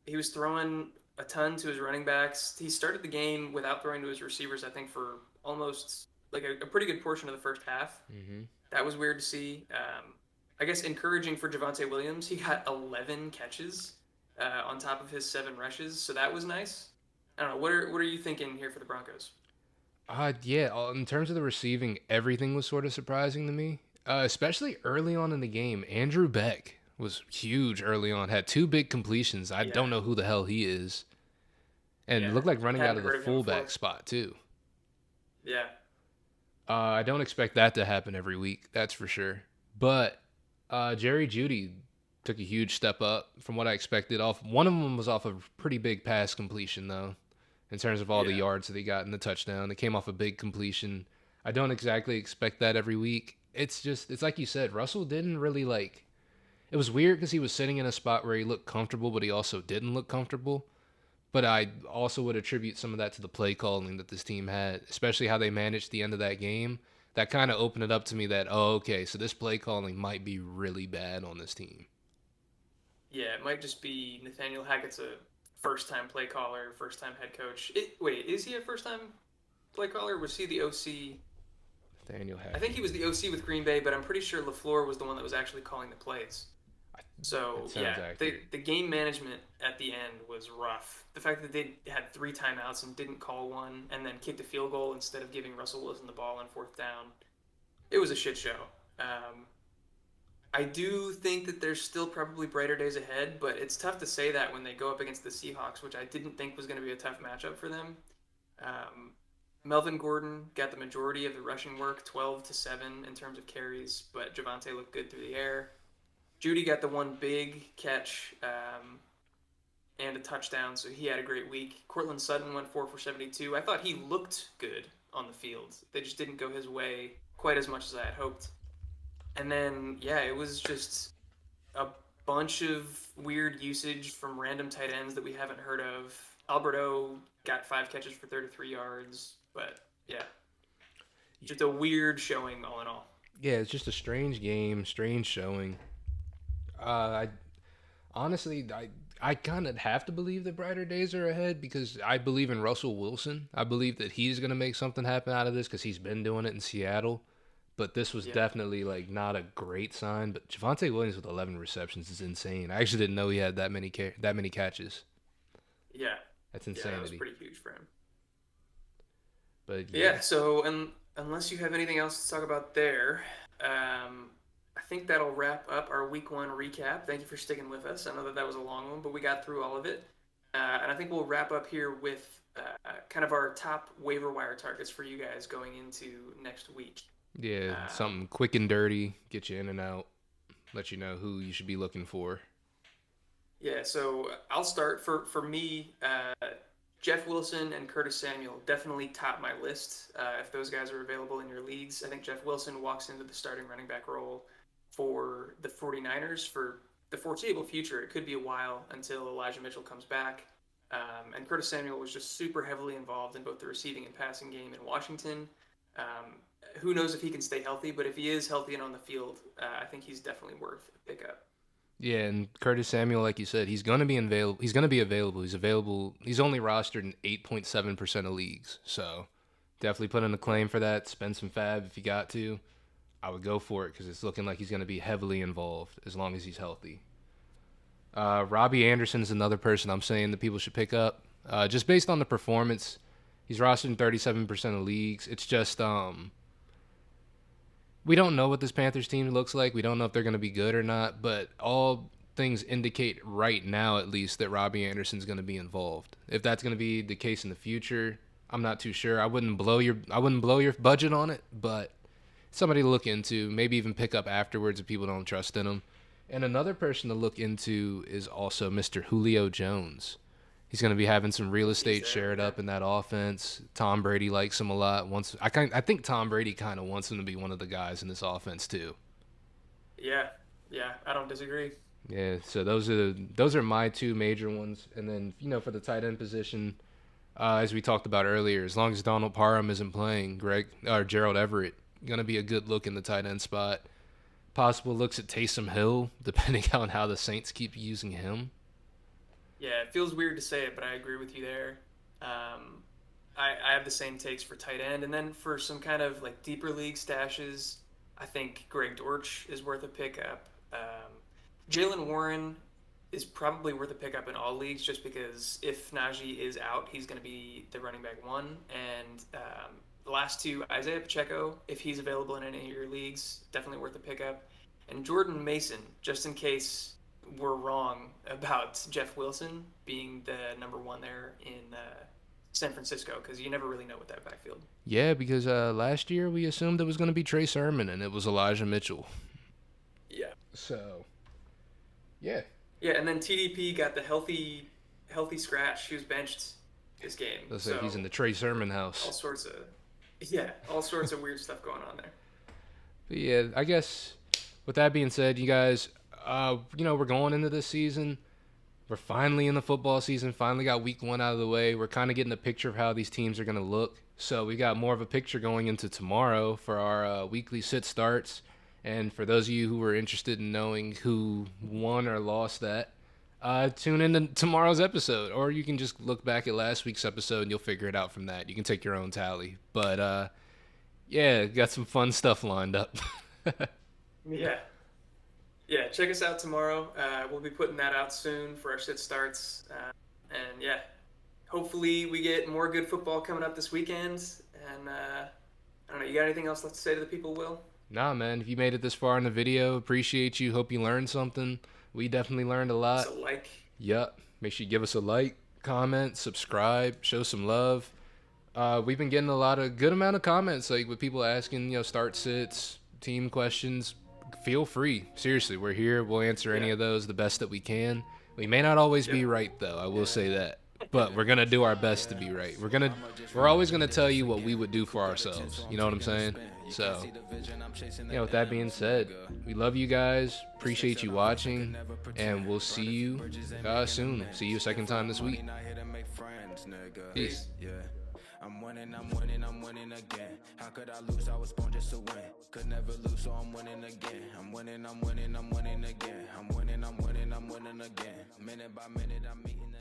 He was throwing a ton to his running backs. He started the game without throwing to his receivers, I think, for almost like a pretty good portion of the first half. Mm-hmm. That was weird to see. I guess encouraging for Javonte Williams. He got 11 catches on top of his 7 rushes, so that was nice. I don't know. What are you thinking here for the Broncos? Yeah. In terms of the receiving, everything was sort of surprising to me, especially early on in the game. Andrew Beck was huge early on. Had 2 big completions. I Yeah, don't know who the hell he is, and yeah. looked like running out Hadn't of the heard of him fullback before. spot too. Yeah, I don't expect that to happen every week. That's for sure. But Jerry Judy took a huge step up from what I expected. Off one of them was off a pretty big pass completion though, in terms of all the yeah, yards that he got in the touchdown. It came off a big completion. I don't exactly expect that every week. It's like you said, Russell didn't really like. It was weird because he was sitting in a spot where he looked comfortable, but he also didn't look comfortable. But I also would attribute some of that to the play calling that this team had, especially how they managed the end of that game. That kind of opened it up to me that, oh, okay, so this play calling might be really bad on this team. yeah. It might just be Nathaniel Hackett's a first-time play caller, first-time head coach. Wait, is he a first-time play caller? Was he the OC? Daniel I think Hackett. he was the OC with Green Bay, but I'm pretty sure LaFleur was the one that was actually calling the plays. It So sounds yeah, the accurate. the game management at the end was rough. The fact that they had 3 timeouts and didn't call one, and then kicked a field goal instead of giving Russell Wilson the ball on fourth down, it was a shit show. Um, I do think that there's still probably brighter days ahead, but it's tough to say that when they go up against the Seahawks, which I didn't think was going to be a tough matchup for them. Um, Melvin Gordon got the majority of the rushing work, 12 to 7 in terms of carries, but Javante looked good through the air. Judy got the one big catch and a touchdown, so he had a great week. Cortland Sutton went 4 for 72. I thought he looked good on the field. They just didn't go his way quite as much as I had hoped. And then, yeah, it was just a bunch of weird usage from random tight ends that we haven't heard of. Alberto got 5 catches for 33 yards, but yeah, just a weird showing all in all. Yeah, it's just a strange game, strange showing. I honestly, I kind of have to believe that brighter days are ahead because I believe in Russell Wilson. I believe that he's going to make something happen out of this because he's been doing it in Seattle. But this was Yeah, definitely like not a great sign. But Javante Williams with 11 receptions is insane. I actually didn't know he had that many catches. yeah, That's yeah, that was insanity. pretty huge for him. But yeah, Yeah, so unless you have anything else to talk about there, I think that'll wrap up our week 1 recap. Thank you for sticking with us. I know that that was a long one, but we got through all of it. And I think we'll wrap up here with kind of our top waiver wire targets for you guys going into next week. yeah, Um, something quick and dirty, get you in and out, let you know who you should be looking for. yeah, so I'll start. For me, Jeff Wilson and Curtis Samuel definitely top my list. If those guys are available in your leagues, I think Jeff Wilson walks into the starting running back role for the 49ers for the foreseeable future. It could be a while until Elijah Mitchell comes back. And Curtis Samuel was just super heavily involved in both the receiving and passing game in Washington. Who knows if he can stay healthy, but if he is healthy and on the field, I think he's definitely worth a pickup. Yeah, and Curtis Samuel, like you said, he's gonna be available. He's gonna be available. He's available. He's only rostered in 8.7% of leagues, so definitely put in a Yeah, claim for that. Spend some fab if you got to. I would go for it because it's looking like he's gonna be heavily involved as long as he's healthy. Robbie Anderson is another person I'm saying that people should pick up, just based on the performance. He's rostered in 37% of leagues. It's just we don't know what this Panthers team looks like. We don't know if they're going to be good or not, but all things indicate right now, at least, that Robbie Anderson's going to be involved. If that's going to be the case in the future, I'm not too sure. I wouldn't blow your budget on it, but somebody to look into, maybe even pick up afterwards if people don't trust in him. And another person to look into is also Mr. Julio Jones. He's going to be having some real he's estate there. shared Yeah, up in that offense. Tom Brady likes him a lot. I think Tom Brady kind of wants him to be one of the guys in this offense too. yeah, yeah. I don't disagree. Yeah, so those are my 2 major ones. And then for the tight end position, as we talked about earlier, as long as Donald Parham isn't playing, Greg or Gerald Everett gonna be a good look in the tight end spot. Possible looks at Taysom Hill, depending on how the Saints keep using him. Yeah, it feels weird to say it, but I agree with you there. Um, I have the same takes for tight end, and then for some kind of like deeper league stashes, I think Greg Dortch is worth a pickup. Jalen Warren is probably worth a pickup in all leagues, just because if Najee is out, he's going to be the running back one, and the last two, Isaiah Pacheco, if he's available in any of your leagues, definitely worth a pickup, and Jordan Mason, just in case we're wrong about Jeff Wilson being the number one there in San Francisco, because you never really know with that backfield. Yeah, because last year we assumed it was going to be Trey Sermon, and it was Elijah Mitchell. Yeah. So, yeah. Yeah, and then TDP got the healthy scratch. He was benched this game. Looks So like he's in the Trey Sermon house. all sorts of weird stuff going on there. But yeah, I guess with that being said, you guys, we're going into this season. We're finally in the football season, finally got week 1 out of the way. We're kind of getting a picture of how these teams are going to look. So we got more of a picture going into tomorrow for our weekly sit starts. And for those of you who are interested in knowing who won or lost that, tune in to tomorrow's episode. Or you can just look back at last week's episode and you'll figure it out from that. You can take your own tally. But, yeah, got some fun stuff lined up. Yeah. Yeah, check us out tomorrow. We'll be putting that out soon for our sit starts. And yeah, hopefully we get more good football coming up this weekend. And I don't know, you got anything else left to say to the people, Will? Nah, man, if you made it this far in the video, appreciate you. Hope you learned something. We definitely learned a lot. So like. Yep. Make sure you give us a like, comment, subscribe, show some love. We've been getting a lot of good amount of comments, like with people asking, start sits, team questions. Feel free. Seriously, we're here. We'll answer any of those the best that we can. We may not always be right, though. I will say that. But we're going to do our best to be right. We're always going to tell you what we would do for ourselves. You know what I'm saying? So, with that being said, we love you guys. Appreciate you watching. And we'll see you soon. See you a second time this week. Peace. I'm winning again. How could I lose? I was born just to win. Could never lose, so I'm winning again. I'm winning again. I'm winning again. Minute by minute, I'm meeting